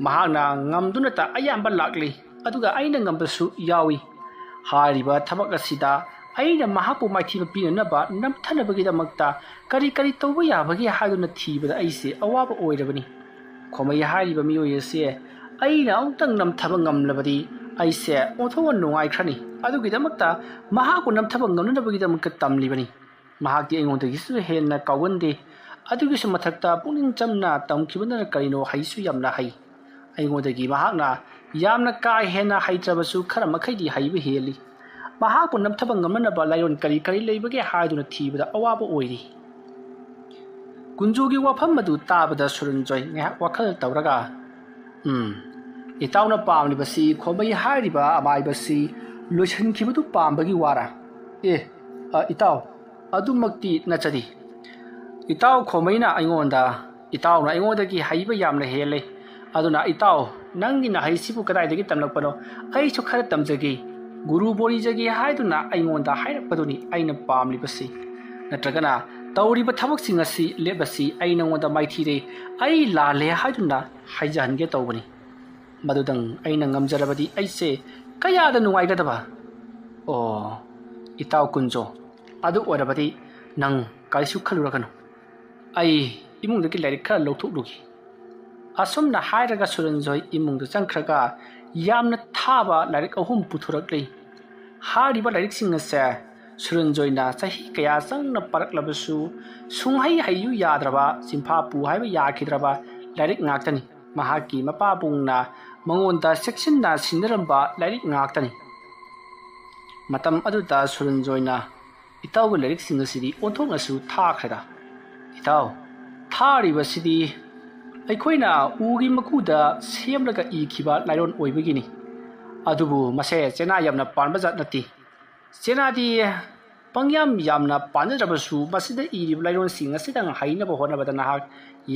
ꯃꯍꯥꯛꯅ ꯉꯝꯗꯨꯅꯇ ꯑꯌꯥꯝꯕ ꯂꯥꯛꯂꯤ ꯑꯗꯨꯒ ꯑꯩꯅ ꯉꯝꯕꯁꯨ ꯌꯥꯎꯏ ꯍꯥꯏꯔꯤꯕ ꯊꯕꯛ ꯑꯁꯤꯗ ꯑꯩꯅ ꯃꯍꯥꯛꯄꯨ ꯃꯥꯏꯊꯤꯕ ꯄꯤꯅꯅꯕ ꯅꯝꯊꯅꯕꯒꯤꯗꯃꯛꯇ ꯀꯔꯤ ꯇꯧꯕ ꯌꯥꯕꯒꯦ ꯍꯥꯏꯗꯨꯅ ꯊꯤꯕꯗ ꯑꯩꯁꯦ ꯑꯋꯥꯕ ꯑꯣꯏꯔꯕꯅꯤ ꯈꯣꯃꯩ ꯍꯥꯏꯔꯤꯕ ꯃꯤꯑꯣꯏ ꯑꯁꯦ ꯑꯩꯅ ꯑꯃꯨꯛꯇꯪ ꯅꯝꯊꯕ ꯉꯝꯂꯕꯗꯤ ꯑꯩꯁꯦ ꯑꯣꯟꯊꯣꯛꯅ ꯅꯨꯡꯉꯥꯏꯈ꯭ꯔꯅꯤ ꯑꯗꯨꯒꯤꯗꯃꯛꯇ ꯃꯍꯥꯛꯄꯨ ꯅꯝꯊꯕ ꯉꯝꯅꯅꯕꯒꯤꯗꯃꯛꯇ ꯇꯝꯂꯤꯕꯅꯤ ꯃꯍꯥꯛꯇꯤ ꯑꯩꯉꯣꯟꯗꯒꯤꯁꯨ ꯍꯦꯟꯅ ꯀꯥꯎꯒꯟꯗꯦ ꯑꯗꯨꯒꯤꯁꯨ ꯃꯊꯛꯇ ꯄꯨꯛꯅꯤꯡ ꯆꯝꯅ ꯇꯝꯈꯤꯕꯅ ꯀꯔꯤꯅꯣ ꯍꯩꯁꯨ ꯌꯥꯝꯅ ꯍꯩ ꯑꯩꯉꯣꯟꯗꯒꯤ ꯃꯍꯥꯛꯅ ꯌꯥꯝꯅ ꯀꯥ ꯍꯦꯟꯅ ꯍꯩꯇ꯭ꯔꯕꯁꯨ ꯈꯔ ꯃꯈꯩꯗꯤ ꯍꯩꯕ ꯍꯦꯜꯂꯤ ꯃꯍꯥꯛꯄꯨ ꯅꯝꯊꯕ ꯉꯝꯅꯅꯕ ꯂꯥꯏꯑꯣꯟ ꯀꯔꯤ ꯂꯩꯕꯒꯦ ꯍꯥꯏꯗꯨꯅ ꯊꯤꯕꯗ ꯑꯋꯥꯕ ꯑꯣꯏꯔꯤ ꯀꯨꯟꯖꯣꯒꯤ ꯋꯥꯐꯝ ꯑꯗꯨ ꯇꯥꯕꯗ ꯁꯨꯔꯟꯖꯣꯏ ꯉꯥꯏꯍꯥꯛ ꯋꯥꯈꯜ ꯇꯧꯔꯒ ꯏꯇꯥꯎꯅ ꯄꯥꯝꯂꯤꯕꯁꯤ ꯈꯣꯃꯩ ꯍꯥꯏꯔꯤꯕ ꯑꯃꯥꯏꯕꯁꯤ ꯂꯣꯏꯁꯤꯟꯈꯤꯕꯗꯨ ꯄꯥꯝꯕꯒꯤ ꯋꯥꯔꯥ ꯏꯇꯥꯎ ꯑꯗꯨꯃꯛꯇꯤ ꯅꯠꯆꯗꯦ ꯏꯇꯥꯎ ꯈꯣꯃꯩꯅ ꯏꯇꯥꯎꯅ ꯑꯩꯉꯣꯟꯗꯒꯤ ꯍꯩꯕ ꯌꯥꯝꯅ ꯍꯦꯜꯂꯦ ꯑꯗꯨꯅ ꯏꯇꯥꯎ ꯅꯪꯒꯤ ꯅꯍꯩꯁꯤꯕꯨ ꯀꯗꯥꯏꯗꯒꯤ ꯇꯝꯂꯛꯄꯅꯣ ꯑꯩꯁꯨ ꯈꯔ ꯇꯝꯖꯒꯦ ꯒꯨꯔꯨ ꯕꯣꯔꯤꯖꯒꯦ ꯍꯥꯏꯗꯨꯅ ꯑꯩꯉꯣꯟꯗ ꯍꯥꯏꯔꯛꯄꯗꯨꯅꯤ ꯑꯩꯅ ꯄꯥꯝꯂꯤꯕꯁꯤ ꯅꯠꯇ꯭ꯔꯒꯅ ꯇꯧꯔꯤꯕ ꯊꯕꯛꯁꯤꯡ ꯑꯁꯤ ꯂꯦꯞꯂꯁꯤ ꯑꯩ ꯅꯉꯣꯟꯗ ꯃꯥꯏꯊꯤꯔꯦ ꯑꯩ ꯂꯥꯜꯂꯦ ꯍꯥꯏꯗꯨꯅ ꯍꯥꯏꯖꯍꯟꯒꯦ ꯇꯧꯕꯅꯤ ꯃꯗꯨꯗꯪ ꯑꯩꯅ ꯉꯝꯖꯔꯕꯗꯤ ꯑꯩꯁꯦ ꯀꯌꯥꯗ ꯅꯨꯡꯉꯥꯏꯒꯗꯕ ꯏꯇꯥꯎ ꯀꯨꯟꯖꯣ ꯑꯗꯨ ꯑꯣꯏꯔꯕꯗꯤ ꯅꯪ ꯀꯔꯤꯁꯨ ꯈꯜꯂꯨꯔꯒꯅꯨ ꯑꯩ ꯏꯃꯨꯡꯗꯒꯤ ꯂꯥꯏꯔꯤꯛ ꯈꯔ ꯂꯧꯊꯣꯛꯂꯨꯈꯤ ꯑꯁꯨꯝꯅ ꯍꯥꯏꯔꯒ ꯁꯨꯔꯟꯖꯣꯏ ꯏꯃꯨꯡꯗ ꯆꯪꯈ꯭ꯔꯒ ꯌꯥꯝꯅ ꯊꯥꯕ ꯂꯥꯏꯔꯤꯛ 3 ꯄꯨꯊꯣꯔꯛꯂꯤ ꯍꯥꯏꯔꯤꯕ ꯂꯥꯏꯔꯤꯛꯁꯤꯡ ꯑꯁꯦ ꯁꯨꯔꯟꯖꯣꯏꯅ ꯆꯍꯤ ꯀꯌꯥ ꯆꯪꯅ ꯄꯥꯔꯛꯂꯕꯁꯨ ꯁꯨꯡꯍꯩ ꯍꯩꯌꯨ ꯌꯥꯗ꯭ꯔꯕ ꯆꯤꯟꯐꯥ ꯄꯨ ꯍꯥꯏꯕ ꯌꯥꯈꯤꯗ꯭ꯔꯕ ꯂꯥꯏꯔꯤꯛ ꯉꯥꯛꯇꯅꯤ ꯃꯍꯥꯛꯀꯤ ꯃꯄꯥꯕꯨꯡꯅ ꯃꯉꯣꯟꯗ ꯆꯦꯛꯁꯤꯟꯅ ꯁꯤꯟꯅꯔꯝꯕ ꯂꯥꯏꯔꯤꯛ ꯉꯥꯛꯇꯅꯤ ꯃꯇꯝ ꯑꯗꯨꯗ ꯁꯨꯔꯟꯖꯣꯏꯅ ꯏꯇꯥꯎꯒꯤ ꯂꯥꯏꯔꯤꯛꯁꯤꯡ ꯑꯁꯤꯗꯤ ꯑꯣꯟꯊꯣꯛꯅꯁꯨ ꯊꯥꯈ꯭ꯔꯦꯗ ꯏꯇꯥꯎ ꯊꯥꯔꯤꯕꯁꯤꯗꯤ ꯑꯩꯈꯣꯏꯅ ꯎꯒꯤ ꯃꯀꯨꯗ ꯁꯦꯝꯂꯒ ꯏꯈꯤꯕ ꯂꯥꯏꯔꯣꯟ ꯑꯣꯏꯕꯒꯤꯅꯤ ꯑꯗꯨꯕꯨ ꯃꯁꯦ ꯆꯦꯅꯥ ꯌꯥꯝꯅ ꯄꯥꯟꯕ ꯖꯥꯠ ꯅꯠꯇꯦ ꯆꯦꯅꯥꯗꯤ ꯌꯥꯝꯅ ꯄꯥꯟꯖꯗ꯭ꯔꯕꯁꯨ ꯃꯁꯤꯗ ꯏꯔꯤꯕ ꯂꯥꯏꯔꯣꯟꯁꯤꯡ ꯑꯁꯤꯗꯪ ꯍꯩꯅꯕ ꯍꯣꯠꯅꯕꯗ ꯅꯍꯥꯛ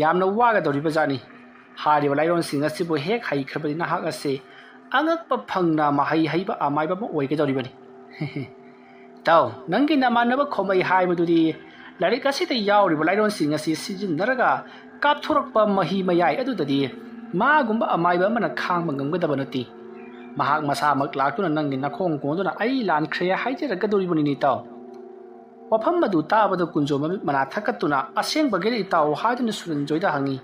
ꯌꯥꯝꯅ ꯋꯥꯒꯗꯧꯔꯤꯕ ꯖꯥꯠꯅꯤ ꯍꯥꯏꯔꯤꯕ ꯂꯥꯏꯔꯣꯟꯁꯤꯡ ꯑꯁꯤꯕꯨ ꯍꯦꯛ ꯍꯩꯈ꯭ꯔꯕꯗꯤ ꯅꯍꯥꯛ ꯑꯁꯦ ꯑꯉꯛꯄ ꯐꯪꯅ ꯃꯍꯩ ꯍꯩꯕ ꯑꯃꯥꯏꯕ ꯑꯃ ꯑꯣꯏꯒꯗꯧꯔꯤꯕꯅꯤ ꯏꯇꯥꯎ ꯅꯪꯒꯤ ꯅꯃꯥꯟꯅꯕ ꯈꯣꯃꯩ ꯍꯥꯏꯕꯗꯨꯗꯤ ꯂꯥꯏꯔꯤꯛ ꯑꯁꯤꯗ ꯌꯥꯎꯔꯤꯕ ꯂꯥꯏꯔꯣꯟꯁꯤꯡ ꯑꯁꯤ ꯁꯤꯖꯤꯟꯅꯔꯒ ꯀꯥꯞꯊꯣꯔꯛꯄ ꯃꯍꯤ ꯃꯌꯥꯏ ꯑꯗꯨꯗꯗꯤ ꯃꯥꯒꯨꯝꯕ ꯑꯃꯥꯏꯕ ꯑꯃꯅ ꯈꯥꯡꯕ ꯉꯝꯒꯗꯕ ꯅꯠꯇꯦ ꯃꯍꯥꯛ ꯃꯁꯥꯃꯛ ꯂꯥꯛꯇꯨꯅ ꯅꯪꯒꯤ ꯅꯈꯣꯡ ꯀꯣꯟꯗꯨꯅ ꯑꯩ ꯂꯥꯟꯈ꯭ꯔꯦ ꯍꯥꯏꯖꯔꯛꯀꯗꯧꯔꯤꯕꯅꯤꯅꯦ ꯏꯇꯥꯎ ꯋꯥꯐꯝ ꯑꯗꯨ ꯇꯥꯕꯗ ꯀꯨꯟꯖꯣ ꯃꯃꯤꯠ ꯃꯅꯥ ꯊꯛꯀꯠꯇꯨꯅ ꯑꯁꯦꯡꯕꯒꯤꯔ ꯏꯇꯥꯎ ꯍꯥꯏꯗꯨꯅ ꯁꯨꯔꯟꯖꯣꯏꯗ ꯍꯪꯉꯤ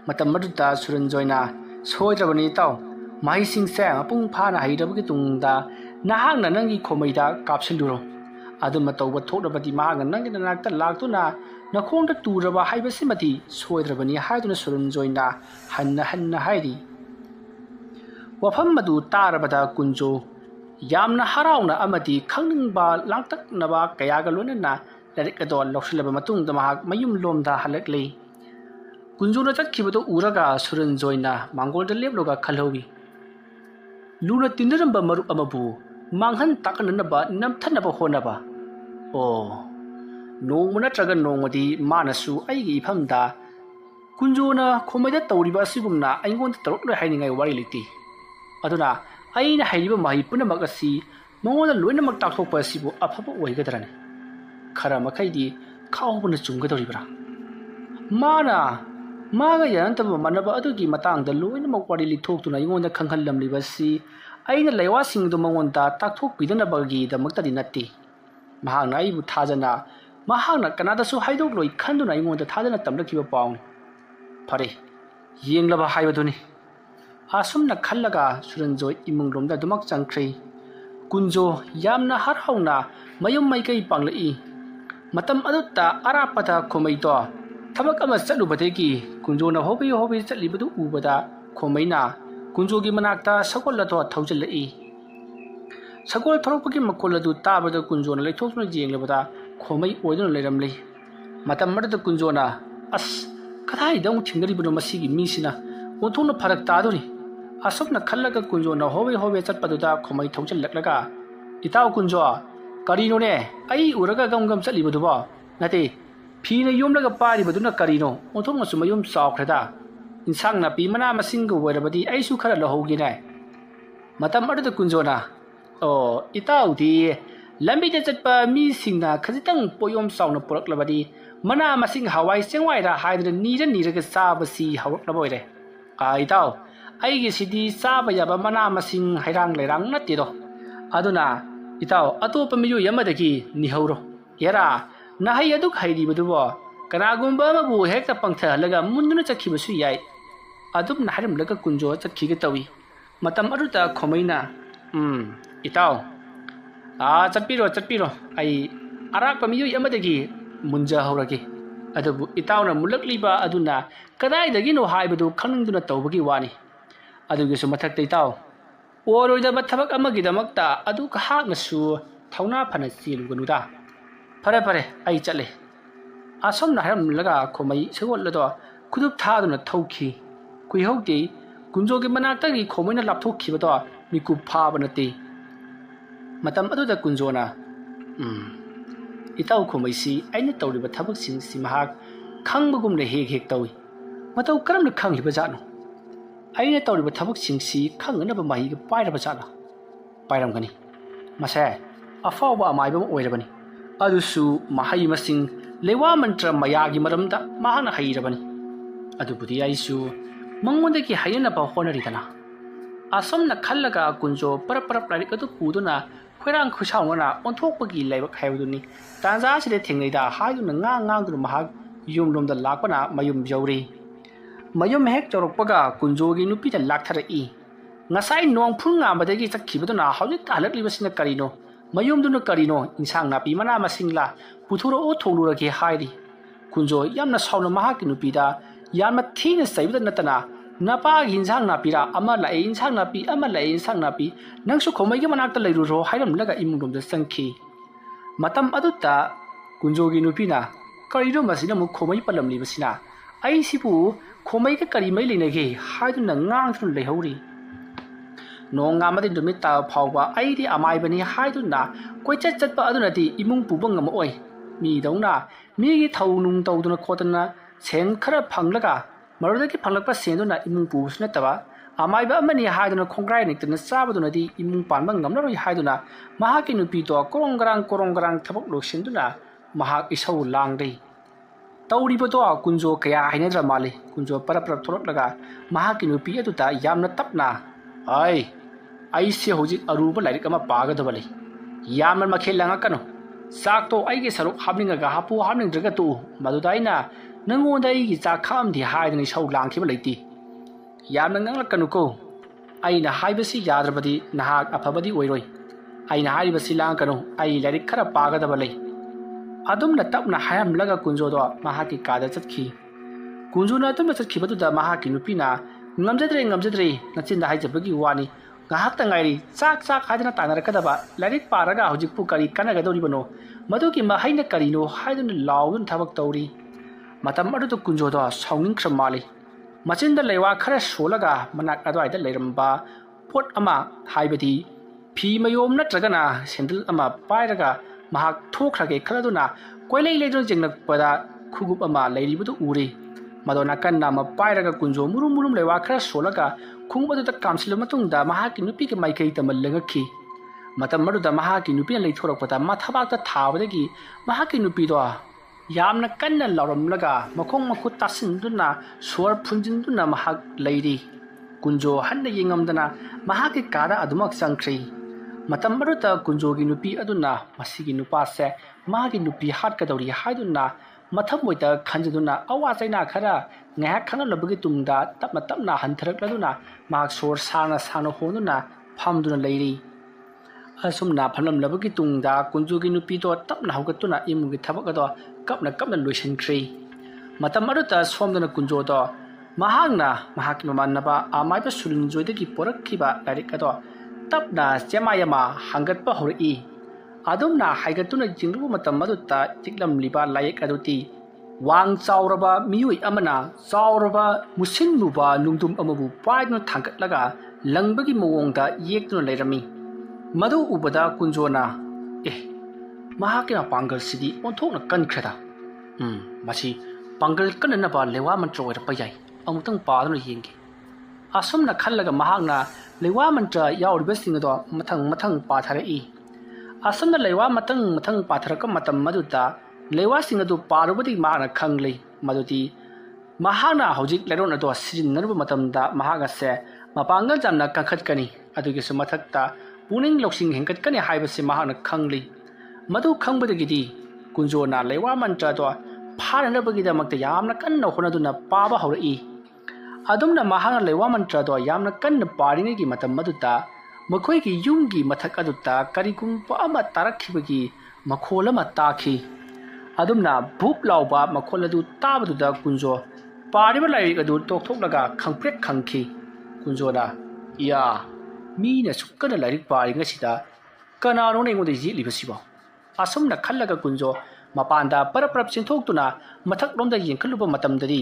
ꯃꯇꯝ ꯑꯗꯨꯗ ꯁꯨꯔꯟꯖꯣꯏꯅ ꯁꯣꯏꯗ꯭ꯔꯕꯅꯤ ꯏꯇꯥꯎ ꯃꯍꯩꯁꯤꯡꯁꯦ ꯃꯄꯨꯡ ꯐꯥꯅ ꯍꯩꯔꯕꯒꯤ ꯇꯨꯡꯗ ꯅꯍꯥꯛꯅ ꯅꯪꯒꯤ ꯈꯣꯃꯩꯗ ꯀꯥꯞꯁꯤꯜꯂꯨꯔꯣ ꯑꯗꯨꯃ ꯇꯧꯕ ꯊꯣꯛꯂꯕꯗꯤ ꯃꯍꯥꯛꯅ ꯅꯪꯒꯤ ꯅꯅꯥꯛꯇ ꯂꯥꯛꯇꯨꯅ ꯅꯈꯣꯡꯗ ꯇꯨꯔꯕ ꯍꯥꯏꯕꯁꯤꯃꯗꯤ ꯁꯣꯏꯗ꯭ꯔꯕꯅꯤ ꯍꯥꯏꯗꯨꯅ ꯁꯨꯔꯟꯖꯣꯏꯅ ꯍꯟꯅ ꯍꯥꯏꯔꯤ ꯋꯥꯐꯝ ꯑꯗꯨ ꯇꯥꯔꯕꯗ ꯀꯨꯟꯖꯣ ꯌꯥꯝꯅ ꯍꯔꯥꯎꯅ ꯑꯃꯗꯤ ꯈꯪꯅꯤꯡꯕ ꯂꯥꯡꯇꯛꯅꯕ ꯀꯌꯥꯒ ꯂꯣꯏꯅꯅ ꯂꯥꯏꯔꯤꯛ ꯑꯗꯨ ꯂꯧꯁꯤꯜꯂꯕ ꯃꯇꯨꯡꯗ ꯃꯍꯥꯛ ꯃꯌꯨꯝꯂꯣꯝꯗ ꯍꯜꯂꯛꯂꯤ ꯀꯨꯟꯖꯣꯅ ꯆꯠꯈꯤꯕꯗꯨ ꯎꯔꯒ ꯁꯨꯔꯟꯖꯣꯏꯅ ꯃꯥꯡꯒꯣꯜꯗ ꯂꯦꯞꯂꯒ ꯈꯜꯍꯧꯏ ꯂꯨꯅ ꯇꯤꯟꯅꯔꯝꯕ ꯃꯔꯨꯞ ꯑꯃꯕꯨ ꯃꯥꯡꯍꯟ ꯇꯥꯛꯍꯟꯅꯅꯕ ꯅꯝꯊꯅꯕ ꯍꯣꯠꯅꯕ ꯅꯣꯡꯃ ꯅꯠꯇ꯭ꯔꯒ ꯅꯣꯡꯃꯗꯤ ꯃꯥꯅꯁꯨ ꯑꯩꯒꯤ ꯏꯐꯝꯗ ꯀꯨꯟꯖꯣꯅ ꯈꯣꯃꯩꯗ ꯇꯧꯔꯤꯕ ꯑꯁꯤꯒꯨꯝꯅ ꯑꯩꯉꯣꯟꯗ ꯇꯧꯔꯛꯂꯣꯏ ꯍꯥꯏꯅꯤꯡꯉꯥꯏ ꯋꯥꯔꯤ ꯂꯩꯇꯦ ꯑꯗꯨꯅ ꯑꯩꯅ ꯍꯩꯔꯤꯕ ꯃꯍꯩ ꯄꯨꯝꯅꯃꯛ ꯑꯁꯤ ꯃꯉꯣꯟꯗ ꯂꯣꯏꯅꯃꯛ ꯇꯥꯛꯊꯣꯛꯄ ꯑꯁꯤꯕꯨ ꯑꯐꯕ ꯑꯣꯏꯒꯗ꯭ꯔꯅꯤ खरा मखैदी खाउबन चुंगदौरिबरा मागा यानतब मनब अदुगी मतंगदा लोइनमक वारी लिथोक्तुना अइंगोंदा खंगहल्लमलिबसी अइना लैवासिंगदु मंगोंदा ताकथोकपिदनबगी दमक्तदि नत्ति महांगना अइबु थाजना mahakna kanadasu haidokloi khanduna ingonda thadana tamlakiba pauni phare yenglaba haibaduni asumna khallaga suranjoi imunglomda dumak changkhre kunjo yamna harhauna mayum maikai panglai matam adutta arapata khomaito thabak ama chalubadegi kunjona hobi chalibadu ubada khomaina kunjogi manakta sakollato thaujalai sagol thorokpagi makoladu tabada kunjona leithokna jenglabada khomai oiduna leiramlei matam marada kunjona as kadai dang thingaribuno masigi misina onthona pharak tadori asopna khallaga kunjona hobi chatpaduda khomai thaujallaklaga itaw kunjo karino ne ai uraga gam chalibaduba nate phina yomlaga paribaduna karino onthona sumayum chawkhrada insang na pi mana masingga werabadi aisu khara lahogi nai matam marada kunjona oh itaw di lambi da chatpa mi singna khajitang poyom sauna poraklabadi mana masing hawai sengwai ra haidra nira ga sabasi hawraboire itaw aigi sidi saba yaba mana masing hairang lerang natido aduna itaw atopa miyu yamadagi nihauro yara nahai aduk hairi badubo kanagumba mabu hekta pangtha laga munduna chakhibasu yai adum naharim laga kunjo chakhiga tawi matam aruta khomaina itaw chatpiro ai arak pamiyu yamadagi munja hauragi adubu itawna mulakliba aduna kadai dagi no haibadu khaningduna tawbagi wani adugisu mathakta itaw oroidaba thabak amagi damakta adu khaknasu thauna phana chiluganuda pare ai chale asom na haram laga khomai segollado kudup thaduna thauki kuihauti kunjogi manaktagi khomaina lapthokkhibado miku phabanati matam aduda kunjona itaw khomaisi aina tawriba thabak sing simahak khangbagumna hek tawi matau karamna khanghiba jano aina tawriba thabak singsi khangnaba mahi ga pairaba jana pairamgani mase afawba amaiba oirabani adusu mahai masing lewa mantra mayagi maramda mahana hairabani adubudi aisu mangondaki hayana ba honaridana asomna khallaga kunjo parap larik adu puduna khwerang khusaungana onthokpagi laibak haibuduni tanja sile thengneida haiduna ngang mahak yumlomda lakpana mayum jauri mayum hek chorokpaga kunjogi nupi da lakthara ngasai nong phunga badagi chakhibaduna hauji talaklibasina karino mayumduna karino insang napi mana masingla puthuro o thonurage hairi kunjo yamna sauna mahak nupida yamna thina saibda natana napa insang napira ama la insang napi nangsu khomai ge manakta leiru ro hairam laga imungdom da sangki matam aduta kunjogi nupina karino masina mu khomai palamli basina ai sibu khomai ge karimai leinage haiduna ngangsun leihori nong amadi dumita phawba aidi amai bani haiduna koichat chatpa aduna di imung pubang ngam oi mi dauna mi gi thaunung tawduna khotana seng khara phanglaga marudaki phanglakpa senduna imung pubusna taba amai ba amani haiduna khongrai niktana sabaduna di imung panba ngamnaroi haiduna mahaki nupi to koronggarang thabak loksinduna mahak isau langdei tawriba to kunjo kaya hainadra mali kunjo parap thorotlaga mahaki nupi aduta yamna tapna ai se hojik aruba lairik ama pagadabali yamna makhel kano sak to ai ge saruk habninga ga hapu habningdraga tu madudaina nangonda ai gi chak kham di haidani sau langkhiba leiti yamna nganglakanu ko aina haibasi yadrabadi nahak afabadi oiroi aina haibasi langkano ai lairik khara pagadabali adumna tapna hayam laga kunjo do mahaki kada chatkhi kunjuna tumna chatkhibaduda mahaki nupina ngamjadre nachinda haijabagi wani ngahakta ngairi chak haidana tanarakadaba lairik paraga hojikpu kari kanagadoribano maduki mahaina karino haidana lawun thabak tawri matam adu kunjo do saunging kramali machinda leiwa khara solaga manak adwaida leiramba pot ama haibadi phi mayom natragana sendal ama pairaga mahak thokhrage khaladuna koilei leidon jengnakpada khugup ama leiribudu uri madona kanna ma pairaga kunjo murum lewa khara solaga khungbadu ta kamsil matungda mahaki nupi ke maikai tamallenga khi matam maruda mahaki nupi lei thorakpata mathaba ta thabadagi mahaki nupi do yamna kanna lauramlaga makhong makhut tasinduna swar phunjinduna mahak leiri kunjo hanna yengamdana mahaki kada adumak sangkhri matam maruta kunjogi nupi aduna masigi nupa se magi nupi hat kadori haiduna matham moita khanjaduna awa chaina khara ngah khana labagi tungda tapna tapna hanthrak laduna mak sor sana sana honuna phamduna leiri asumna phamlam labagi tungda kunjogi nupi to tapna haugatuna imugi thabak ado kapna loisankhri matam maruta somdana kunjo to mahangna mahak mamanaba amai ba sulin joidagi porakhiba larik ado tapna chemayama hangatpa hori adumna haigatuna jingru matam maduta tiklam liba layek aduti wang chauraba miyui amana chauraba musinluba nungdum amabu paidna thangkatlaga langbagi mawongda yektuna leirami madu ubada kunjona mahakina pangal sidi onthokna kankhada masi pangal kanana ba lewa mantra oira payai amutang paaduna yengi asumna khallaga mahakna lewa mantra yauriba singado mathang patharai asumna lewa mathang patharaka matam maduta lewa singadu parubadi maana khanglei madudi mahana hojik leron ado sirinnaruba matamda mahaga se mapangal jamna kakhatkani adugi sumathakta puning loksing hengkatkani haibase mahana khanglei madu khangbadagidi kunjona lewa mantra do pharanabagida yamna kanna honaduna paba haurai adumna mahana lewa mantra do yamna kanna paringi matam maduta makhoi yumgi mathak aduta karigumba ama tarakhibagi makhol ama takhi adumna bhup lauba makhol adu tabaduda kunjo pariba lai adu tokthoknaga khangprek khangki kunjona ya mina sukkana lairik pari ngasida kanano ne ngode ji libasiba asumna khallaga kunjo mapanda paraprap chinthokuna mathak lomda yengkhaluba matamdari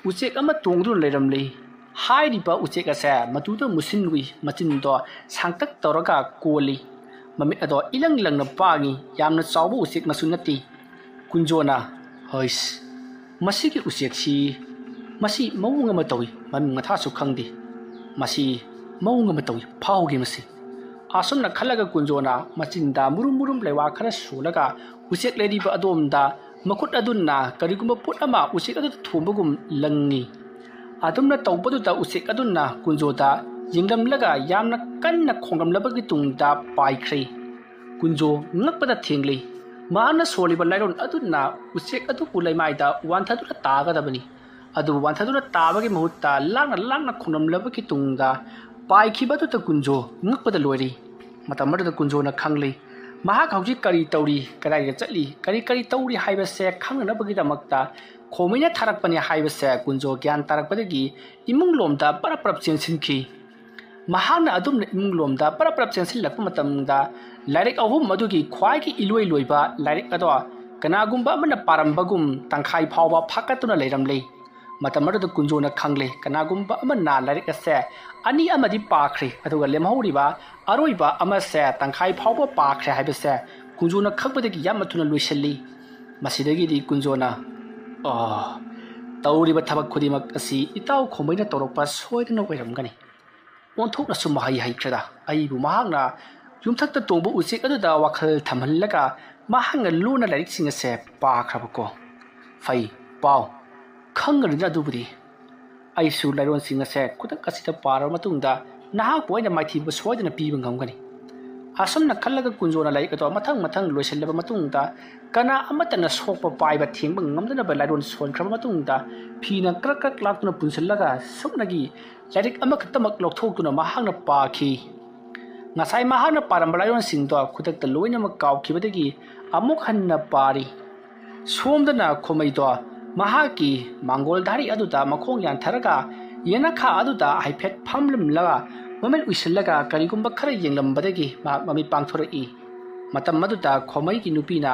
uchek ama tongdun leiramli hairiba uchek ase matuda musinwi machindo sangtak toraga koli mami ado ilang na pagi yamna chawbu uchek masunati kunjona hois masigi uchek si masi mawung ama tawi mami matha su khangdi masi mawung ama tawi phaugi masi asumna khalaga kunjona machinda murum lewa khara sulaga uchek lediba adomda makut adunna karigumba put ama uchek adu thumbagum langi adumna tawpaduta usek adunna kunjota yinglamlaga yamna kanna khongramlabagi tungda paikhri kunjo ngakpada thengli mana soliba lairon adunna usek adu pulaimaida wanthadura tagadabani adu wanthadura tabagi mahutta lagna khongramlabagi tungda paikhibaduta kunjo ngakpada loiri matamada kunjona khangli mahak hauji kari tauri kadai chatli kari tauri haibase khangnabagi damakta khomeina tharakpani haibase kunjo gyan tarakpadagi imung lomda paraprap chensinki mahana adum imung lomda paraprap chensil lakpa matamda lairik ahum madugi khwai ki iloi loiba lairik ado kanagumba amana parambagum tangkhai phawba phakatuna leiramlei matamada kunjona khangle kanagumba amana lairik ase ani amadi pakhre aduga lemhauriba aroiba amase tangkhai phawba pakhre haibase kunjona khakbadagi yamathuna loiselli masidagi di kunjona tauriba thabak khudimak asi itaw khomaina torokpa soidana oiramgani onthokna sumahai haikrada aibu mahakna yumthakta tongbu uchek aduda wakhal thamhallaga mahanga luna lairik singase pakhrabako fai pau khangarina dubudi aisu lairon singase khudak asita parar matungda nahak poina maithibu soidana piba ngamgani asumna khallaga kunjona laik ato mathang loisellaba matungda kana amatana sokpa paiba thengba ngamdana ba lairon sonkraba matungda phina krak laktuna punsallaga suknagi lairik amaktamak lokthokuna mahangna pakhi ngasai mahangna paramba lairon singdo khudakta loina ma kawkhibadagi amuk hanna pari somdana khomaido mahaki mangol dhari aduda makhong yan tharaga yenakha aduda haiphet phamlamlaga moment uisallaga karigumba khara yenglambadagi mami pangthorei matam maduta khomai ki nupina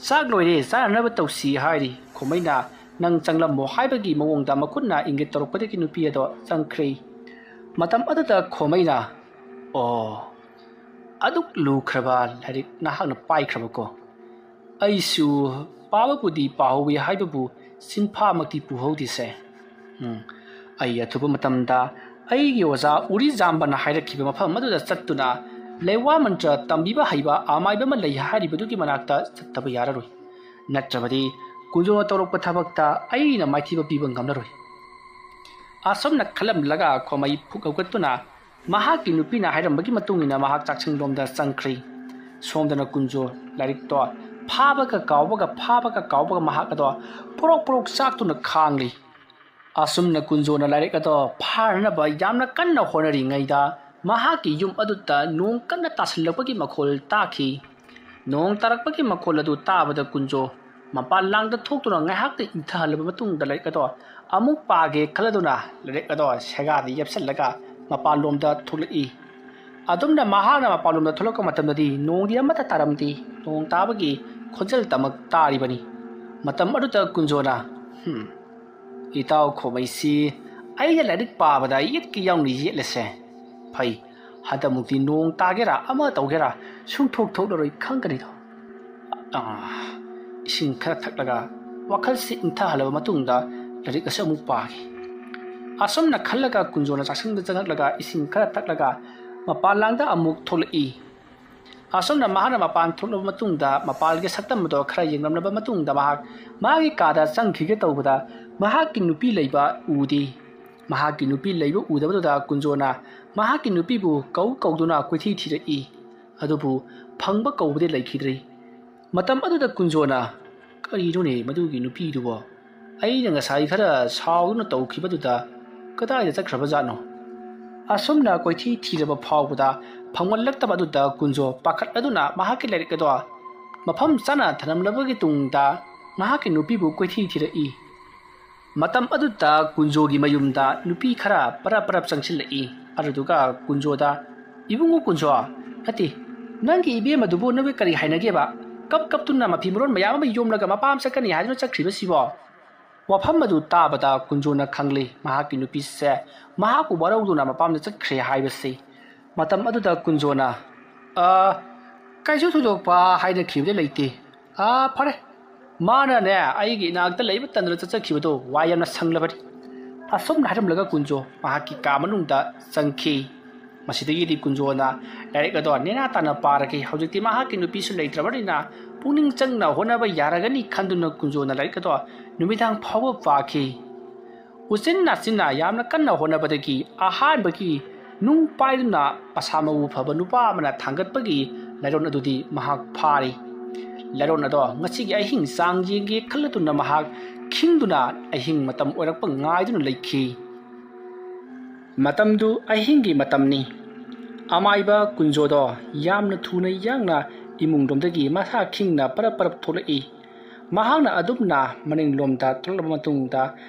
sak loire sanaba tawsi hairi khomaina nang changlam mo haibagi mawongda makunna ingit torokpadagi nupi ado changkhri matam aduda khomaina aduk lukhraba larik nahakna paikrabako aisu pawapudi pahowi haibabu sinpha makti puhodise ai athuba matamda aigi oza uri jambana hairakhiba mafam maduda chattuna lewa mantra tambiba haiba amaiba ma lei haribadugi manakta chattaba yararoi natrabadi kunjo torokpa thabakta aina maithiba piba ngamlaroi asomna khalam laga khomai phukaugatuna ꯃꯍꯥꯛꯀꯤ ꯅꯨꯄꯤꯅ ꯍꯥꯏꯔꯝꯕꯒꯤ ꯃꯇꯨꯡ ꯏꯟꯅ ꯃꯍꯥꯛ ꯆꯥꯛꯁꯪꯂꯣꯝꯗ ꯆꯪꯈ꯭ꯔꯤ꯫ ꯁꯣꯝꯗꯅ ꯀꯨꯟꯖꯣ ꯂꯥꯏꯔꯤꯛꯇꯣ ꯐꯥꯕꯒ ꯀꯥꯎꯕꯒ ꯃꯍꯥꯛ ꯑꯗꯣ ꯄꯣꯔꯣꯛ ꯄꯣꯔꯣꯛ ꯆꯥꯛꯇꯨꯅ ꯈꯥꯡꯂꯤ꯫ ꯑꯁꯨꯝꯅ ꯀꯨꯟꯖꯣꯅ ꯂꯥꯏꯔꯤꯛ ꯑꯗꯣ ꯐꯥꯅꯅꯕ ꯌꯥꯝꯅ ꯀꯟꯅ ꯍꯣꯠꯅꯔꯤꯉꯩꯗ ꯃꯍꯥꯛꯀꯤ ꯌꯨꯝ ꯑꯗꯨꯗ ꯅꯣꯡ ꯀꯟꯅ ꯇꯥꯁꯤꯜꯂꯛꯄꯒꯤ ꯃꯈꯣꯜ ꯇꯥꯈꯤ꯫ ꯅꯣꯡ ꯇꯥꯔꯛꯄꯒꯤ ꯃꯈꯣꯜ ꯑꯗꯨ ꯇꯥꯕꯗ ꯀꯨꯟꯖꯣ ꯃꯄꯥꯟ ꯂꯥꯡꯗ ꯊꯣꯛꯇꯨꯅ ꯉꯥꯏꯍꯥꯛꯇ ꯏꯪꯊꯍꯜꯂꯕ ꯃꯇꯨꯡꯗ ꯂꯥꯏꯔꯤꯛ ꯑꯗꯣ ꯑꯃꯨꯛ ꯄꯥꯒꯦ ꯈꯜꯂꯗꯨꯅ ꯂꯥꯏꯔꯤꯛ ꯑꯗꯣ ꯁꯦꯒꯥꯗ ꯌꯦꯞꯁꯜꯂꯒ ꯃꯄꯥꯟꯂꯣꯝꯗ ꯊꯣꯛꯂꯛꯏ꯫ ꯑꯗꯨꯝꯅ ꯃꯍꯥꯛꯅ ꯃꯄꯥꯟꯂꯣꯝꯗ ꯊꯣꯛꯂꯛꯄ ꯃꯇꯝꯗꯗꯤ ꯅꯣꯡꯗꯤ ꯑꯃꯠꯇ ꯇꯥꯔꯝꯗꯦ꯫ ꯅꯣꯡ ꯇꯥꯕꯒꯤ ꯈꯣꯟꯖꯦꯜꯇꯃꯛ ꯇꯥꯔꯤꯕꯅꯤ꯫ ꯃꯇꯝ ꯑꯗꯨꯗ ꯀꯨꯟꯖꯣꯅ ꯏꯇꯥꯎ ꯈꯣꯃꯩꯁꯤ ꯑꯩꯅ ꯂꯥꯏꯔꯤꯛ ꯄꯥꯕꯗ ꯌꯦꯠꯀ ꯌꯥꯎꯅ ꯌꯦꯠꯂꯁꯦ ꯐꯩ, ꯍꯟꯗꯛꯃꯨꯛꯇꯤ ꯅꯣꯡ ꯇꯥꯒꯦꯔꯥ ꯑꯃ ꯇꯧꯒꯦꯔꯥ ꯁꯨꯡꯊꯣꯛ ꯊꯣꯛꯂꯔꯣꯏ ꯈꯪꯒꯅꯤꯗꯣ꯫ ꯏꯁꯤꯡ ꯈꯔ ꯊꯛꯂꯒ ꯋꯥꯈꯜꯁꯤ ꯏꯪꯊꯍꯜꯂꯕ ꯃꯇꯨꯡꯗ ꯂꯥꯏꯔꯤꯛ ꯑꯁꯤ ꯑꯃꯨꯛ ꯄꯥꯈꯤ꯫ ꯑꯁꯨꯝꯅ ꯈꯜꯂꯒ ꯀꯨꯟꯖꯣꯅ ꯆꯥꯛꯁꯪꯗ ꯆꯪꯂꯛꯂꯒ ꯏꯁꯤꯡ ꯈꯔ ꯊꯛꯂꯒ ꯃꯄꯥꯟꯂꯥꯡꯗ ꯑꯃꯨꯛ ꯊꯣꯛꯂꯛꯏ꯫ ꯑꯁꯨꯝꯅ ꯃꯍꯥꯛꯅ ꯃꯄꯥꯟ ꯊꯣꯛꯂꯕ ꯃꯇꯨꯡꯗ ꯃꯄꯥꯟꯒꯤ ꯁꯛꯇꯝ ꯑꯗꯣ ꯈꯔ ꯌꯦꯡꯂꯝꯂꯕ ꯃꯇꯨꯡꯗ ꯃꯍꯥꯛ ꯃꯥꯒꯤ ꯀꯥꯗ ꯆꯪꯈꯤꯒꯦ ꯇꯧꯕꯗ ꯃꯍꯥꯛꯀꯤ ꯅꯨꯄꯤ ꯂꯩꯕ ꯎꯗꯦ꯫ ꯃꯍꯥꯛꯀꯤ ꯅꯨꯄꯤ ꯂꯩꯕ ꯎꯗꯕꯗꯨꯗ ꯀꯨꯟꯖꯣꯅ ꯃꯍꯥꯛꯀꯤ ꯅꯨꯄꯤꯕꯨ ꯀꯧꯗꯨꯅ ꯀꯣꯏꯊꯤ ꯊꯤꯔꯛꯏ꯫ ꯑꯗꯨꯕꯨ ꯐꯪꯕ ꯀꯧꯕꯗꯤ ꯂꯩꯈꯤꯗ꯭ꯔꯦ꯫ ꯃꯇꯝ ꯑꯗꯨꯗ ꯀꯨꯟꯖꯣꯅ ꯀꯔꯤꯅꯣꯅꯦ ꯃꯗꯨꯒꯤ ꯅꯨꯄꯤꯗꯨꯕꯣ, ꯑꯩꯅ ꯉꯁꯥꯏ ꯈꯔ ꯁꯥꯎꯗꯨꯅ ꯇꯧꯈꯤꯕꯗꯨꯗ ꯀꯗꯥꯏꯗ ꯆꯠꯈ꯭ꯔꯕꯖꯥꯠꯅꯣ? ꯑꯁꯨꯝꯅ ꯀꯣꯏꯊꯤ ꯊꯤꯔꯕ ꯐꯥꯎꯕꯗ ꯐꯪꯃꯜꯂꯛꯇꯕ ꯑꯗꯨꯗ ꯀꯨꯟꯖꯣ ꯄꯥꯈꯠꯂꯗꯨꯅ ꯃꯍꯥꯛꯀꯤ ꯂꯥꯏꯔꯤꯛ ꯑꯗꯣ ꯃꯐꯝ ꯆꯥꯅ ꯊꯅꯝꯂꯕꯒꯤ ꯇꯨꯡꯗ ꯃꯍꯥꯛꯀꯤ ꯅꯨꯄꯤꯕꯨ ꯀꯣꯏꯊꯤ ꯊꯤꯔꯛꯏ꯫ ꯃꯇꯝ ꯑꯗꯨꯗ ꯀꯨꯟꯖꯣꯒꯤ ꯃꯌꯨꯝꯗ ꯅꯨꯄꯤ ꯈꯔ ꯄꯔꯞ ꯆꯪꯁꯤꯜꯂꯛꯏ꯫ ꯑꯗꯨꯗꯨꯒ ꯀꯨꯟꯖꯣꯗ "ꯏꯕꯨꯡꯉꯣ ꯀꯨꯟꯖꯣ, ꯅꯠꯇꯦ ꯅꯪꯒꯤ ꯏꯕꯦꯝꯃꯗꯨꯕꯨ ꯅꯪꯒ ꯀꯔꯤ ꯍꯥꯏꯅꯒꯦꯕ? ꯀꯞꯇꯨꯅ ꯃꯐꯤ ꯃꯔꯣꯟ ꯃꯌꯥꯝ ꯑꯃ ꯌꯣꯝꯂꯒ ꯃꯄꯥꯝ ꯆꯠꯀꯅꯤ ꯍꯥꯏꯗꯨꯅ ꯆꯠꯈ꯭ꯔꯤꯕꯁꯤꯕꯣ?" ꯋꯥꯐꯝ ꯑꯗꯨ ꯇꯥꯕꯗ ꯀꯨꯟꯖꯣꯅ ꯈꯪꯂꯤ ꯃꯍꯥꯛꯀꯤ ꯅꯨꯄꯤꯁꯦ ꯃꯍꯥꯛꯄꯨ ꯋꯥꯔꯧꯗꯨꯅ ꯃꯄꯥꯝꯗ ꯆꯠꯈ꯭ꯔꯦ ꯍꯥꯏꯕꯁꯤ꯫ ꯃꯇꯝ ꯑꯗꯨꯗ ꯀꯨꯟꯖꯣꯅ ꯀꯩꯁꯨ ꯊꯣꯏꯗꯣꯛꯄ ꯍꯥꯏꯅꯈꯤꯕꯗꯤ ꯂꯩꯇꯦ꯫ ꯐꯔꯦ, ꯃꯥꯅꯅꯦ ꯑꯩꯒꯤ ꯏꯅꯥꯛꯇ ꯂꯩꯕ ꯇꯟꯗꯨꯅ ꯆꯠꯆꯈꯤꯕꯗꯣ ꯋꯥ ꯌꯥꯝꯅ ꯁꯪꯂꯕꯅꯤ꯫ ꯑꯁꯨꯝꯅ ꯍꯥꯏꯔꯝꯂꯒ ꯀꯨꯟꯖꯣ ꯃꯍꯥꯛꯀꯤ ꯀꯥ ꯃꯅꯨꯡꯗ ꯆꯪꯈꯤ꯫ ꯃꯁꯤꯗꯒꯤꯗꯤ ꯀꯨꯟꯖꯣꯅ ꯂꯥꯏꯔꯤꯛ ꯑꯗꯣ ꯅꯦꯅꯥ ꯇꯥꯅ ꯄꯥꯔꯈꯤ꯫ ꯍꯧꯖꯤꯛꯇꯤ ꯃꯍꯥꯛꯀꯤ ꯅꯨꯄꯤꯁꯨ ꯂꯩꯇ꯭ꯔꯕꯅꯤꯅ ꯄꯨꯛꯅꯤꯡ ꯆꯪꯅ ꯍꯣꯠꯅꯕ ꯌꯥꯔꯒꯅꯤ ꯈꯟꯗꯨꯅ ꯀꯨꯟꯖꯣꯅ ꯂꯥꯏꯔꯤꯛ ꯑꯗꯣ ꯅꯨꯃꯤꯗꯥꯡ ꯐꯥꯎꯕ ꯄꯥꯈꯤ꯫ ꯎꯆꯤꯟ ꯅꯥꯆꯤꯟꯅ ꯌꯥꯝꯅ ꯀꯟꯅ ꯍꯣꯠꯅꯕꯗꯒꯤ ꯑꯍꯥꯟꯕꯒꯤ ꯅꯨꯡ ꯄꯥꯏꯗꯨꯅ ꯃꯁꯥ ꯃꯎ ꯐꯕ ꯅꯨꯄꯥ ꯑꯃꯅ ꯊꯥꯡꯒꯠꯄꯒꯤ ꯂꯥꯏꯔꯣꯟ ꯑꯗꯨꯗꯤ ꯃꯍꯥꯛ ꯐꯥꯔꯤ꯫ ꯂꯥꯏꯔꯣꯟ ꯑꯗꯣ ꯉꯁꯤꯒꯤ ꯑꯍꯤꯡ ꯆꯥꯡ ꯌꯦꯡꯒꯦ ꯈꯜꯂꯗꯨꯅ ꯃꯍꯥꯛ ꯈꯤꯡꯗꯨꯅ ꯑꯍꯤꯡ ꯃꯇꯝ ꯑꯣꯏꯔꯛꯄ ꯉꯥꯏꯗꯨꯅ ꯂꯩꯈꯤ꯫ ꯃꯇꯝꯗꯨ ꯑꯍꯤꯡꯒꯤ ꯃꯇꯝꯅꯤ꯫ ꯑꯃꯥꯏꯕ ꯀꯨꯟꯖꯣꯗꯣ ꯌꯥꯝꯅ ꯊꯨꯅ ꯌꯥꯡꯅ ꯏꯃꯨꯡꯂꯣꯝꯗꯒꯤ ꯃꯁꯥ ꯈꯤꯡꯅ ꯄꯔꯞ ꯊꯣꯛꯂꯛꯏ꯫ ꯃꯍꯥꯛꯅ ꯑꯗꯨꯝꯅ ꯃꯅꯤꯡꯂꯣꯝꯗ ꯊꯣꯛꯂꯛꯂꯕ ꯃꯇꯨꯡꯗ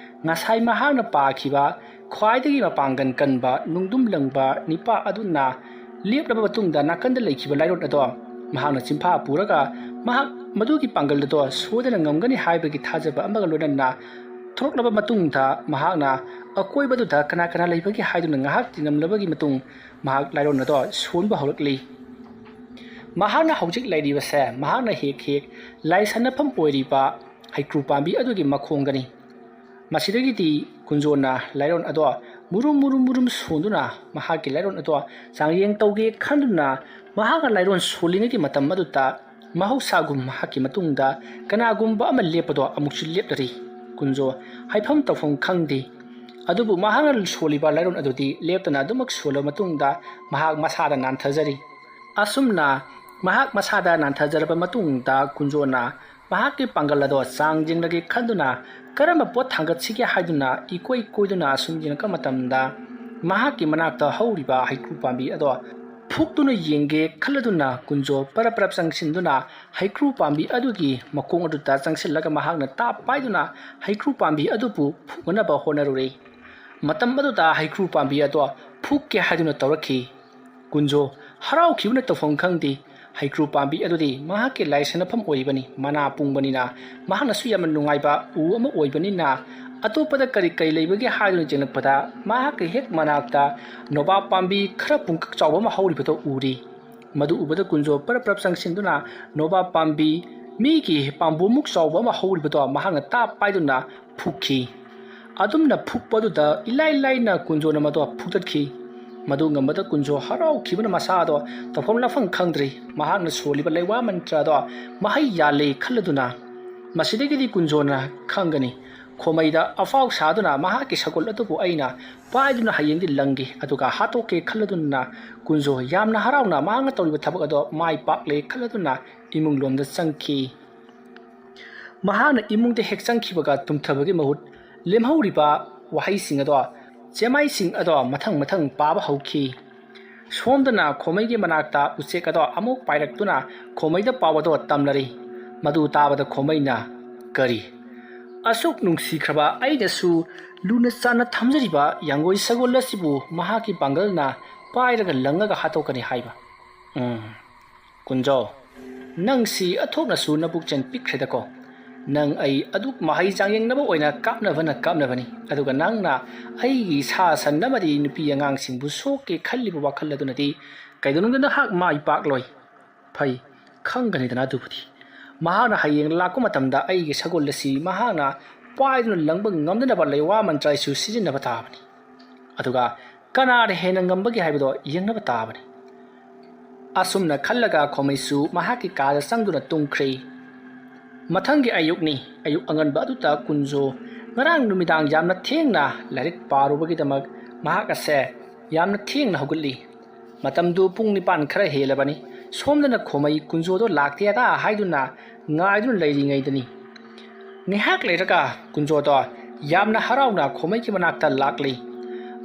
ꯉꯁꯥꯏ ꯃꯍꯥꯛꯅ ꯄꯥꯈꯤꯕ ꯈ꯭ꯋꯥꯏꯗꯒꯤ ꯃꯄꯥꯡꯒꯜ ꯀꯟꯕ ꯅꯨꯡꯗꯨꯝ ꯂꯪꯕ ꯅꯤꯄꯥ ꯑꯗꯨꯅ ꯂꯦꯞꯂꯕ ꯃꯇꯨꯡꯗ ꯅꯥꯀꯟꯗ ꯂꯩꯈꯤꯕ ꯂꯥꯏꯔꯣꯟ ꯑꯗꯣ ꯃꯍꯥꯛꯅ ꯆꯤꯟꯐꯥ ꯄꯨꯔꯒ ꯃꯍꯥꯛ ꯃꯗꯨꯒꯤ ꯄꯥꯡꯒꯜ ꯑꯗꯣ ꯁꯣꯏꯗꯅ ꯉꯝꯒꯅꯤ ꯍꯥꯏꯕꯒꯤ ꯊꯥꯖꯕ ꯑꯃꯒ ꯂꯣꯏꯅꯅ ꯊꯣꯛꯂꯛꯂꯕ ꯃꯇꯨꯡꯗ ꯃꯍꯥꯛꯅ ꯑꯀꯣꯏꯕꯗꯨꯗ ꯀꯅꯥ ꯂꯩꯕꯒꯦ ꯍꯥꯏꯗꯨꯅ ꯉꯥꯏꯍꯥꯛ ꯌꯦꯡꯂꯝꯂꯕꯒꯤ ꯃꯇꯨꯡ ꯃꯍꯥꯛ ꯂꯥꯏꯔꯣꯟ ꯑꯗꯣ ꯁꯣꯟꯕ ꯍꯧꯔꯛꯂꯤ꯫ ꯃꯍꯥꯛꯅ ꯍꯧꯖꯤꯛ ꯂꯩꯔꯤꯕꯁꯦ ꯃꯍꯥꯛꯅ ꯍꯦꯛ ꯂꯥꯏ ꯁꯥꯟꯅꯐꯝ ꯑꯣꯏꯔꯤꯕ ꯍꯩꯀ꯭ꯔꯨ ꯄꯥꯝꯕꯤ ꯑꯗꯨꯒꯤ ꯃꯈꯣꯡꯗꯅꯤ꯫ ꯃꯁꯤꯗꯒꯤꯗꯤ ꯀꯨꯟꯖꯣꯅ ꯂꯥꯏꯔꯣꯟ ꯑꯗꯣ ꯃꯨꯔꯨꯝ ꯁꯣꯟꯗꯨꯅ ꯃꯍꯥꯛꯀꯤ ꯂꯥꯏꯔꯣꯟ ꯑꯗꯣ ꯆꯥꯡꯌꯦꯡ ꯇꯧꯒꯦ ꯈꯟꯗꯨꯅ ꯃꯍꯥꯛꯅ ꯂꯥꯏꯔꯣꯟ ꯁꯣꯜꯂꯤꯉꯩꯒꯤ ꯃꯇꯝ ꯑꯗꯨꯗ ꯃꯍꯧꯁꯥꯒꯨꯝ ꯃꯍꯥꯛꯀꯤ ꯃꯇꯨꯡꯗ ꯀꯅꯥꯒꯨꯝꯕ ꯑꯃ ꯂꯦꯞꯄꯗꯣ ꯑꯃꯨꯛꯁꯨ ꯂꯦꯞꯂꯔꯤ꯫ ꯀꯨꯟꯖꯣ ꯍꯥꯏꯐꯝ ꯇꯧꯐꯝ ꯈꯪꯗꯦ꯫ ꯑꯗꯨꯕꯨ ꯃꯍꯥꯛꯅ ꯁꯣꯜꯂꯤꯕ ꯂꯥꯏꯔꯣꯟ ꯑꯗꯨꯗꯤ ꯂꯦꯞꯇꯅ ꯑꯗꯨꯃꯛ ꯁꯣꯜꯂꯕ ꯃꯇꯨꯡꯗ ꯃꯍꯥꯛ ꯃꯁꯥꯗ ꯅꯥꯟꯊꯖꯔꯤ꯫ ꯑꯁꯨꯝꯅ ꯃꯍꯥꯛ ꯃꯁꯥꯗ ꯅꯥꯟꯊꯖꯔꯕ ꯃꯇꯨꯡꯗ ꯀꯨꯟꯖꯣꯅ ꯃꯍꯥꯛꯀꯤ ꯄꯥꯡꯒꯜ ꯑꯗꯣ ꯆꯥꯡ ꯌꯦꯡꯂꯒꯦ ꯈꯟꯗꯨꯅ ꯀꯔꯝꯕ ꯄꯣꯠ ꯊꯥꯡꯒꯠꯁꯤꯒꯦ ꯍꯥꯏꯗꯨꯅ ꯏꯀꯣꯏ ꯀꯣꯏꯗꯨꯅ ꯑꯁꯨꯝ ꯌꯦꯡꯂꯛꯄ ꯃꯇꯝꯗ ꯃꯍꯥꯛꯀꯤ ꯃꯅꯥꯛꯇ ꯍꯧꯔꯤꯕ ꯍꯩꯀ꯭ꯔꯨ ꯄꯥꯝꯕꯤ ꯑꯗꯣ ꯐꯨꯛꯇꯨꯅ ꯌꯦꯡꯒꯦ ꯈꯜꯂꯗꯨꯅ ꯀꯨꯟꯖꯣ ꯄꯔꯞ ꯆꯪꯁꯤꯟꯗꯨꯅ ꯍꯩꯀ꯭ꯔꯨ ꯄꯥꯝꯕꯤ ꯑꯗꯨꯒꯤ ꯃꯈꯣꯡ ꯑꯗꯨꯗ ꯆꯪꯁꯤꯜꯂꯒ ꯃꯍꯥꯛꯅ ꯇꯥꯞ ꯄꯥꯏꯗꯨꯅ ꯍꯩꯀ꯭ꯔူꯄꯥꯝꯕꯤ ꯑꯗꯨꯕꯨ ꯐꯨꯛꯅꯅꯕ ꯍꯣꯠꯅꯔꯨꯔꯦ꯫ ꯃꯇꯝ ꯑꯗꯨꯗ ꯍꯩꯀ꯭ꯔူꯄꯥꯝꯕꯤ ꯑꯗꯣ ꯐꯨꯛꯀꯦ ꯍꯥꯏꯗꯨꯅ ꯇꯧꯔꯛꯈꯤ꯫ ꯀꯨꯟꯖꯣ ꯍꯔꯥꯎꯈꯤꯕꯅ ꯇꯧꯐꯝ ꯈꯪꯗꯦ꯫ ꯍꯩꯀ꯭ꯔူꯄꯥꯝꯕꯤ ꯑꯗꯨꯗꯤ ꯃꯍꯥꯛꯀꯤ ꯂꯥꯏ ꯁꯥꯟꯅꯐꯝ ꯑꯣꯏꯔꯤꯕꯅꯤ꯫ ꯃꯅꯥ ꯄꯨꯡꯕꯅꯤꯅ ꯃꯍꯥꯛꯅꯁꯨ ꯌꯥꯝꯅ ꯅꯨꯡꯉꯥꯏꯕ ꯎ ꯑꯃ ꯑꯣꯏꯕꯅꯤꯅ ꯑꯇꯣꯞꯄꯗ ꯀꯔꯤ ꯂꯩꯕꯒꯦ ꯍꯥꯏꯗꯨꯅ ꯌꯦꯡꯂꯛꯄꯗ ꯃꯍꯥꯛꯀꯤ ꯍꯦꯛ ꯃꯅꯥꯛꯇ ꯅꯣꯕꯥꯞ ꯄꯥꯝꯕꯤ ꯈꯔ ꯄꯨꯡꯀꯛ ꯆꯥꯎꯕ ꯑꯃ ꯍꯧꯔꯤꯕꯗꯣ ꯎꯔꯤ꯫ ꯃꯗꯨ ꯎꯕꯗ ꯀꯨꯟꯖꯣ ꯄꯔꯞ ꯆꯪꯁꯤꯟꯗꯨꯅ ꯅꯣꯕꯥꯞ ꯄꯥꯝꯕꯤ ꯃꯤꯒꯤ ꯄꯥꯝꯕꯣꯃꯨꯛ ꯆꯥꯎꯕ ꯑꯃ ꯍꯧꯔꯤꯕꯗꯣ ꯃꯍꯥꯛꯅ ꯇꯥꯞ ꯄꯥꯏꯗꯨꯅ ꯐꯨꯛꯈꯤ꯫ ꯑꯗꯨꯝꯅ ꯐꯨꯛꯄ ꯑꯗꯨꯗ ꯏꯂꯥꯏ ꯂꯥꯏꯅ ꯀꯨꯟꯖꯣꯅ ꯃꯗꯣ ꯐꯨꯛꯇꯠꯈꯤ꯫ ꯃꯗꯨ ꯉꯝꯕꯗ ꯀꯨꯟꯖꯣ ꯍꯔꯥꯎꯈꯤꯕꯅ ꯃꯁꯥꯗꯣ ꯇꯧꯐꯝ ꯂꯥꯛꯐꯝ ꯈꯪꯗ꯭ꯔꯤ꯫ ꯃꯍꯥꯛꯅ ꯁꯣꯜꯂꯤꯕ ꯂꯩꯋꯥ ꯃꯟꯇ꯭ꯔ ꯑꯗꯣ ꯃꯍꯩ ꯌꯥꯜꯂꯦ ꯈꯜꯂꯗꯨꯅ ꯃꯁꯤꯗꯒꯤꯗꯤ ꯀꯨꯟꯖꯣꯅ ꯈꯪꯒꯅꯤ खोमैदा अफाव सादुना महाकी सगोल अदुबु अइना पाइदुना हयेंदि लंगी अदुगा हातोके खल्लदुना कुंजो यामना हराउना मांगा तौरिबा थबक अदो माइ पाकले खल्लदुना इमुंग लोमदा चंखी महाना इमुंगदे हेक चंखिबगा तुमथबगी महुत लेमहौरिबा वहाइसिंग अदो चेमाइसिंग अदो मथंग मथंग पाबा हौखी सोमदना खोमैगे मनाक्ता उचेक अदो अमुक पाइरक्तुना खोमैदा पावदो तमलरी मदु ताबदा खोमैना करी असुक नुंगसिख्रबा आइदसु लुना चाना थमजरिबा यांगोइ सगोल असिबु महाकी पांगलना पाइरगा लंगगा हातोकनी हाइबा कुंजो नंगसी अथोकनसु नबुकचन पिख्रेदको नंग आई अदुक महाई चांगेंगनबा ओइना कापनबनी अदुगा नंगना आइगी सा सन्नमदि नुपी अंगांगसिंबु सोके खल्लिबु वाखल अदुनदि कैदनुंगना हाक माइ पाकलोय फै खंगनिदना दुबुदि महाना हयेंग लाको मतमदा आइगी सगोलसी महाना पाइदुना लंगबा ngamदनबा लैवा मंत्राइसु सिजिनबा ताबनी अदुगा कनार हेना ngambagi हाइबदो यंगनबा ताबनी असुमना खल्लगा खोमैसु महाकी कादा संगदुना तुंख्रे मथंगी अयुकनी अयुक अंगनबा अदुता कुंजो ngarang numitang yamna thengna larik parubagi damak mahakase yamna thengna hogulli matamdu pung nipan khara helabani somdana khomai kunjo do lakte da haiduna ngaidun leiri ngaidani ngihak leiraka kunjo do yamna harauna khomai ki manakta lakli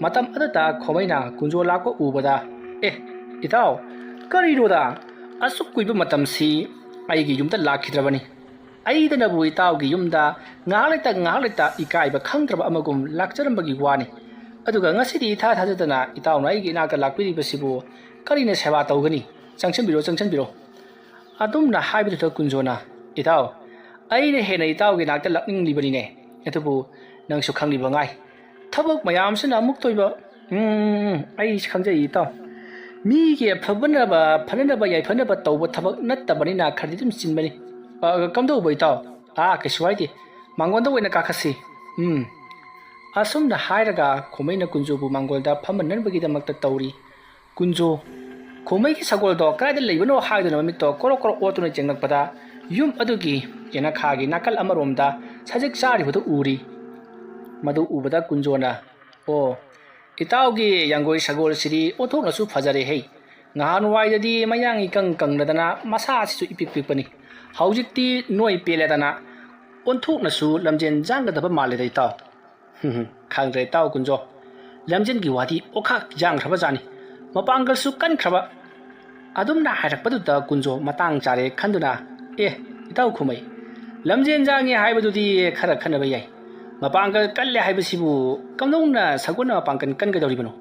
matam adata khomaina kunjo lako ubada itaw kari da asuk kuiba matam si aigi yumta lakhidrabani aidanabu itawgi yumda ngaleta ikaiba khangdraba amagum lakcharambagi wani aduga ngasidi itha thajadana itawna aigi naka lakpiri basibu karina seba tawgani changchanbiro adumna haibita kunjona itaw aine hena itawgi nakta lakning libani ne atubu nangsu khangliba ngai thabak mayamsina amuk toiba ai khangjai itaw mi ge phabanaba phanaba yai phanaba tawba thabak nattabani na khardidum chinbani कम दो बैताओ कैसुवाइदे मांगोंदा ओइना काखसी असुमना हाइरगा खोमैना कुंजोबु मांगोलदा फमननबगिदमक्ता तौरी कुंजो खोमैगी सगोलदो कायदा लेबनो हाइदना ममितो कोरो ओतुना जेंगनपदा yum अदुगी येना खागी नाकल अमरोमदा सजिक चारिबदो उरी मदु उबदा कुंजोना ओ इताओगी यांगोई सगोल सिरी ओथोनसु फजरे हे ngahanwaidadi mayangi kangnadana masasisu ipikpikpani हौजिक्ति नोई पेलेदना ओंथोकनसु लमजेन जांगदबा माले दै ताव खांग्रे ताव कुंजो लमजेन की वादी ओखा जांगख्रबा जानी मपांगलसु कनख्रबा अदुमना हायरकपदुदा कुंजो मतांग चारे खंदुना इताव खुमै लमजेन जांगे हाइबदुदी खरा खनबा याय मपांगल कल्ले हाइबसिबु कमदौना सगुना मपांगन कनगदौरिबनो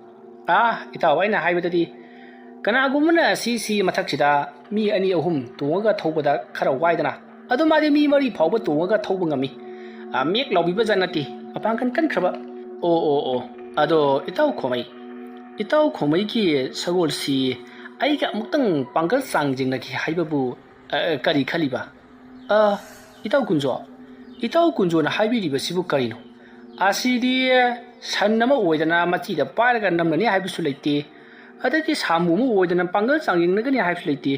इताव आइना हाइबददी कनागुमना सी मथक्सिदा मी अनि अहुम तोंगा थौबदा खरा वाइदना अदु मादे मी मरी फावबा तोंगा थौबा ngami मेक लौबिबा जानती अपांकन कनख्रबा ओ अदो इताउ खोमै की सगोलसी आइगा मुक्तंग पांगल सांगजिंगना की हाइबबु करी खलिबा इताउ कुंजो ना हाइबिरिबा सिबु करिनो आसीदी सन्नमा ओइदना मचिदा पारगा नमननी हाइबसु लैते अदगी सामु मु ओइदना पांगल सांगिंगनगनी हाइबसु लैते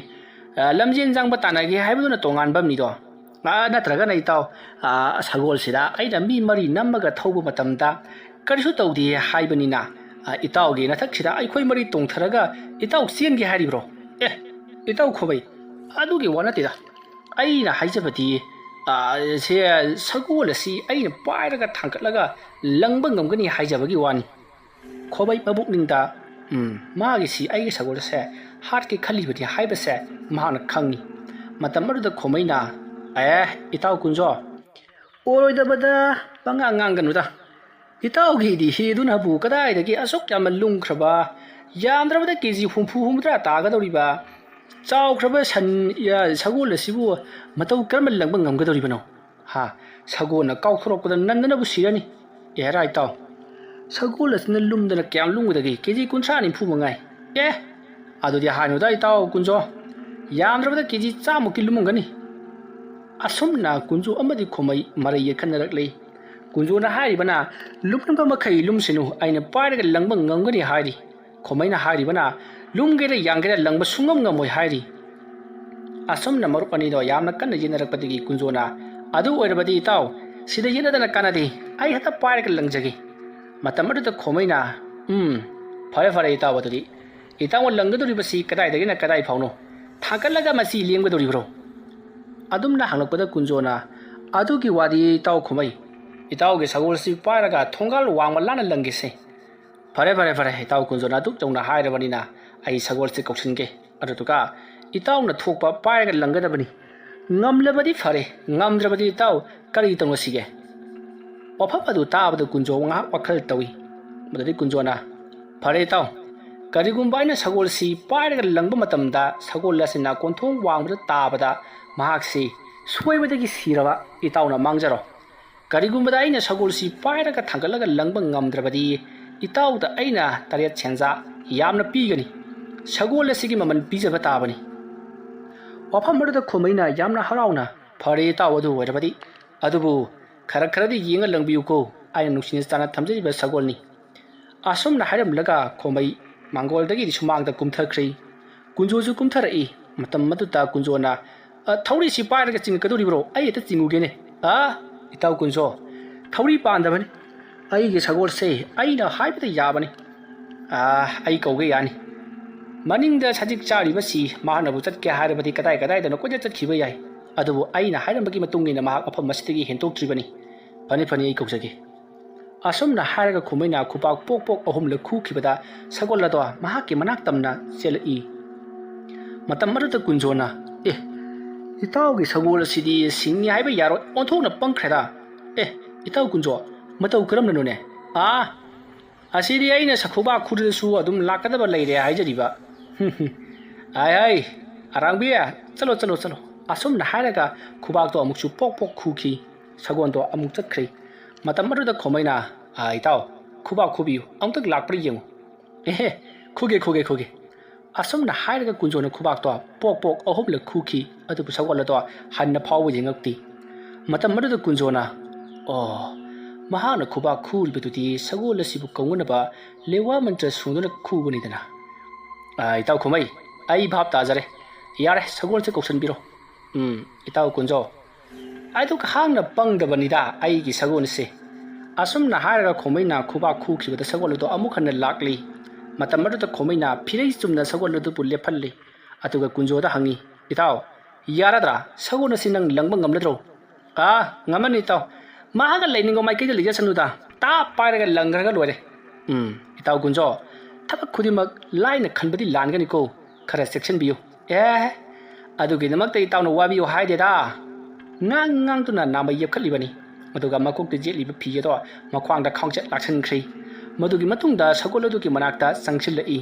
लमजेन जांग बतानागी हाइबदुना तोंगानबमनिदो नत्रगा नैताव सगोलसिदा आइना मी मरी नम्मगा थौबा मतमदा करिसु तौदि हाइबनिना इतावगी नथक्सिदा आइखोइ मरी तोंथरगा इताव चेनगी हारिब्रो इताव खोबै अदुगी वनतिदा आइना हाइजबदी से सगोलसी आइना पाइरगा थांकटलगा लंगबा ngमगनी हाइजबगी वानी खोबै मबुकनिंदा मागिसी आइगी सगोलसे हार्टकी खलिबदी हाइबसे महाना खंगी मतमरुदा खोमैना इताव कुंजो ओरोइदबदा पंगा nganganuda इतावगी दी हेदुनाबु कदाइदगी असुक याम लुंगख्रबा यामद्रबदा केजी हुमफु हुमद्रा तागदौरिबा चाउख्रबा सन या सगोलसिबु मतौ कर्म लंगबा ngamgadौरिबनो सगोलना काउथरोकदा नंदनबु सिरनी एरा इताव सगोलसना लुमदना क्याम लुंगदगी केजी 30 निफु मंगाई अदुदी हानुदा इताव कुंजो यामद्रबदा केजी 100 की लुमंगनी असुमना कुंजो अमदी खोमै मरै यखनरकले कुंजोना हारिबना लुमनबा मखै लुमसिनु आइना पारगा लंगबा ngamgani हारि खोमैना हारिबना लुमगेरा यांगेरा लंगबा सुंगम ngamoi हारि असुमना मरुपनिदो यामना कन्ना जिनरकपदिगी कुंजोना अदु ओइरबदी इताव सिदा यिनदना कानादे ai hata pair ka langjagi matam adu khomaina fare fare itaw adudi itaw langgaduri basi kadai dagina kadai phauno thakalaga masi lenggaduri bro adumna hanglakpada kunjona adugi wadi itaw khomai itaw ge sagol si pairaga thongal wangma lana langise fare itaw kunjona duk jongna hairabanina ai sagol si koksinge adutuka itaw na thokpa pairaga langgadabani ngamlabadi fare ngamdrabadi itaw kari tongosige wafam adu tabada kunjo nga wakhal tawi madadi kunjona fare itaw karigumba aina sagol si pairaga langba matamda sagol asina konthong wangba tabada mahaksi soibadagi siraba itawna mangjaro karigumba aina sagol si pairaga thangalaga langba ngamdrabadi itawda aina tariat chenja yamna pigani sagol asigi maman pijaba tabani wafam maduda khomaina yamna harauna fare itaw adu oirabadi adubu khara kharadi yenga langbiyuko aina nuksini stana thamjariba sagolni asomna hairamlaga khomai mangoldagi sumangda kumthakri kunjoju kumtharai matam maduta kunjona thawri si pairaga chingkaduri bro ai eta chingugene itaw kunjo thawri pandabani ai ge sagol se aina haibada yabani ai kauge yani maningda sajik chari basi mahanabu chatke hairabadi kadai kadai dana koja chatkhiba yai adubu aina hairambagi matungina mahak afam masitagi hentoktribani fani ai kaujage asomna hairaga khumaina khupak pok ahum le khu khibada sagol lado mahak ki manak tamna selai matam maruta kunjona itaw gi sagol sidi singni haiba yaro onthona pangkhreda itaw kunjo matau karam nanu ne asidi aina sakhuba khurisu adum lakadaba leire haijariba ai arangbiya chalo asomna hairaga khubak to amukchu pok khuki sagon to amuk chakkhri matam maruda khomaina itaw khubak khubiu amtak lakpri yengu khuge asomna hairaga kunjona khubak to pok ahum le khuki adu sagol to hanna phawu jengakti matam maruda kunjona mahana khubak khul betuti sagol asibu kongona ba lewa mantra sunduna khubuni dana itaw khomai ai bhab tajare yare sagol se koksan biro itaw kunjo ai to khangna pangdabanida ai gi sagon se asomna hairaga khomaina khubak khu khibada sagol to amukhanna lakli matam maruda khomaina phirei chumna sagol du pulle phalli atuga kunjo da hangi itaw yaradra sagol sinang langba ngamladro ngamani itaw mahaga leiningo mai ke lija sanuda ta pairaga langraga lore itaw kunjo thaba khudimak laina khanbadi langani ko khara section biyo adugi namak te itaw no wabiyo haideda ngang tuna nama yepkhalibani maduga makok te jeliba phiye to makhwangda khangchet laksankhri madugi matungda sagol adugi manakta sangchilai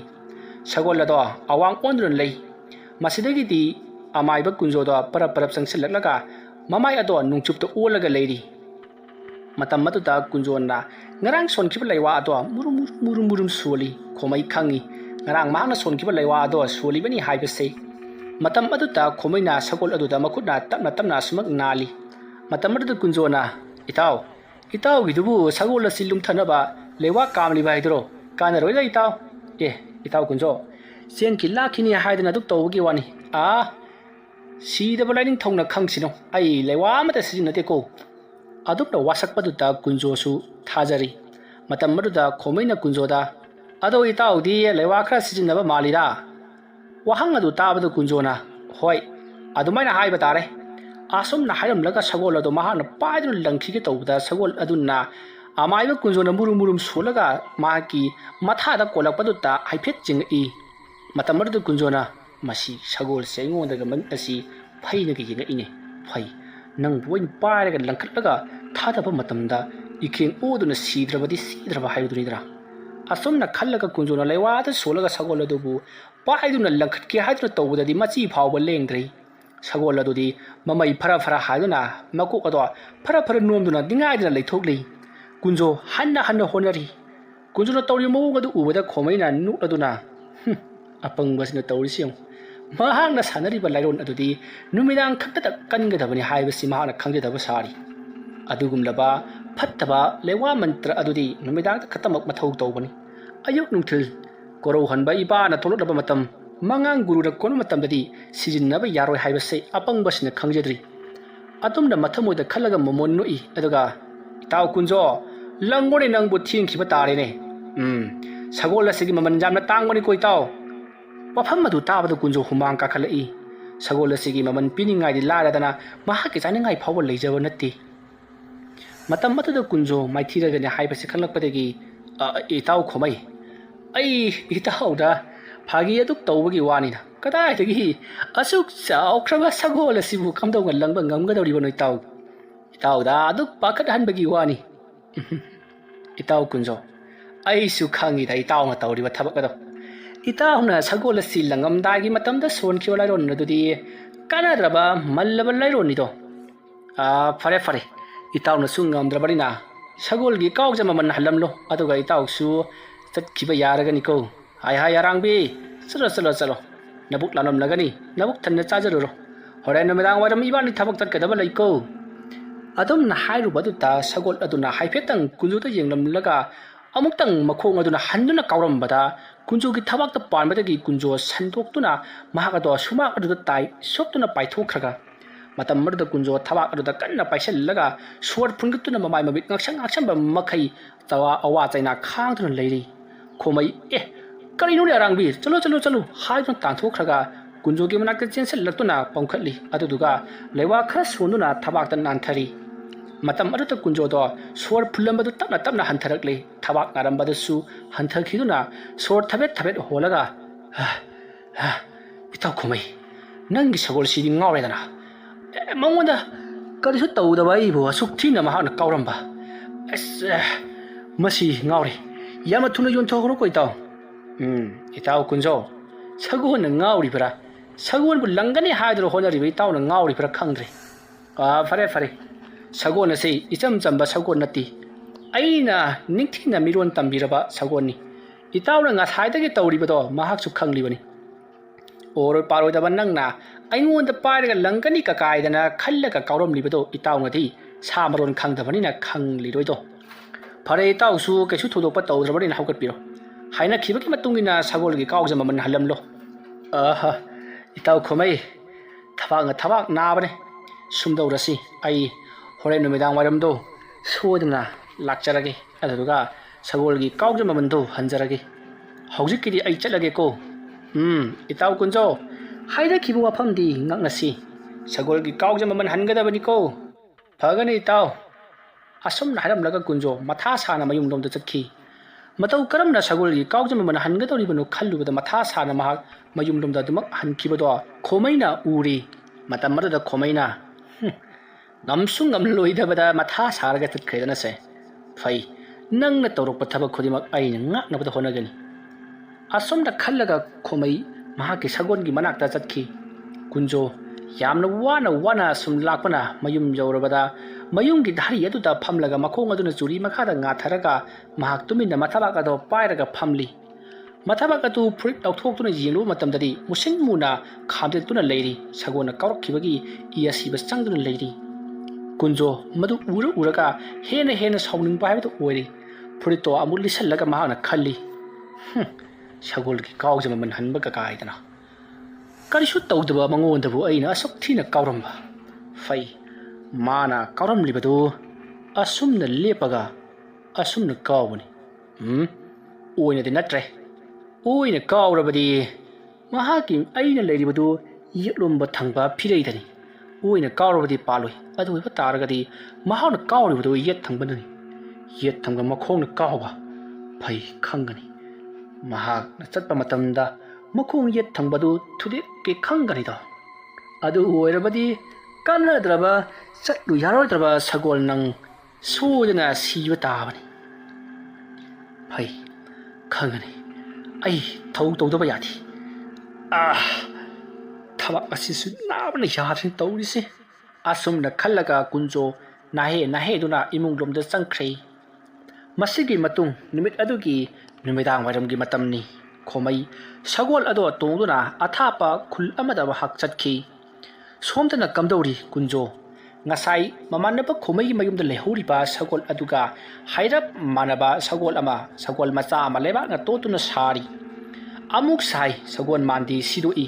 sagol ado awang onrun lei masidagi di amaiba kunjo do parap sangchilaklaga mamai ado nungchup to olaga leiri matam matuda kunjona ngarang sonkiba leiwa ado murum soli khomai khangi ngarang mahna sonkiba leiwa ado soli bani haibase matam aduta khomaina sagol aduda makhutna tapna sumak nali matam aduda kunjona itaw gidubu sagol silum thanaba lewa kamli bai dro kana roida itaw kunjo sen killa khini haidana duk tawgi wani sida balaining thongna khangsino ai lewa mata sijinate ko adupna wasak paduta kunjo su thajari matam aduda khomaina kunjoda ado itaw di lewa khra sijinaba malira wahang adu tabada kunjona hoi adumaina haiba tare asomna hairamlaga sagol ado mahana paidru langkhige tawda sagol adunna amaiba kunjona murum solaga maki mathada kolakpaduta haifet jingi matamadu kunjona masi sagol sengo daga man asi phaina gi jinga ine phai nang boin pairaga langkhatlaga thadaba matamda ikheng oduna sidraba haidunidra asomna khallaga kunjona leiwada solaga sagol adubu paiduna langkhatke haiduna tawdadi machi phawba lengdrei sagol adudi mamai phara haiduna makuk ado phara nomduna dingaidina leithokli kunjo hanna honari kunjona tawri mawung adu ubada khomaina nuk aduna apangwasna tawri siang mahangna sanariba lairon adudi numidang khatta kangadabani haibasi mahana khangjedaba sari adugumlaba phattaba lewa mantra adudi numidang khatamak mathau tawbani ayuk nungthil korau hanba ibana tolodaba matam mangang guru da kono matam dadi sijinaba yaroi haibase apang basina khangjedri atumna mathamoida khalaga momon noi aduga Tao kunjo langone nang bu thing khiba tare ne sagol asigi maman jamna tangmani koi tao wafam madu tabadu kunjo humang ka khalai sagol asigi maman piningai di lara dana maha ke jani ngai phawal leijaba natti matam matu kunjo maithira gani haiba se khalak padegi itau khomai ai itau da phagi aduk tawbagi wani na kadai dagi asuk chau khraba sagol asibu kamdau ngal langba ngamga dawri bonoi tau itau da aduk pakat hanbagi wani itau kunjo ai su khangi da itau nga tawri ba thabak ado itau na sagol asi langam dagi matam da son khiwala ron na dudi kana raba mallaba lairon ni do fare fare itau na sungam drabari na sagol gi kaw jama man halam lo aduga itau su tat khiba yaraga ni ko hai hai arangbi chalo nabuk lanom lagani nabuk thanna chajaruro hore na medang waram ibani thabak tat kadaba lai ko adum na hairu badu ta sagol aduna haifetang kunju ta yenglam laga amuktang makhong aduna handuna kawram bada kunju gi thabak ta pan badagi kunjo sandok tuna mahaga do suma adu tai soptuna paithokraga matam marda kunjo thabak adu kanna paisal laga sword phungtuna mamai mabit ngaksan ba makhai tawa awa chaina khang tuna leiri khomai kari nuri arangbi chalo hai tun tangthokraga kunjo gi manak chensel latuna pangkhatli aduduga lewa khara sonuna thabak tan nanthari matam aduta kunjo do swor phulambadu tapna hantharakle thabak narambadu su hanthakiduna swor thabet holaga itaw khomai nangi sagol sidi ngawre dana mangonda karisu tawdaba ibo asuk thina mahana kawramba masi ngawre yama thuna yon thogro ko itaw kunjo sagon na ngawri bara sagon bu langani haidro honari be itaw na ngawri bara khangre fare sagon ase icham chamba sagon nati aina ningthina miron tambiraba sagoni itaw na nga thaidagi tawri bado mahak su khangli bani or paro da banangna aingon da pairaga langani ka kaidana khallaga kawram libado itaw ngati samaron khangdabani na khangli roido fare itaw su kesu thodokpa tawdrabani na haukat piro haina khibaki matungina sagol gi kawjama man halamlo itaw khomai thabak na bane sumdau rasi ai hore no medang waram do sodna lakcharage aduga sagol gi kawjama man do hanjarage haujikidi ai chalage ko itaw kunjo haida khibu wafamdi ngaknasi sagol gi kawjama man hangada bani ko phagani itaw asum na haram laga kunjo matha sana mayum dom da chakhi matau karam na sagol gi kawjama man hanga tori banu khallu bada matha sana ma mayum dom da dumak hanki bado khomaina uri matam mar da khomaina namsung ngam loida bada matha saraga tat khaidana se phai nang na torok pathaba khodimak ai nga na bada honagani asum da khallaga khomai maha ki sagon gi manak ta chatki kunjo yamna wana sum lakpana mayum jawrabada mayum gi dhari adu da phamlaga makhong aduna churi makha da nga tharaga mahak tumina mathabaka do pairaga phamli mathabaka tu fruit tawthok tuna yenglu matam dadi musin muna khamde tuna leiri sagona kawrak khibagi iasi bas changduna leiri kunjo madu uraga hena sauning bai to oiri fruit to amuli sallaga mahana khalli sagol gi kawjama man hanba ka kaidana karisu tawdaba mangonda bu aina asok thina kawramba fai mana kawram libadu asumna lepaga asumna kawbani oina de natre oina kawrabadi mahaki aina leiribadu yetlomba thangba phireidani oina kawrabadi paloi adu ba taragadi mahana kawribadu yet thangbani yet thangba makhongna kawba fai khangani mahak na chatpa matamda makhong yet thangbadu thude ke khangani da adu oirabadi kannadraba chatlu yarodraba sagol nang sodana siba tabani phai khangani ai thau tawdaba yadi thabak asisu nabana yarin tawrise asumna khallaga kunjo nahe duna imung lomda changkhrei masigi matung nimit adugi numidang waramgi matamni khomai sagol ado tongduna athapa khul amada hak chatki somtana kamdori kunjo ngasai mamanaba khomai mayumda lehuriba sagol aduga hairap manaba sagol macha ama leba na totuna sari amuk sai sagon mandi sidoi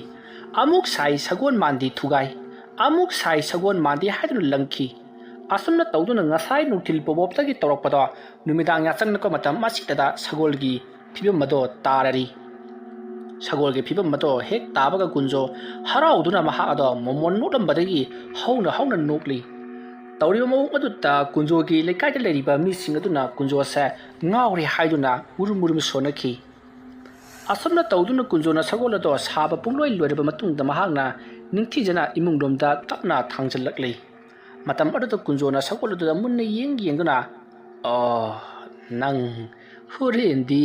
amuk sai sagon mandi thugai amuk sai sagon mandi haidun langki asumna tawduna ngasai nutil poboptagi torokpado numidang yachangna matam masitada sagolgi phibam mado tarari sagolgi phibam mado hek tabaga gunjo harauduna maha ado momon nodambadagi hauna nokli tawriba mawung adutta gunjogi lekaida leriba mising aduna gunjo sa ngauri haiduna murum sonaki asumna tawduna gunjona sagolado saba pungloi loireba matungda mahangna ningthijana imungdomda tapna thangjalakli matam adota kunjona sakolada munna yengduna nang hurendi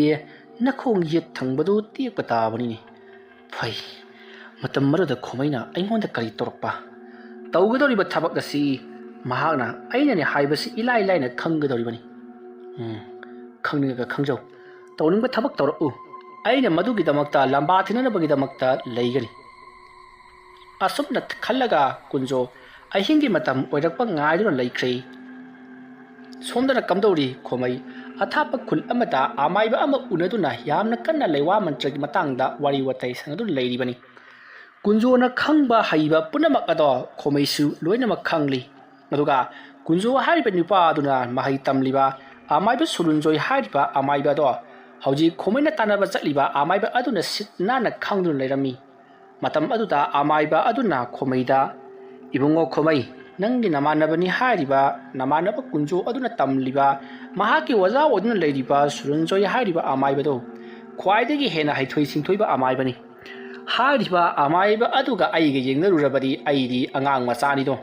nakhong yet thangbadu tiekpa tabani phai matam marada khomaina aingonda kari torpa tawgadoriba thabak asi mahagna aina ni haibasi ilai laina khanggadoribani khangninga khangjau tawningba thabak toru aina madugi damakta lamba thinana bagi damakta leigani asupna khallaga kunjo ahingi matam oirakpa ngaiduna laikhrei somdana kamdori khomai athapa khul amata amaiba ama unaduna yamna kanna leiwa mantragi matangda wari watai sanadu leiribani kunjona khangba haiba punamak ado khomaisu loinamak khangli aduga kunjo hariba nipa aduna mahai tamliba amaiba surunjoi hariba amaiba do hauji khomaina tanaba chatliba amaiba aduna sitnana khangdun leirami matam aduda amaiba aduna khomaida ibungo khomai nangi namanabani hariba namanaba kunjo aduna tamliba mahaki waza oduna leiriba surunjoi hariba amaibado khwaidagi hena haithoi singthoiba amaibani hariba amaiba aduga aige yengnarurabadi aidi angang machani do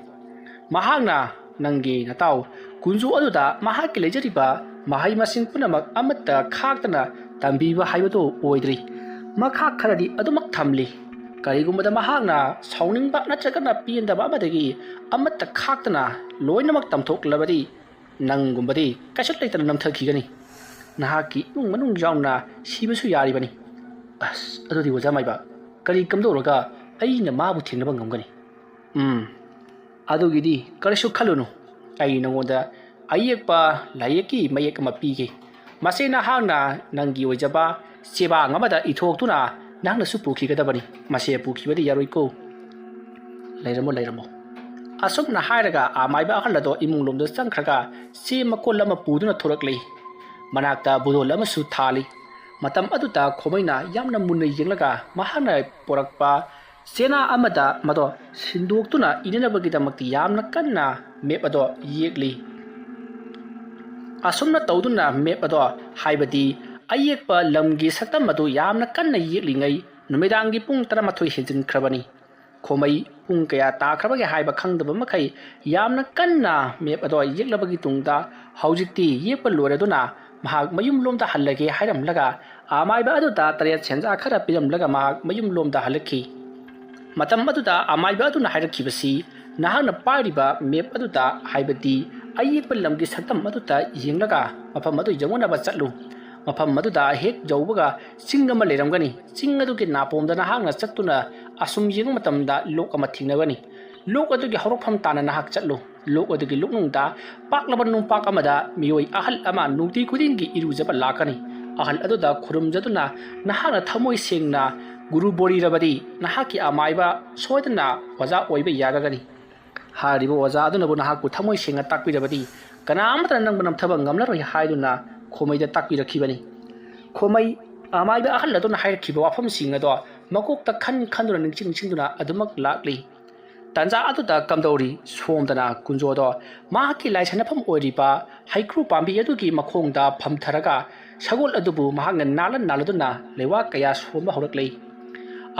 mahangna nangi natau kunjo aduda mahaki lejariba mahai masing punamak amatta khaktana tambiba haibado oidri makha kharadi adumak thamli karigumada mahagna sauningba natragana piendaba amadagi amatta khaktana loinamak tamthoklabadi nangumbadi kasat leitana namthakigani nahaki nung manung yauna sibasu yaribani as adodi wajamaiba kari kamdoroga aina mabu thingnaba ngamgani adugidi karisu khalunu ai nangoda ayekpa layeki mayek ama pige masena hangna nangi wajaba seba ngamada ithoktuna nangna su pukhigadabani mase pukhibadi yaroiko leiramo asumna hairaga amaiba akhallado imunglomdo changkhraga se makollama puduna thoraklei manakta budolama su thali matam aduta khomaina yamna munna yenglaga mahana porakpa sena amada mado sinduktuna inenabagi damakti yamna kanna mepado yekli asumna tawduna mepado haibadi ayekpa lamgi saktam madu yamna kanna yeklingai numidangi pung 13 hinjinkrabani khomai pung kaya takhrabagi haiba khangdaba makai yamna kanna mep ado yeklabagi tungda haujikti yekpa loreduna mahak mayum lomda hallage hairamlaga amaiba aduda tariat chenja khara piramlaga mahak mayum lomda halaki matam aduda amaiba aduna hairakibasi nahana pariba mep aduda haibati ayekpa lamgi saktam aduda yenglaga mafam adu jangona ba chatlu mafam maduda hek jaubaga chingama leiramgani chingaduki napomda nahangna chattuna asum yeng matamda lok ama thingnagani lok adugi horofam tana nahak chatlu lok adugi loknungda paklaba numpak amada mioi ahal ama nungti kudingi irujaba lakani ahal aduda khurumjaduna nahangna thamoi sengna guru bori rabadi nahaki amaiba soidana waja oiba yagagani haribo waja aduna bu nahak thamoi senga takpi rabadi kanamata nangbanam thabang ngamlaroi haiduna khomaida takpi rakhibani khomai amaiba ahalladuna hairkhiba wafam singado makokta khanduna ningchingduna adumak lakli tanja aduda kamdori somdana kunjodo mahaki laisanafam oiriba haikru pambi adugi makhongda phamtharaga sagol adubu mahangna naladuna lewa kaya somba horakli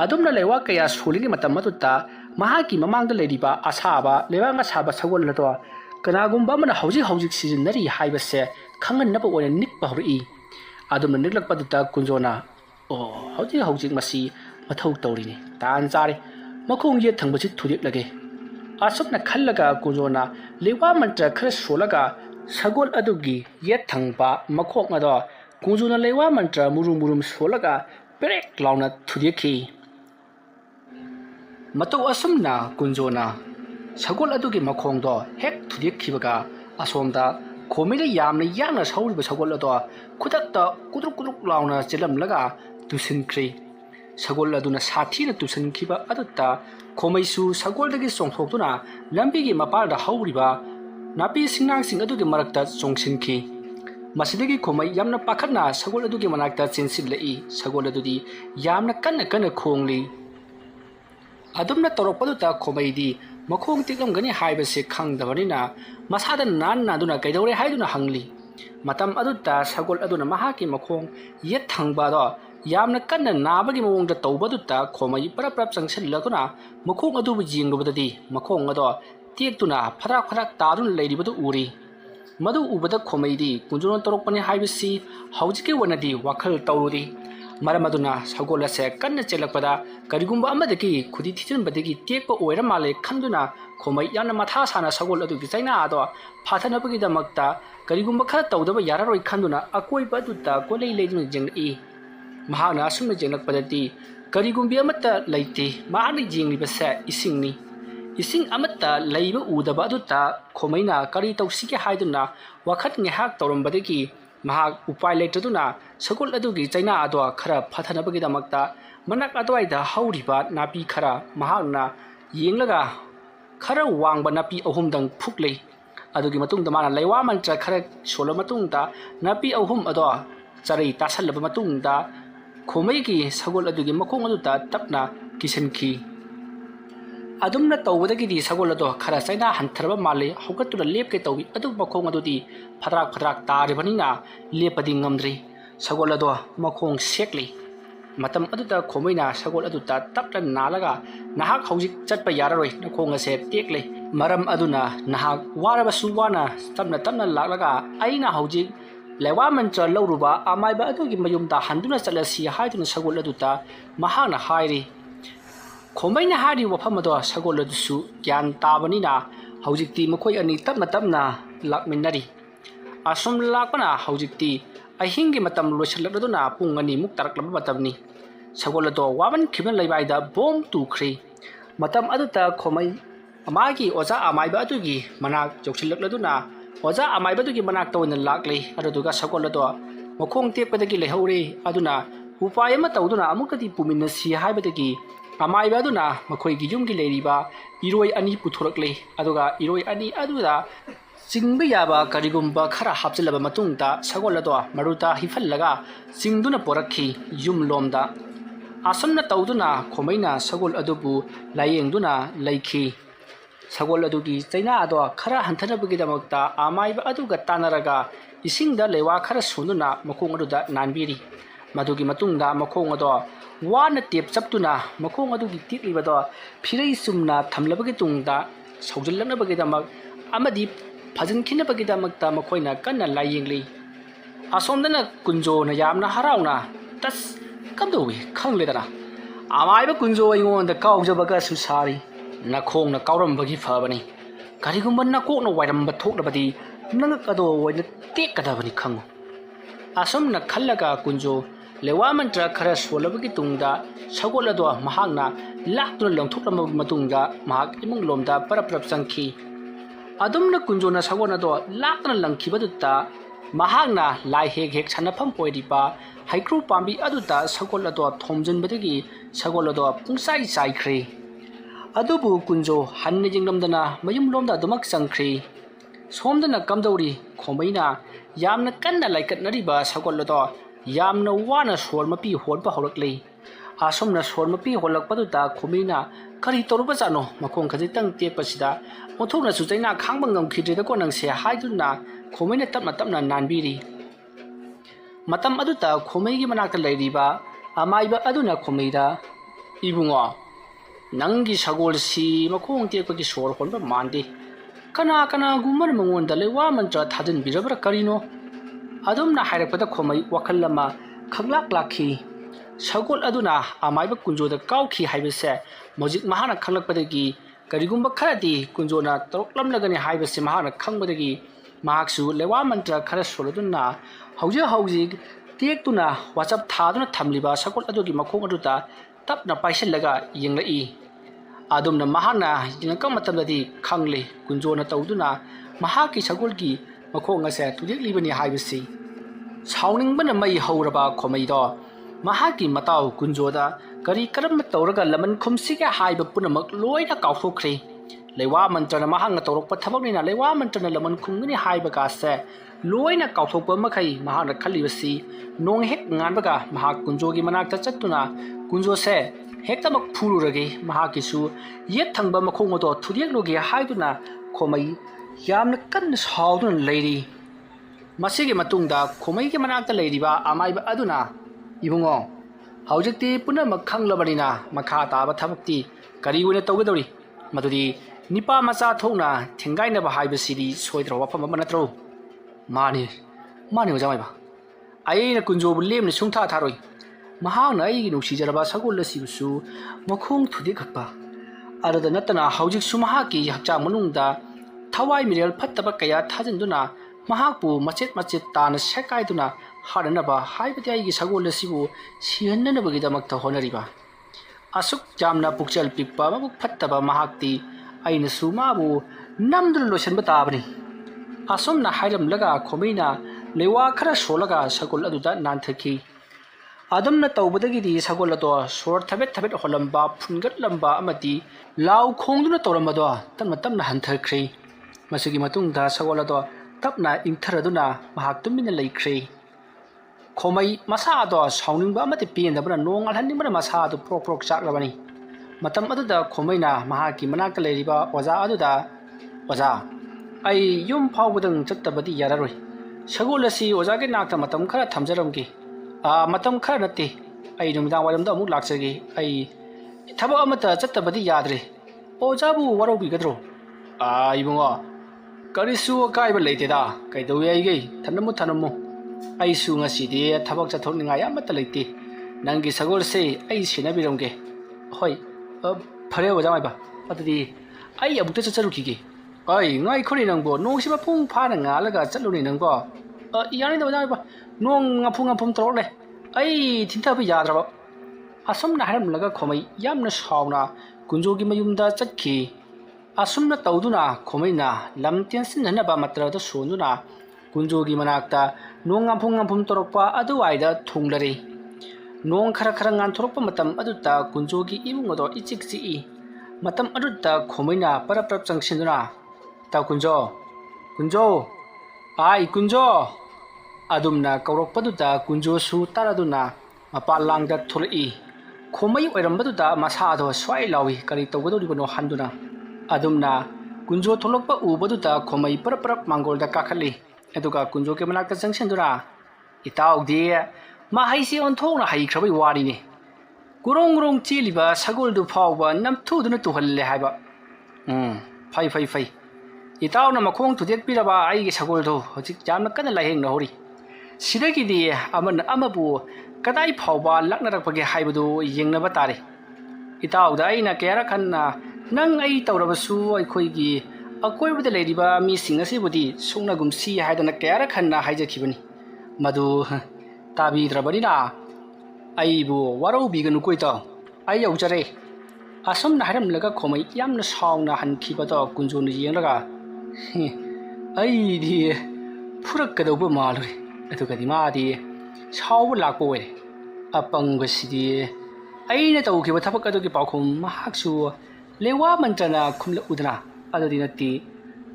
adumna lewa kaya solingi matam aduta mahaki mamangda leiriba asaba lewanga saba sagol lado kanagumba mana hauji sizinari haibase khangan napa oina nikpa hori adumna niklakpa duta kunjona hauji masi mathau tawrini tan chare makhong ye thangbachi thudik lage asukna khallaga kunjona lewa mantra khara solaga sagol adugi ye thangba makhong ado kunjona lewa mantra murum solaga perek launa thudikhi matau asumna kunjona sagol adugi makhongdo hek thudikhibaga asomda khomida yamna yangna sauriba sagol ado khudakta kudruk launa chelamlaga tusinkhri sagol aduna sathina tusankhiba adutta khomaisu sagoldagi songthokduna lambigi maparda hauriba napi singnang adugi marakta chongsinki masidagi khomai yamna pakhatna sagol adugi manakta chinsinlei sagol adudi yamna kanna khongli adumna torokpaduta khomaidi makhong tiklamgani haibase khangdabanina masada nan naduna kaidore haiduna hangli matam aduta sagol aduna mahaki makhong yet thangba do yamna kanna nabagi mawongda tawbaduta khomai parap changsilladuna makhong adubu jingrubadadi makhong ado tektuna pharak tarun leiribadu uri madu ubada khomaidi kunjuna torokpani haibasi haujike wanadi wakhal tawrudi maramaduna sagol ase kanna chelakpada karigumba amadagi khudi thijinbadagi tekpa oira male khanduna khomai yana matha sana sagol adugi chaina ado phathanabagi damakta karigumba kha tawdaba yararoi khanduna akoi baduta kolei leidun jeng'i mahana sumna jenglakpadati karigumbi amata leite mahani jenglibasa isingni ising amata leiba udaba aduta khomaina kari tawsike haiduna wakhat ngehak tawrambadagi mahak upai leitaduna sagol adugi chaina ado khara phathanabagi damakta manak adwaida hauriba napi khara mahakna yenglaga khara wangba napi ahumdang phuklei adugi matungda mana leiwa mantra khara solo matungda napi ahum ado charai tasalaba matungda khomaigi sagol adugi makhong aduta tapna kisanki adumna tawbadagi sagol ado khara chaina hantharba male haugatuna lepke tawbi adu makhong adudi pharak taribanina lepadi ngamdri sagol ado makhong sekli matam aduta khomaina sagol aduta tapna nalaga nahak haujik chatpa yararoi nakhong ase tekle maram aduna nahak waraba suwana tapna laklaga aina haujik lewa mantra lauruba amaiba adugi mayumda handuna chalasi haiduna sagol aduta mahana hairi khomaina hari wafamado sagol adusu gyan tabanina haujikti makhoi ani tapna lakminari asum lakpana haujikti ahingi matam loisalladuna pung ani muk taraklaba matamni sagol ado waban khibna leibaida bom tukhri matam aduta khomai amagi oza amaiba adugi manak joksilladuna oza amaiba adugi manak tawna lakle aduga sagol ado makhong tekpadagi lehore aduna upai ama tawduna amukadi puminna si haibadagi amaiba aduna makhoi gi yumgi leiriba iroi ani puthorakle aduga iroi ani aduda chingba yaba karigumba khara hapchilaba matungda sagol ado maruta hifallaga chingduna porakhi yum lomda asamna tawduna khomaina sagol adubu layengduna leikhi sagol adugi chaina ado khara hanthanabagi damakta amaiba aduga tanaraga isingda lewa khara sununa makhong aduda nanbiri madugi matungda makhong ado wana tep chaptuna makhong adugi tiklibado phirei sumna thamlabagi tungda saujillanabagi damak amadi phajin khinabagi damakta makhoina kanna layengli asomdana kunjo na yamna harauna tas kamdowi khangledana amaiba kunjo ingonda kaujbaga susari nakhong na kaurambagi phabani karigumba nakokna wairamba thoknabadi nangak ado waina tekkadabani khangu asomna khallaga kunjo lewa mantra khara solabagi tungda sagol ado mahakna laktuna longthokramba matungda mahak imung lomda parap changkhi adumna kunjona sagol ado laktuna langkhibadutta mahakna lai hek sanafam poiriba haikru pambi aduta sagol ado thomjinbadagi sagol ado pungsai chaikhre adubu kunjo hanne jinglamdana mayum lomda dumak changkhre somdana kamdauri khomaina yamna kanna laikatnariba sagol ado yamna wana sormapi holpa horakle asomna sormapi holakpaduta khomina kari toruba jano makhong khajitang tepasida othona sujaina khangbangam khidreda ko nangse haiduna khomaina tapna nanbiri matam aduta khomaigi manakta leiriba amaiba aduna khomaida ibungo nangi sagol si makhong tepagi sor holba mande kana gumar mangonda lewa mantra thajin birabra karino adumna hairakpada khomai wakallama khaglak lakhi sagol aduna amaiba kunjoda kaukhi haibase mojik mahana khanglakpadagi karigumba kharati kunjona toroklamlagani haibase mahana khangbadagi mahaksu lewa mantra khara soladuna hauji tektuna whatsapp thaduna thamliba sagol adugi makhong aduta tapna paisallaga yenglai adumna mahana yingakam matamdadi khangle kunjona tawduna mahaki sagolgi makhong ase tudek libani haibasi sauningbana mai hauraba khomaido mahaki mataw kunjoda kari karam tawraga laman khumsiga haiba punamak loina kawthokre เลยว่ามันจะมาหังตรกปัทบักนี่นะเลยว่ามันจะละมันคุงนี่หายบกาเสลอยนะเก่าทบมาใครมาหังขัลีบสีน้องเฮกงานบกามาหักกุญโจกีมันนักจะจัดตุนะกุญโจเสเฮกตะมักพูรุระกีมาหักกิสูเย็ดทั้งบะมาคงมาตัวทุเรียกโลกีหายตุนะขมายยามนักกันสาวตุนเลยดีมาสิกีมาตุงดาขมายกีมันนักจะเลยดีบ้าอามาอีบอดุนะอีบุงอ๋เอาจากที่ปุ่นมาขังลบานีนะมาขาตาบัทบักตีการีวันนี้ตัวกันตัวดีมาดูดีนิป้ามาซาทงนะถึงไงนะบ่หายไปสิดีสวยตรว่าพมันนัดรู้มานี่ว่าจะไม่บ้าไอ้เนี่ยคุณโจบุลเล่มเนี่ยช่วงท่าทารอยมาหาหน่อยกินอุชิจาระบ้าสักคนละสิบสูมาคงทุเดียกับป้าอะไรแต่นัดนะเขาจิกสุมาหากีหักจามนุงดาทวายมีเรื่องพัดตะบักกายท่าจันตุนะมาหาปูมาเจ็ดตานะเช็คไอ้ตุนะหาเรื่องบ้าหายไปที่ไอ้กิสักคนละสิบเสียนนั่นบ้ากิดามักตะฮอนรีบ้าอาสุกจามนะปุกเชลปิกป้ามาบุกพัดตะบ้ามาหักตีไอ้เนี่ยสูมาบูน้ำดุลโลชันบัตาบนี่อาสมนะหายลำลักขมินะเลว่าคราโชลักสกุลอดุดานันทกีอาดมนะตัวบุตรกิดีสกุลตัวสวรทเวทหอลำบาพุนกัดลำบาอมตีลาวคงดุนะตัวลำบาตัวตั้งมาตั้มนะหันเธอครีมาสกิมาตุงดาสกุลตัวตับนะอินทร์ดุนะมาหักตุ้มมินเลยครีขมิมาซาตัวสาวนึงบ้ามาติปีนแต่บ้านน้องอันนี้มันมาซาตัวโปรกจากละวันนี้มาตั้มอดุดาขมินะมาหักกิมันนักเลยดีบ้าวาจาอดุดาวาจาไอยุ่มพาวดึงจัตตบัดยาระรวยสกุลสีวาจากินักทำมาตั้มขราทำจรมกีมาตั้มขรานัตติไอนุ่มดาววันดามุกลักษกีไอทับเอามาตั้งจัตตบัดยาดเลยโอจาบูวารุบิกระโดอีบุงอ่ะการิสูกายเป็นเลยเด้อไกตัวยัยกี้ท่านมุไอสูงสิเดียทับเอาจะทนยังไงมาตั้งเลยตีนั่งกิสกุลสีไอสินะบิรงกีเฮ้ยพระเจ้าวาจาไม่บ้าอัตติไออาบุตรจะรุกี้ไอ้ง่ายคนนี้นังบ่น้องสิมาพุ่งพาหนังงาแล้วก็จัดลุนี่นังบ่อย่างนี้ตัวได้บ่น้องงาพุ่งตลอดเลยไอ้ทิ้งเธอไปยาดรับอาสมนะให้มันแล้วก็ขโมยยามนะชาวนะกุญโจกิมายุ่มดาจัดขี้อาสมนะตัวดูนะขโมยนะลำเตียนสินนะบ้ามาตราตัวส่วนดูนะกุญโจกิมานักตาน้องงาพุ่งตลอดป่ะอดูไอ้ดาทุ่งเลยน้องคราๆงานตลอดป่ะมาทำอดูตากุญโจกิอีบุงก็ตัวอิจิกซีมาทำอดูตาขโมยนะปราจังสินดูนะตาคุณโจไอ้คุณโจอาดุมนะกรกปัดดุตาคุณโจสูตาราดุนะมาปาลังดัดทุลีขโมยไว้รำบัดดุตามาซาดสวายลาวีการิตาวดูดิบโนฮันดุนะอาดุมนะคุณโจทุลกปะอูบัดดุตาขโมยปรับมังกรดักกักลีเอตุกาคุณโจเกมันนักจังเช่นดุนะอิตาอุดีมาให้เสียอันทงนะให้ครบวารีนี่กุรงจีลิบะสกุลดูพาวบะน้ำทูดุนตุฮัลเลหายบะไฟอีเต้านะมาคงทุเรียนปีละบ้าไอ้กิสกุลดูจิจามนักกันอะไรเฮงนะฮอรีสิเดกิดีอามาบูก็ได้พาวบาลักนักปะเกหายบดูยังนับตารีอีเต้าได้นะแกรักขันนะนั่งไอ้เต้าระบสูไอ้คุยกีคุยบุตรเลยดีบ้ามีสิ่งสิ่งบุตรส่งนักกุมสีให้ดันนักแกรักขันนะให้จะคิดบันมาดูตาบีตระบันนะไอ้บูวารุบีกันนุกุยเต้าไอ้ยาวจระอาสมนะให้รำลักขโมยยามนะสาวนะหันคิดว่าเต้ากุญโจนี่ยังลักไอ้ดีพูดกระดูกมาเลยไอ้ตัวกระดิ่งมาดีชาวลักป่วยปังก็สิดีไอ้เนี่ยตัวคิดว่าถ้าพวกกระดูกป่าวคงมาหักชัวเลว่ามันจะน่าคุ้มละอุดนะอะไรดีนั่นตี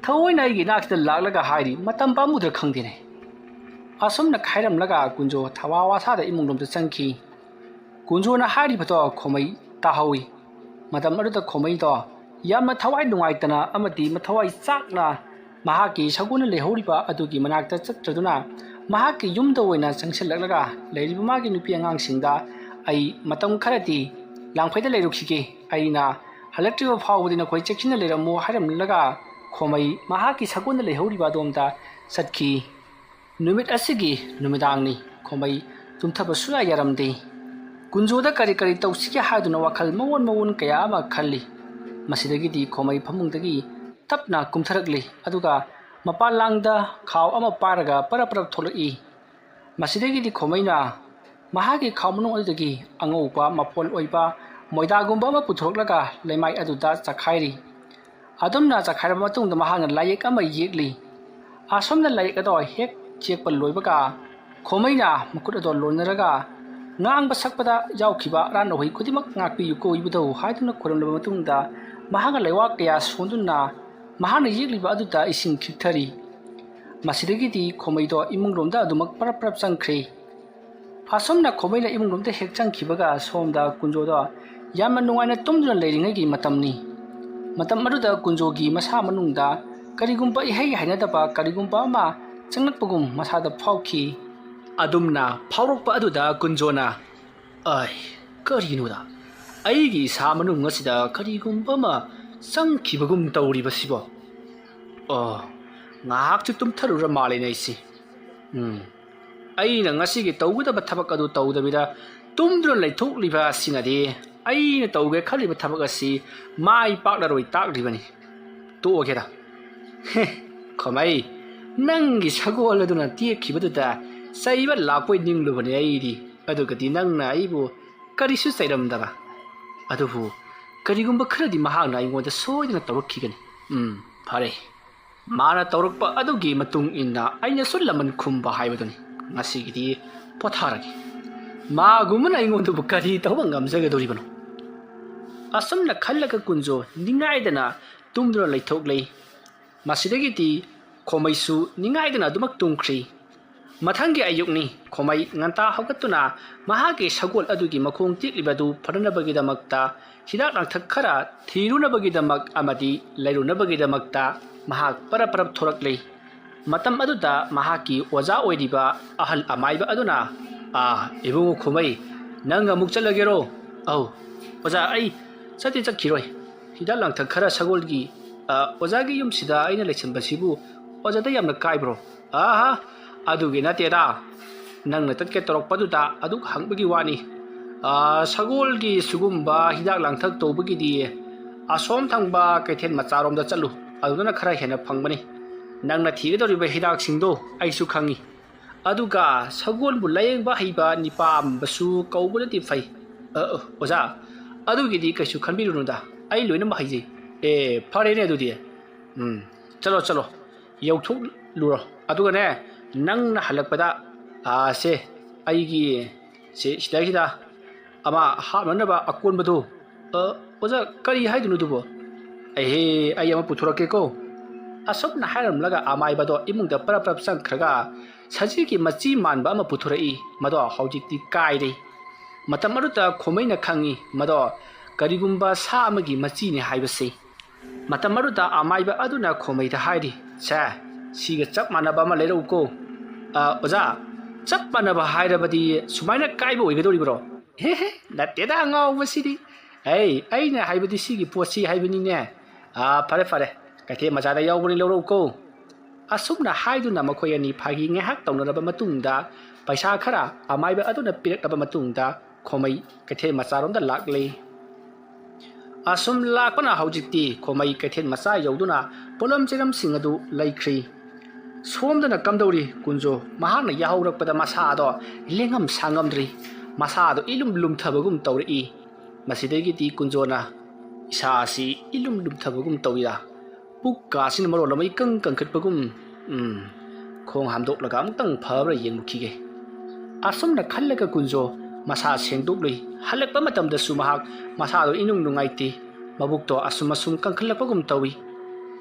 ถ้าวันไหนกินนักจะลักก็หายดีมาตั้มปั๊มมุดขังดีเนี่ยอาสมนักให้รำลักกุญโจถ้าว่าซาได้อิมุงลมจะสังคีกุญโจน่ะหายดีพอตัวขโมยตาหวยมาตั้มอะไรตัวขโมยตัวยามมาทวายดวงไอตนะอามาดีมาทวายซักนะมหากีชาวกุนเลหอริบะอดุกีมันนักจัดจุดนะมหากียุ่มตัวนะสังเสริญลักเลยริบมากีนุปียงางสิงดาไอมาต้องขรตีหลังไฟได้เลยรุกสิกีไอนะฮัลเลติวพาวดินะคอยเช็คชินเลยละโมหารัมลักขโมยมหากีชาวกุนเลหอริบะดวงตาสัตกีนุมิตอสิกีนุมิดางนี่ขโมยตุมทับสุรายารำดีกุญโจดการิการิตัวสิกหาดุนว่าคัลมวนกยามาคัลลีมาสิดกิดีขโมยพมุงตะกี้ทับนากุมทรักลีอดุกามาปาลังดาข่าวมาปารกาปราทลอีมาสิดกิดีขโมยนามาหากีข่าวมนุษย์อดุกี้อังอุปมาพอลอยปามวยดากุมบ้ามาปุถุกละกาเลยไม่อดุดาจักไครีอดุมนาจักไครีมาตุงดมาหาเงินลายก็ไม่ยิกลีอาสมนั่นลายก็ต่อเฮกเชียกปลอยปากาขโมยนามาคุดอดลนนรกางางบัสักปะดายาวขีบะร้านโอ้ยคุดิมักงาปีอยู่กูอยู่ตัวหายตุนักคนละมาตุงดา ꯃꯍꯥꯛꯅ ꯂꯩꯋꯥꯛ ꯀꯌꯥ ꯁꯣꯟꯗꯨꯅ ꯃꯍꯥꯛꯅ ꯌꯦꯛꯂꯤꯕ ꯑꯗꯨꯗ ꯏꯁꯤꯡ ꯈꯤꯛꯊꯔꯤ ꯃꯁꯤꯗꯒꯤꯗꯤ ꯈꯣꯃꯩꯗꯣ ꯏꯃꯨꯡꯂꯣꯝꯗ ꯑꯗꯨꯃꯛ ꯄꯔꯞ ꯄꯔꯞ ꯆꯪꯈ꯭ꯔꯦ ꯑꯁꯨꯝꯅ ꯈꯣꯃꯩꯅ ꯏꯃꯨꯡꯂꯣꯝꯗ ꯍꯦꯛ ꯆꯪꯈꯤꯕꯒ ꯁꯣꯝꯗ ꯀꯨꯟꯖꯣꯗꯣ ꯌꯥꯝꯅ ꯅꯨꯡꯉꯥꯏꯅ ꯇꯨꯝꯗꯨꯅ ꯂꯩꯔꯤꯉꯩꯒꯤ ꯃꯇꯝꯅꯤ ꯃꯇꯝ ꯑꯗꯨꯗ ꯀꯨꯟꯖꯣꯒꯤ ꯃꯁꯥ ꯃꯅꯨꯡꯗ ꯀꯔꯤꯒꯨꯝꯕ ꯏꯍꯩ ꯍꯩꯅꯗꯕ ꯀꯔꯤꯒꯨꯝꯕ ꯑꯃ ꯆꯪꯂꯛꯄꯒꯨꯝ ꯃꯁꯥꯗ ꯐꯥꯎꯈꯤ ꯑꯗꯨꯝꯅ ꯐꯥꯎꯔꯛꯄ ꯑꯗꯨꯗ ꯀꯨꯟꯖꯣꯅ ꯀꯔꯤꯅꯣꯗ ꯑꯩꯒꯤ ꯏꯁꯥ ꯃꯅꯨꯡ ꯑꯁꯤꯗ ꯀꯔꯤꯒꯨꯝꯕ ꯑꯃ ꯆꯪꯈꯤꯕꯒꯨꯝ ꯇꯧꯔꯤꯕꯁꯤꯕꯣ ꯉꯥꯏꯍꯥꯛꯁꯨ ꯇꯨꯝꯊꯔꯨꯔ ꯃꯥꯜꯂꯦꯅꯦ ꯑꯩꯁꯤ ꯑꯩꯅ ꯉꯁꯤꯒꯤ ꯇꯧꯒꯗꯕ ꯊꯕꯛ ꯑꯗꯨ ꯇꯧꯗꯕꯤꯗ ꯇꯨꯝꯗꯨꯅ ꯂꯩꯊꯣꯛꯂꯤꯕ ꯑꯁꯤꯅꯗꯤ ꯑꯩꯅ ꯇꯧꯒꯦ ꯈꯜꯂꯤꯕ ꯊꯕꯛ ꯑꯁꯤ ꯃꯥꯏ ꯄꯥꯛꯂꯔꯣꯏ ꯇꯥꯛꯂꯤꯕꯅꯤ ꯇꯣꯛꯑꯒꯦꯗ ꯈꯣꯃꯩ ꯅꯪꯒꯤ ꯁꯒꯣꯜ ꯑꯗꯨꯅ ꯇꯦꯛꯈꯤꯕꯗꯨꯗ ꯆꯩꯕ ꯂꯥꯛꯄꯣꯏ ꯅꯤꯡꯂꯨꯕꯅꯤ ꯑꯩꯗꯤ ꯑꯗꯨꯒꯗꯤ ꯅꯪꯅ ꯑꯩꯕꯨ ꯀꯔꯤꯁꯨ ꯆꯩꯔꯝꯗꯕ ꯑꯗꯨꯕꯨ ꯀꯔꯤꯒꯨꯝꯕ ꯈꯔꯗꯤ ꯃꯍꯥꯛꯅ ꯑꯩꯉꯣꯟꯗ ꯁꯣꯏꯗꯅ ꯇꯧꯔꯛꯈꯤꯒꯅꯤ ꯐꯔꯦ ꯃꯥꯅ ꯇꯧꯔꯛꯄ ꯑꯗꯨꯒꯤ ꯃꯇꯨꯡ ꯏꯟꯅ ꯑꯩꯅꯁꯨ ꯂꯃꯟ ꯈꯨꯝꯕ ꯍꯥꯏꯕꯗꯨꯅꯤ ꯉꯁꯤꯒꯤꯗꯤ ꯄꯣꯊꯥꯔꯒꯦ ꯃꯥꯒꯨꯝꯕꯅ ꯑꯩꯉꯣꯟꯗꯕꯨ ꯀꯔꯤ ꯇꯧꯕ ꯉꯝꯖꯒꯗꯧꯔꯤꯕꯅꯣ ꯑꯁꯨꯝꯅ ꯈꯜꯂꯒ ꯀꯨꯟꯖꯣ ꯅꯤꯡꯉꯥꯏꯗꯅ ꯇꯨꯝꯗꯨꯅ ꯂꯩꯊꯣꯛꯂꯦ ꯃꯁꯤꯗꯒꯤꯗꯤ ꯈꯣꯃꯩꯁꯨ ꯅꯤꯡꯉꯥꯏꯗꯅ ꯑꯗꯨꯃꯛ ꯇꯨꯝꯈ꯭ꯔꯤ ꯃꯊꯪꯒꯤ ꯑꯌꯨꯛꯅꯤ ꯈꯣꯃꯩ ꯉꯟꯇꯥ ꯍꯧꯒꯠꯇꯨꯅ ꯃꯍꯥꯛꯀꯤ ꯁꯒꯣꯜ ꯑꯗꯨꯒꯤ ꯃꯈꯣꯡ ꯇꯦꯛꯂꯤꯕꯗꯨ ꯐꯅꯅꯕꯒꯤꯗꯃꯛꯇ ꯍꯤꯗꯥꯛ ꯂꯥꯡꯊꯛ ꯈꯔ ꯊꯤꯔꯨꯅꯕꯒꯤꯗꯃꯛ ꯑꯃꯗꯤ ꯂꯩꯔꯨꯅꯕꯒꯤꯗꯃꯛꯇ ꯃꯍꯥꯛ ꯄꯔꯞ ꯄꯔꯞ ꯊꯣꯔꯛꯂꯦ ꯃꯇꯝ ꯑꯗꯨꯗ ꯃꯍꯥꯛꯀꯤ ꯑꯣꯖꯥ ꯑꯣꯏꯔꯤꯕ ꯑꯍꯜ ꯑꯃꯥꯏꯕ ꯑꯗꯨꯅ ꯏꯕꯨꯡꯉꯣ ꯈꯣꯃꯩ ꯅꯪ ꯑꯃꯨꯛ ꯆꯠꯂꯒꯦꯔꯣ ꯑꯣꯖꯥ ꯑꯩ ꯆꯠꯈꯤꯔꯣꯏ ꯍꯤꯗꯥꯛ ꯂꯥꯡꯊꯛ ꯈꯔ ꯁꯒꯣꯜꯒꯤ ꯑꯣꯖꯥꯒꯤ ꯌꯨꯝꯁꯤꯗ ꯑꯩꯅ ꯂꯩꯁꯟꯕꯁꯤꯕꯨ ꯑꯣꯖꯥꯗ ꯌꯥꯝꯅ ꯀꯥꯏꯕ꯭ꯔꯣ ꯑꯗꯨꯒꯤ ꯅꯠꯇꯦꯗ ꯅꯪꯅ ꯆꯠꯀꯦ ꯇꯧꯔꯛꯄꯗꯨꯗ ꯑꯗꯨꯛ ꯍꯪꯕꯒꯤ ꯋꯥꯅꯤ ꯁꯒꯣꯜꯒꯤ ꯁꯤꯒꯨꯝꯕ ꯍꯤꯗꯥꯛ ꯂꯥꯡꯊꯛ ꯇꯧꯕꯒꯤꯗꯤ ꯑꯁꯣꯝ ꯊꯪꯕ ꯀꯩꯊꯦꯜ ꯃꯆꯥꯔꯣꯝꯗ ꯆꯠꯂꯨ ꯑꯗꯨꯗꯅ ꯈꯔ ꯍꯦꯟꯅ ꯐꯪꯕꯅꯤ ꯅꯪꯅ ꯊꯤꯒꯗꯧꯔꯤꯕ ꯍꯤꯗꯥꯛꯁꯤꯡꯗꯣ ꯑꯩꯁꯨ ꯈꯪꯉꯤ ꯑꯗꯨꯒ ꯁꯒꯣꯜꯕꯨ ꯂꯥꯌꯦꯡꯕ ꯍꯩꯕ ꯅꯤꯄꯥ ꯑꯃꯁꯨ ꯀꯧꯕꯅꯗꯤ ꯐꯩ ꯑꯣꯖꯥ ꯑꯗꯨꯒꯤꯗꯤ ꯀꯩꯁꯨ ꯈꯟꯕꯤꯔꯨꯅꯨꯗ ꯑꯩ ꯂꯣꯏꯅꯃꯛ ꯍꯩꯖꯩ ꯐꯔꯦꯅꯦ ꯑꯗꯨꯗꯤ ꯆꯠꯂꯣ ꯌꯧꯊꯣꯛꯂꯨꯔꯣ ꯑꯗꯨꯒꯅꯦ ꯅꯪꯅ ꯍꯜꯂꯛꯄꯗ ꯁꯦ ꯑꯩꯒꯤ ꯁꯤꯗꯩꯁꯤꯗ ꯑꯃ ꯍꯥꯞꯅꯅꯕ ꯑꯀꯣꯟꯕꯗꯣ ꯑꯣꯖꯥ ꯀꯔꯤ ꯍꯥꯏꯗꯣꯏꯅꯣ ꯑꯗꯨꯕꯣ ꯑꯩ ꯑꯃ ꯄꯨꯊꯣꯔꯛꯀꯦꯀꯣ ꯑꯁꯨꯝꯅ ꯍꯥꯏꯔꯝꯂꯒ ꯑꯃꯥꯏꯕꯗꯣ ꯏꯃꯨꯡꯗ ꯄꯔꯞ ꯄꯔꯞ ꯆꯪꯈ꯭ꯔꯒ ꯁꯖꯤꯒꯤ ꯃꯆꯤ ꯃꯥꯟꯕ ꯑꯃ ꯄꯨꯊꯣꯔꯛꯏ ꯃꯗꯣ ꯍꯧꯖꯤꯛꯇꯤ ꯀꯥꯏꯔꯦ ꯃꯇꯝ ꯑꯗꯨꯗ ꯈꯣꯃꯩꯅ ꯈꯪꯉꯤ ꯃꯗꯣ ꯀꯔꯤꯒꯨꯝꯕ ꯁꯥ ꯑꯃꯒꯤ ꯃꯆꯤꯅꯤ ꯍꯥꯏꯕꯁꯤ ꯃꯇꯝ ꯑꯗꯨꯗ ꯑꯃꯥꯏꯕ ꯑꯗꯨꯅ ꯈꯣꯃꯩꯗ ꯍꯥꯏꯔꯤ ꯁꯤꯒ ꯆꯞ ꯃꯥꯟꯅꯕ ꯑꯃ ꯂꯩꯔꯛꯎꯀꯣ ꯑꯣꯖꯥ ꯆꯞ ꯃꯥꯟꯅꯕ ꯍꯥꯏꯔꯕꯗꯤ ꯁꯨꯃꯥꯏꯅ ꯀꯥꯏꯕ ꯑꯣꯏꯒꯗꯧꯔꯤꯕ꯭ꯔꯣ ꯅꯠꯇꯦꯗ ꯑꯉꯥꯎꯕꯁꯤꯗꯤ ꯑꯩꯅ ꯍꯥꯏꯕꯗꯤ ꯁꯤꯒꯤ ꯄꯣꯠꯁꯤ ꯍꯥꯏꯕꯅꯤꯅꯦ ꯐꯔꯦ ꯀꯩꯊꯦꯜ ꯃꯆꯥꯗ ꯌꯥꯎꯕꯅꯤ ꯂꯧꯔꯛꯎꯀꯣ ꯑꯁꯨꯝꯅ ꯍꯥꯏꯗꯨꯅ ꯃꯈꯣꯏ ꯑꯅꯤ ꯐꯥꯒꯤ ꯉꯥꯏꯍꯥꯛ ꯇꯧꯅꯔꯕ ꯃꯇꯨꯡꯗ ꯄꯩꯁꯥ ꯈꯔ ꯑꯃꯥꯏꯕ ꯑꯗꯨꯅ ꯄꯤꯔꯛꯂꯕ ꯃꯇꯨꯡꯗ ꯈꯣꯃꯩ ꯀꯩꯊꯦꯜ ꯃꯆꯥꯔꯣꯝꯗ ꯂꯥꯛꯂꯦ ꯑꯁꯨꯝ ꯂꯥꯛꯄꯅ ꯍꯧꯖꯤꯛꯇꯤ ꯈꯣꯃꯩ ꯀꯩꯊꯦꯜ ꯃꯆꯥ ꯌꯧꯗꯨꯅ ꯄꯣꯠꯂꯝ ꯆꯩꯔꯝꯁꯤꯡ ꯑꯗꯨ ꯂꯩꯈ꯭ꯔꯤ ꯁꯣꯝꯗꯅ ꯀꯝꯗꯧꯔꯤ ꯀꯨꯟꯖꯣ ꯃꯍꯥꯛꯅ ꯌꯥꯍꯧꯔꯛꯄꯗ ꯃꯁꯥꯗꯣ ꯂꯦꯡꯉꯝ ꯁꯥꯉꯝꯗ꯭ꯔꯤ ꯃꯁꯥꯗꯣ ꯏꯂꯨꯝ ꯂꯨꯝꯊꯕꯒꯨꯝ ꯇꯧꯔꯛꯏ ꯃꯁꯤꯗꯒꯤꯗꯤ ꯀꯨꯟꯖꯣꯅ ꯏꯁꯥ ꯑꯁꯤ ꯏꯂꯨꯝ ꯂꯨꯝꯊꯕꯒꯨꯝ ꯇꯧꯏꯗ ꯄꯨꯛꯀꯥꯁꯤꯅ ꯃꯔꯣꯜ ꯑꯃ ꯏꯀꯪ ꯀꯪꯈꯠꯄꯒꯨꯝ ꯈꯣꯡ ꯍꯥꯝꯗꯣꯛꯂꯒ ꯑꯃꯨꯛꯇꯪ ꯐꯕ꯭ꯔꯥ ꯌꯦꯡꯂꯨꯈꯤꯒꯦ ꯑꯁꯨꯝꯅ ꯈꯜꯂꯒ ꯀꯨꯟꯖꯣ ꯃꯁꯥ ꯁꯦꯡꯗꯣꯛꯂꯨꯏ ꯍꯜꯂꯛꯄ ꯃꯇꯝꯗꯁꯨ ꯃꯍꯥꯛ ꯃꯁꯥꯗꯣ ꯏꯅꯨꯡ ꯅꯨꯡꯉꯥꯏꯇꯦ ꯃꯕꯨꯛꯇꯣ ꯑꯁꯨꯝ ꯀꯪꯈꯠꯂꯛꯄꯒꯨꯝ ꯇꯧꯏ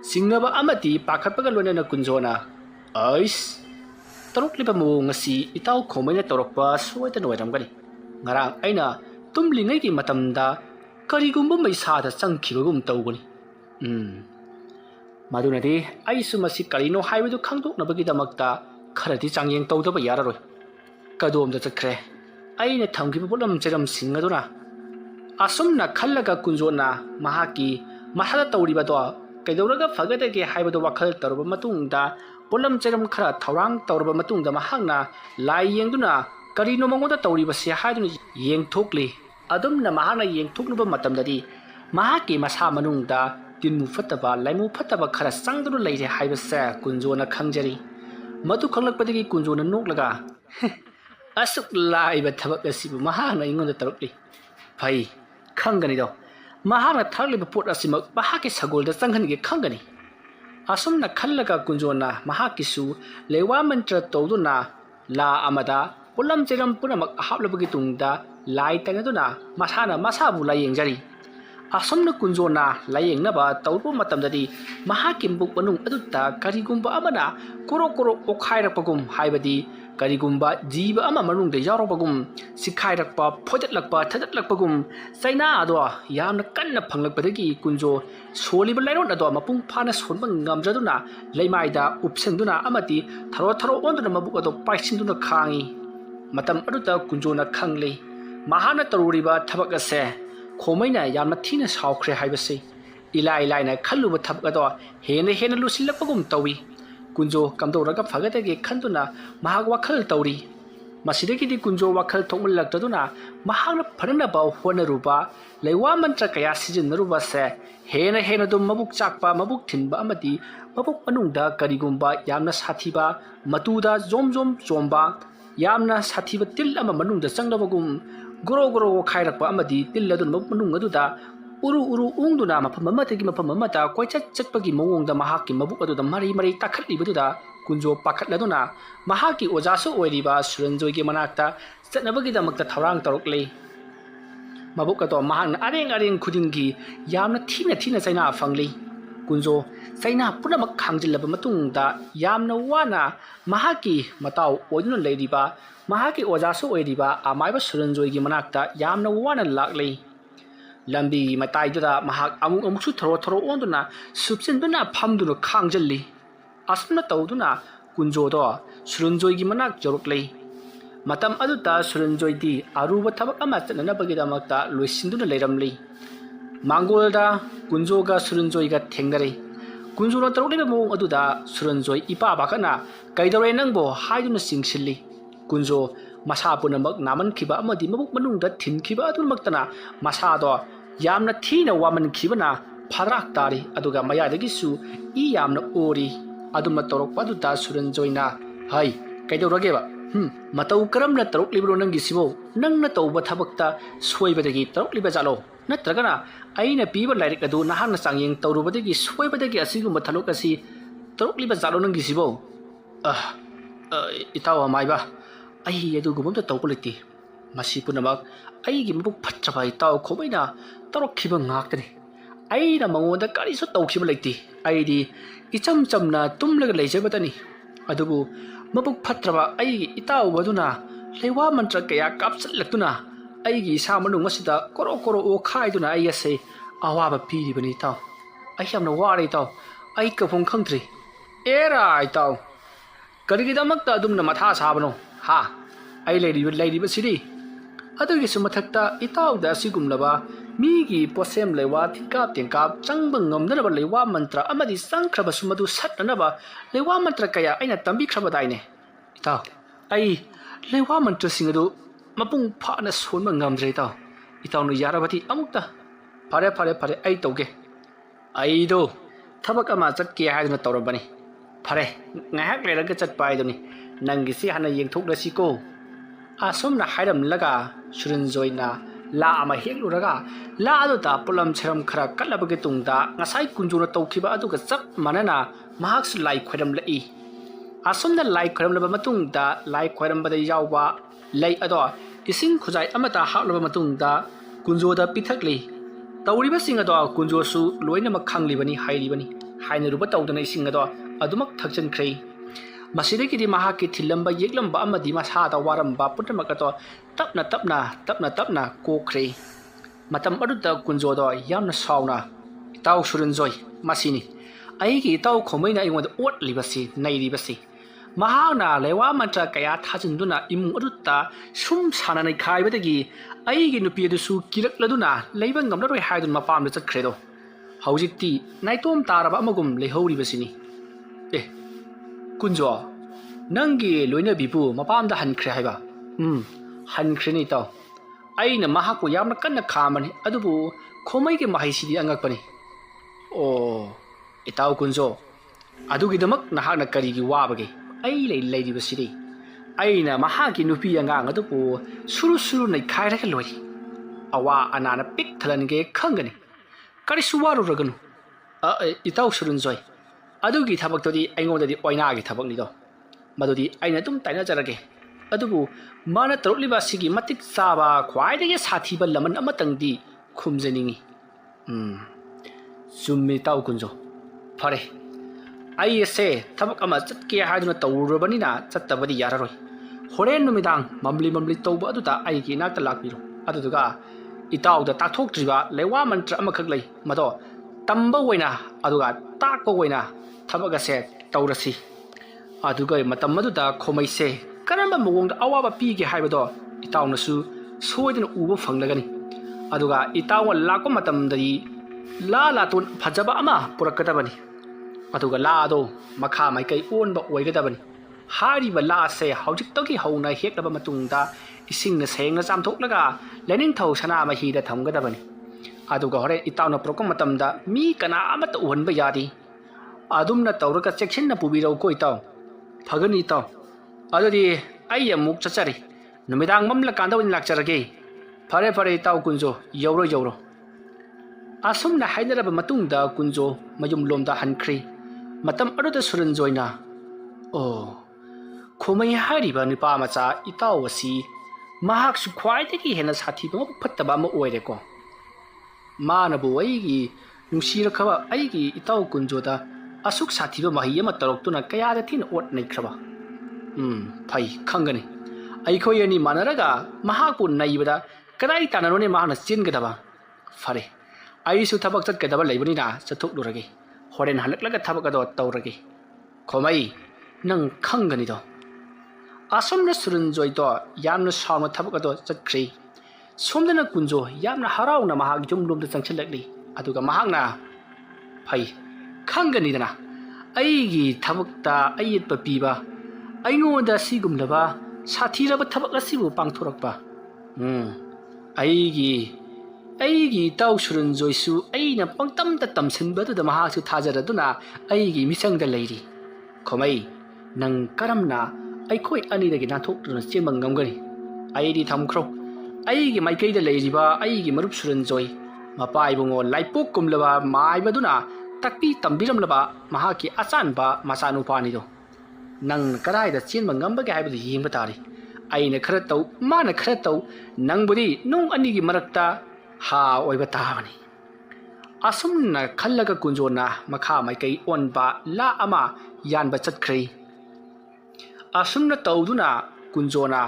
ꯆꯤꯡꯅꯕ ꯑꯃꯗꯤ ꯄꯥꯈꯠꯄꯒ ꯂꯣꯏꯅꯅ ꯀꯨꯟꯖꯣꯅ ꯇꯧꯔꯛꯂꯤꯕ ꯃꯑꯣꯡ ꯑꯁꯤ ꯏꯇꯥꯎ ꯈꯣꯃꯩꯅ ꯇꯧꯔꯛꯄ ꯁꯣꯏꯗꯅ ꯑꯣꯏꯔꯝꯒꯅꯤ ꯉꯔꯥꯡ ꯑꯩꯅ ꯇꯨꯝꯂꯤꯉꯩꯒꯤ ꯃꯇꯝꯗ ꯀꯔꯤꯒꯨꯝꯕ ꯃꯩꯁꯥꯗ ꯆꯪꯈꯤꯕꯒꯨꯝ ꯇꯧꯕꯅꯤ ꯃꯗꯨꯅꯗꯤ ꯑꯩꯁꯨ ꯃꯁꯤ ꯀꯔꯤꯅꯣ ꯍꯥꯏꯕꯗꯨ ꯈꯪꯗꯣꯛꯅꯕꯒꯤꯗꯃꯛꯇ ꯈꯔꯗꯤ ꯆꯥꯡꯌꯦꯡ ꯇꯧꯗꯕ ꯌꯥꯔꯔꯣꯏ ꯀꯗꯣꯝꯗ ꯆꯠꯈ꯭ꯔꯦ ꯑꯩꯅ ꯊꯝꯈꯤꯕ ꯄꯣꯠꯂꯝ ꯆꯩꯔꯝꯁꯤꯡ ꯑꯗꯨꯅ ꯑꯁꯨꯝꯅ ꯈꯜꯂꯒ ꯀꯨꯟꯖꯣꯅ ꯃꯍꯥꯛꯀꯤ ꯃꯁꯥꯗ ꯇꯧꯔꯤꯕꯗꯣ ꯀꯩꯗꯧꯔꯒ ꯐꯒꯗꯒꯦ ꯍꯥꯏꯕꯗꯨ ꯋꯥꯈꯜ ꯇꯧꯔꯕ ꯃꯇꯨꯡꯗ ꯄꯣꯠꯂꯝ ꯆꯩꯔꯝ ꯈꯔ ꯊꯧꯔꯥꯡ ꯇꯧꯔꯕ ꯃꯇꯨꯡꯗ ꯃꯍꯥꯛꯅ ꯂꯥꯏ ꯌꯦꯡꯗꯨꯅ ꯀꯔꯤꯅꯣ ꯃꯉꯣꯟꯗ ꯇꯧꯔꯤꯕꯁꯤ ꯍꯥꯏꯗꯨꯅ ꯌꯦꯡꯊꯣꯛꯂꯤ ꯑꯗꯨꯝꯅ ꯃꯍꯥꯛꯅ ꯌꯦꯡꯊꯣꯛꯂꯨꯕ ꯃꯇꯝꯗꯗꯤ ꯃꯍꯥꯛꯀꯤ ꯃꯁꯥ ꯃꯅꯨꯡꯗ ꯇꯤꯟꯃꯨ ꯐꯠꯇꯕ ꯂꯥꯏꯃꯨ ꯐꯠꯇꯕ ꯈꯔ ꯆꯪꯗꯨꯅ ꯂꯩꯔꯦ ꯍꯥꯏꯕꯁꯦ ꯀꯨꯟꯖꯣꯅ ꯈꯪꯖꯔꯤ ꯃꯗꯨ ꯈꯪꯂꯛꯄꯗꯒꯤ ꯀꯨꯟꯖꯣꯅ ꯅꯣꯛꯂꯒ ꯑꯁꯨꯛ ꯂꯥꯏꯕ ꯊꯕꯛ ꯑꯁꯤꯕꯨ ꯃꯍꯥꯛꯅ ꯑꯩꯉꯣꯟꯗ ꯇꯧꯔꯛꯂꯤ ꯐꯩ ꯈꯪꯒꯅꯤꯗꯣ ꯃꯍꯥꯛꯅ ꯊꯥꯔꯛꯂꯤꯕ ꯄꯣꯠ ꯑꯁꯤꯃꯛ ꯃꯍꯥꯛꯀꯤ ꯁꯒꯣꯜꯗ ꯆꯪꯍꯟꯒꯦ ꯈꯪꯒꯅꯤ ꯑꯁꯨꯝꯅ ꯈꯜꯂꯒ ꯀꯨꯟꯖꯣꯅ ꯃꯍꯥꯛꯀꯤꯁꯨ ꯂꯩꯋꯥ ꯃꯟꯇ꯭ꯔ ꯇꯧꯗꯨꯅ ꯂꯥ ꯑꯃꯗ ꯄꯣꯠꯂꯝ ꯆꯩꯔꯝ ꯄꯨꯝꯅꯃꯛ ꯍꯥꯞꯂꯕꯒꯤ ꯇꯨꯡꯗ ꯂꯥꯏ ꯇꯩꯅꯗꯨꯅ ꯃꯁꯥꯅ ꯃꯁꯥꯕꯨ ꯂꯥꯌꯦꯡꯖꯔꯤ asomna kunjona layengnaba tawru matamdadi mahaki mbuk manung aduta karigumba amana koro koro okhairakpagum haibadi karigumba jiba ama manungde yaropagum sikhairakpa phojatlakpa thajatlakpagum chaina ado yamna kanna phanglakpadagi kunjo soliba lairon ado mapung phana sonba ngamjaduna leimaida upsenduna amati tharo tharo onduna mabuk ado paisinduna khangi matam aduta kunjona khangle mahana taruriba thabak ase khomaina yamna thina saukhre haibase ilai laina khalluba thabak ado hena lusilakpagum tawi kunjo kamdora fagadage khanduna mahak wakhal tawri masidagidi kunjo wakhal thongmulakduna mahakna pharana ba honaruba leiwa mantra kaya sijinnaruba se hena dum mabuk chakpa mabuk thinba amati mabuk manungda karigumba yamna sathiba matuda zom chomba yamna sathiba til ama manungda changlabagum goro khairakpa amadi tilladun manung aduda uru ungduna mafam amatagi mafam amata koichat chatpagi mawongda mahaki mabuk aduda mari takhatlibaduna kunjo pakhatladuna mahaki ojasu oiriba suranjoigi manakta chatnabagidamakta thaurang tarokle mabuk ato mahang areng khudingi yamna thina chaina phangli kunjo chaina punamak khangjilaba matungda yamna wana mahaki matau oiduna leiriba mahaki ojasu oiriba amaiba suranjoigi manakta yamna wana lakle lambi mataidura mahak amuksu tharo onduna subsinduna phamduna khangjalli asna tawduna kunjodo surunjoigi manak jorokle matam aduta surunjoidi aruba thabak ama chananabagidamata loisinduna leiramli mangolda kunjoga surunjoiga thengnare kunjona tarokliba mong aduda surunjoi ipa bakana kaidore nangbo haiduna singsilli kunjo masa punamak naman khiba amadi mabuk manungda thin khiba adumaktana masado yamna thina waman khibana pharak tari aduga mayadagisu I yamna ori aduma torok paduta suranjoina hai kaidorageba matau karamna tarok libro nangi sibo nangna tawba thabakta soibadagi tarok liba jalo natragana aina piba lairik adu nahangna changyeng tawrubadagi soibadagi asiguma thalok asi tarok liba jalo nangi sibo itawa maiba ai adugumta tawpuliti masi punamak aigi mabuk phatraba itaw khobaina tarok khiba ngaktani aina mangonda karisu tawkhiba leiti aidi icham chamna tumlaga leijabadani adubu mabuk phatraba aigi itaw waduna lewa mantra kaya kapsalaktuna aigi sa manung masida koro o khaiduna ai ase awaba piribani taw ai yamna ware taw ai ka phong khangtri era itaw karigidamakta adumna matha sabano ha ai leiriba sidi adugi sumathakta itawda sigumlaba migi posem lewa thikap tengkap changbang ngamdanaba lewa mantra amadi sangkhraba sumadu satnanaba lewa mantra kaya aina tambi khraba daine itaw ai lewa mantra singadu mapung phana sonma ngamdre itaw itaw nu yarabati amukta phare ai tawge ai do thabak ama chatke haiduna tawrabani phare ngahak leraga chatpaiduni nangisi hana yengthoklasi ko asomna hairam laga suranjoina la ama hekluraga la aduta pulam cheram khara kalabage tungda ngasai kunjuna tawkhiba aduga chap manana mahak lai khairam lai asomna lai khairam laba matungda lai khairam bada yawba lai ado ising khujai amata haklaba matungda kunjoda pithakli tawriba sing ado kunjosu loina makhanglibani hairibani haineruba tawdana ising ado adumak thakchankhre masidagidi mahaki thilamba yeklamba amadi masada waramba putamakato tapna kokre matam aduta kunjodo yamna sauna taw suranjoi masini aigi taw khomaina ingoda ot libasi nairibasi mahana lewa mantra kaya thajinduna imung aduta sum sananai khaibadagi aigi nupi adusu kilakladuna leibang ngamlaroi haidun mapamda chakhredo haujikti naitom taraba amagum lehauribasini kunjo nangi loina bibu mapamda hankhre haiba hankhre ni taw aina mahaku yamna kanna khamani adubu khomai ge mahaisidi angakpani o itaw kunjo adugi damak nahakna karigi wabage ai leiribasidi aina mahaki nupi angang adubu suru nai khairaka loi awa anana pik thalange khangani kari suwaru raganu itaw surunjoi adugi thabaktodi aingodadi oina gi thabak ni do madudi aina tum taina jarage adubu mana taroliba sigi matik saba khwaidagi sathiba laman amatangdi khumjaningi ꯆꯨꯝꯃꯤ ꯏꯇꯥꯎ ꯀꯨꯟꯖꯣ ꯐꯔꯦ ꯑꯩꯁꯦ ꯊꯕꯛ ꯑꯃ ꯆꯠꯀꯦ ꯍꯥꯏꯗꯨꯅ ꯇꯧꯔꯨꯔꯕꯅꯤꯅ ꯆꯠꯇꯕꯗꯤ ꯌꯥꯔꯔꯣꯏ ꯍꯣꯔꯦꯟ ꯅꯨꯃꯤꯗꯥꯡ ꯃꯝꯂꯤ ꯇꯧꯕ ꯑꯗꯨꯗ ꯑꯩꯒꯤ ꯏꯅꯥꯛꯇ ꯂꯥꯛꯄꯤꯔꯣ ꯑꯗꯨꯗꯨꯒ ꯏꯇꯥꯎꯗ ꯇꯥꯛꯊꯣꯛꯇ꯭ꯔꯤꯕ ꯂꯩꯋꯥ ꯃꯟꯇ꯭ꯔ ꯑꯃꯈꯛ ꯂꯩ ꯃꯗꯣ ꯇꯝꯕ ꯑꯣꯏꯅ ꯑꯗꯨꯒ ꯇꯥꯛꯄ ꯑꯣꯏꯅ ꯊꯕꯛ ꯑꯁꯦ ꯇꯧꯔꯁꯤ ꯑꯗꯨꯒ ꯃꯇꯝ ꯑꯗꯨꯗ ꯈꯣꯃꯩꯁꯦ ꯀꯔꯝꯕ ꯃꯑꯣꯡꯗ ꯑꯋꯥꯕ ꯄꯤꯒꯦ ꯍꯥꯏꯕꯗꯣ ꯏꯇꯥꯎꯅꯁꯨ ꯁꯣꯏꯗꯅ ꯎꯕ ꯐꯪꯂꯒꯅꯤ ꯑꯗꯨꯒ ꯏꯇꯥꯎꯅ ꯂꯥꯛꯄ ꯃꯇꯝꯗꯗꯤ ꯂꯥ ꯂꯥꯇꯣꯟ ꯐꯖꯕ ꯑꯃ ꯄꯨꯔꯛꯀꯗꯕꯅꯤ ꯑꯗꯨꯒ ꯂꯥ ꯑꯗꯣ ꯃꯈꯥ ꯃꯥꯏꯀꯩ ꯑꯣꯟꯕ ꯑꯣꯏꯒꯗꯕꯅꯤ ꯍꯥꯏꯔꯤꯕ ꯂꯥꯁꯦ ꯍꯧꯖꯤꯛꯇꯒꯤ ꯍꯧꯅ ꯍꯦꯛꯂꯕ ꯃꯇꯨꯡꯗ ꯏꯁꯤꯡꯅ ꯁꯦꯡꯅ ꯆꯥꯝꯊꯣꯛꯂꯒ ꯂꯩꯅꯤꯡꯊꯧ ꯁꯅꯥꯃꯍꯤꯗ ꯊꯝꯒꯗꯕꯅꯤ ꯑꯗꯨꯒ ꯍꯣꯔꯦꯟ ꯏꯇꯥꯎꯅ ꯄꯨꯔꯛꯄ ꯃꯇꯝꯗ ꯃꯤ ꯀꯅꯥ ꯑꯃꯠꯇ ꯎꯍꯟꯕ ꯌꯥꯗꯦ ꯑꯗꯨꯝꯅ ꯇꯧꯔꯒ ꯆꯦꯛꯁꯤꯟꯅ ꯄꯨꯕꯤꯔꯛꯎꯀꯣ ꯏꯇꯥꯎ ꯐꯒꯅꯤ ꯏꯇꯥꯎ ꯑꯗꯨꯗꯤ ꯑꯩ ꯑꯃꯨꯛ ꯆꯠꯆꯔꯤ ꯅꯨꯃꯤꯗꯥꯡ ꯃꯝꯂꯀꯥꯟꯗ ꯑꯣꯏꯅ ꯂꯥꯛꯆꯔꯒꯦ ꯐꯔꯦ ꯏꯇꯥꯎ ꯀꯨꯟꯖꯣ ꯌꯧꯔꯣ ꯑꯁꯨꯝꯅ ꯍꯥꯏꯅꯔꯕ ꯃꯇꯨꯡꯗ ꯀꯨꯟꯖꯣ ꯃꯌꯨꯝꯂꯣꯝꯗ ꯍꯟꯈ꯭ꯔꯦ ꯃꯇꯝ ꯑꯗꯨꯗ ꯁꯨꯔꯟꯖꯣꯏꯅ ꯈꯣꯃꯩ ꯍꯥꯏꯔꯤꯕ ꯅꯨꯄꯥ ꯃꯆꯥ ꯏꯇꯥꯎ ꯑꯁꯤ ꯃꯍꯥꯛꯁꯨ ꯈ꯭ꯋꯥꯏꯗꯒꯤ ꯍꯦꯟꯅ ꯁꯥꯊꯤꯕ ꯃꯕꯨꯛ ꯐꯠꯇꯕ ꯑꯃ ꯑꯣꯏꯔꯦꯀꯣ ꯃꯥꯅꯕꯨ ꯑꯩꯒꯤ ꯅꯨꯡꯁꯤꯔꯈꯕ ꯑꯩꯒꯤ ꯏꯇꯥꯎ ꯀꯨꯟꯖꯣꯗ ꯑꯁꯨꯛ ꯁꯥꯊꯤꯕ ꯃꯍꯩ ꯑꯃ ꯇꯧꯔꯛꯇꯨꯅ ꯀꯌꯥꯗ ꯊꯤꯅ ꯑꯣꯠ ꯅꯩꯈ꯭ꯔꯕ ꯐꯩ ꯈꯪꯒꯅꯤ ꯑꯩꯈꯣꯏ ꯑꯅꯤ ꯃꯥꯟꯅꯔꯒ ꯃꯍꯥꯛꯄꯨ ꯅꯩꯕꯗ ꯀꯗꯥꯏ ꯇꯥꯟꯅꯔꯣꯅꯦ ꯃꯍꯥꯛꯅ ꯆꯦꯟꯒꯗꯕ ꯐꯔꯦ ꯑꯩꯁꯨ ꯊꯕꯛ ꯆꯠꯀꯗꯕ ꯂꯩꯕꯅꯤꯅ ꯆꯠꯊꯣꯛꯂꯨꯔꯒꯦ ꯍꯣꯔꯦꯟ ꯍꯜꯂꯛꯂꯒ ꯊꯕꯛ ꯑꯗꯣ ꯇꯧꯔꯒꯦ ꯈꯣꯃꯩ ꯅꯪ ꯈꯪꯒꯅꯤꯗꯣ ꯑꯁꯨꯝꯅ ꯁꯨꯔꯟꯖꯣꯏꯗꯣ ꯌꯥꯝꯅ ꯁꯥꯎꯅ ꯊꯕꯛ ꯑꯗꯣ ꯆꯠꯈ꯭ꯔꯦ ꯁꯣꯝꯗꯅ ꯀꯨꯟꯖꯣ ꯌꯥꯝꯅ ꯍꯔꯥꯎꯅ ꯃꯍꯥꯛ ꯌꯨꯝꯂꯣꯝꯗ ꯆꯪꯁꯤꯜꯂꯛꯂꯤ ꯑꯗꯨꯒ ꯃꯍꯥꯛꯅ ꯐꯩ ꯈꯪꯒꯅꯤꯗꯅ ꯑꯩꯒꯤ ꯊꯕꯛꯇ ꯑꯌꯦꯠꯄ ꯄꯤꯕ ꯑꯩꯉꯣꯟꯗ ꯑꯁꯤꯒꯨꯝꯂꯕ ꯁꯥꯊꯤꯔꯕ ꯊꯕꯛ ꯑꯁꯤꯕꯨ ꯄꯥꯡꯊꯣꯔꯛꯄ ꯑꯩꯒꯤ ꯏꯇꯥꯎ ꯁꯨꯔꯟꯖꯣꯏꯁꯨ ꯑꯩꯅ ꯄꯪꯇꯝꯗ ꯇꯝꯁꯤꯟꯕꯗꯨꯗ ꯃꯍꯥꯛꯁꯨ ꯊꯥꯖꯔꯗꯨꯅ ꯑꯩꯒꯤ ꯃꯤꯆꯪꯗ ꯂꯩꯔꯤ ꯈꯣꯃꯩ ꯅꯪ ꯀꯔꯝꯅ ꯑꯩꯈꯣꯏ ꯑꯅꯤꯗꯒꯤ ꯅꯥꯟꯊꯣꯛꯇꯨꯅ ꯆꯦꯟꯕ ꯉꯝꯒꯅꯤ ꯑꯩꯗꯤ ꯊꯝꯈ꯭ꯔꯣ ꯑꯩꯒꯤ ꯃꯥꯏꯀꯩꯗ ꯂꯩꯔꯤꯕ ꯑꯩꯒꯤ ꯃꯔꯨꯞ ꯁꯨꯔꯟꯖꯣꯏ ꯃꯄꯥ ꯏꯕꯨꯡꯉꯣ ꯂꯥꯏꯄꯣꯛ ꯀꯨꯝꯂꯕ ꯃꯥꯏꯕꯗꯨꯅ ꯇꯥꯛꯄꯤ ꯇꯝꯕꯤꯔꯝꯂꯕ ꯃꯍꯥꯛꯀꯤ ꯑꯆꯥꯟꯕ ꯃꯆꯥꯅꯨꯄꯥꯅꯤꯗꯣ ꯅꯪꯅ ꯀꯗꯥꯏꯗ ꯆꯦꯟꯕ ꯉꯝꯕꯒꯦ ꯍꯥꯏꯕꯗꯨ ꯌꯦꯡꯕ ꯇꯥꯔꯤ ꯑꯩꯅ ꯈꯔ ꯇꯧ ꯃꯥꯅ ꯈꯔ ꯇꯧ ꯅꯪꯕꯨꯗꯤ ꯅꯨꯡ ꯑꯅꯤꯒꯤ ꯃꯔꯛꯇ ꯍꯥ ꯑꯣꯏꯕ ꯇꯥꯕꯅꯤ ꯑꯁꯨꯝꯅ ꯈꯜꯂꯒ ꯀꯨꯟꯖꯣꯅ ꯃꯈꯥ ꯃꯥꯏꯀꯩ ꯑꯣꯟꯕ ꯂꯥ ꯑꯃ ꯌꯥꯟꯕ ꯆꯠꯈ꯭ꯔꯦ ꯑꯁꯨꯝꯅ ꯇꯧꯗꯨꯅ ꯀꯨꯟꯖꯣꯅ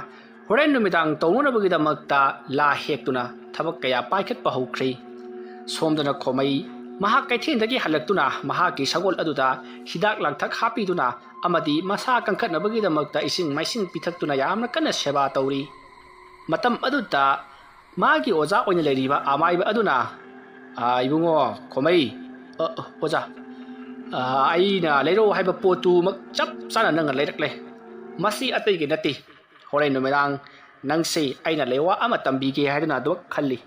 ꯍꯣꯔꯦꯟ ꯅꯨꯃꯤꯗꯥꯡ ꯇꯧꯅꯅꯕꯒꯤꯗꯃꯛꯇ ꯂꯥ ꯍꯦꯛꯇꯨꯅ ꯊꯕꯛ ꯀꯌꯥ ꯄꯥꯏꯈꯠꯄ ꯍꯧꯈ꯭ꯔꯦ ꯁꯣꯝꯗꯅ ꯈꯣꯃꯩ ꯃꯍꯥꯛ ꯀꯩꯊꯦꯜꯗꯒꯤ ꯍꯜꯂꯛꯇꯨꯅ ꯃꯍꯥꯛꯀꯤ ꯁꯒꯣꯜ ꯑꯗꯨꯗ ꯍꯤꯗꯥꯛ ꯂꯥꯡꯊꯛ ꯍꯥꯞꯄꯤꯗꯨꯅ ꯑꯃꯗꯤ ꯃꯁꯥ ꯀꯟꯈꯠꯅꯕꯒꯤꯗꯃꯛꯇ ꯏꯁꯤꯡ ꯃꯥꯏꯁꯤꯡ ꯄꯤꯊꯛꯇꯨꯅ ꯌꯥꯝꯅ ꯀꯟꯅ ꯁꯦꯕꯥ ꯇꯧꯔꯤ ꯃꯇꯝ ꯑꯗꯨꯗ ꯃꯥꯒꯤ ꯑꯣꯖꯥ ꯑꯣꯏꯅ ꯂꯩꯔꯤꯕ ꯑꯃꯥꯏꯕ ꯑꯗꯨꯅ ꯏꯕꯨꯡꯉꯣ ꯈꯣꯃꯩ ꯑꯣꯖꯥ ꯑꯩꯅ ꯂꯩꯔꯛꯎ ꯍꯥꯏꯕ ꯄꯣꯠꯇꯨꯃꯛ ꯆꯞ ꯆꯥꯅ ꯅꯪꯅ ꯂꯩꯔꯛꯂꯦ ꯃꯁꯤ ꯑꯇꯩꯒꯤ ꯅꯠꯇꯦ ꯍꯣꯔꯦꯟ ꯅꯨꯃꯤꯗꯥꯡ ꯅꯪꯁꯦ ꯑꯩꯅ ꯂꯩꯋꯥ ꯑꯃ ꯇꯝꯕꯤꯒꯦ ꯍꯥꯏꯗꯨꯅ ꯑꯗꯨꯃꯛ ꯈꯜꯂꯤ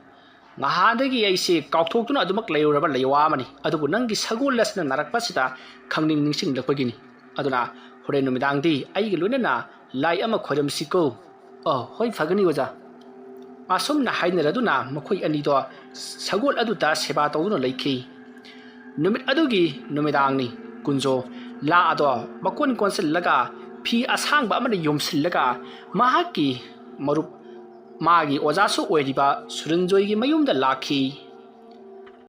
ꯅꯍꯥꯟꯗꯒꯤ ꯑꯩꯁꯦ ꯀꯥꯎꯊꯣꯛꯇꯨꯅ ꯑꯗꯨꯃꯛ ꯂꯩꯔꯨꯔꯕ ꯂꯩꯋꯥ ꯑꯃꯅꯤ ꯑꯗꯨꯕꯨ ꯅꯪꯒꯤ ꯁꯒꯣꯜ ꯑꯁꯤꯅ ꯅꯥꯔꯛꯄꯁꯤꯗ ꯈꯪꯅꯤꯡ ꯅꯤꯡꯁꯤꯡꯂꯛꯄꯒꯤꯅꯤ ꯑꯗꯨꯅ ꯍꯣꯔꯦꯟ ꯅꯨꯃꯤꯗꯥꯡꯗꯤ ꯑꯩꯒꯤ ꯂꯣꯏꯅꯅ ꯂꯥꯏ ꯑꯃ ꯈꯣꯏꯔꯝꯁꯤꯀꯣ ꯍꯣꯏ ꯐꯒꯅꯤ ꯑꯣꯖꯥ ꯑꯁꯨꯝꯅ ꯍꯥꯏꯅꯔꯗꯨꯅ ꯃꯈꯣꯏ ꯑꯅꯤꯗꯣ ꯁꯒꯣꯜ ꯑꯗꯨꯗ ꯁꯦꯕꯥ ꯇꯧꯗꯨꯅ ꯂꯩꯈꯤ ꯅꯨꯃꯤꯠ ꯑꯗꯨꯒꯤ ꯅꯨꯃꯤꯗꯥꯡꯅꯤ ꯀꯨꯟꯖꯣ ꯂꯥ ꯑꯗꯣ ꯃꯀꯣꯟ ꯀꯣꯟꯁꯤꯜꯂꯒ ꯐꯤ ꯑꯁꯥꯡꯕ ꯑꯃꯅ ꯌꯣꯝꯁꯤꯜꯂꯒ ꯃꯍꯥꯛꯀꯤ ꯃꯔꯨꯞ ꯃꯥꯒꯤ ꯑꯣꯖꯥꯁꯨ ꯑꯣꯏꯔꯤꯕ ꯁꯨꯔꯟꯖꯣꯏꯒꯤ ꯃꯌꯨꯝꯗ ꯂꯥꯛꯈꯤ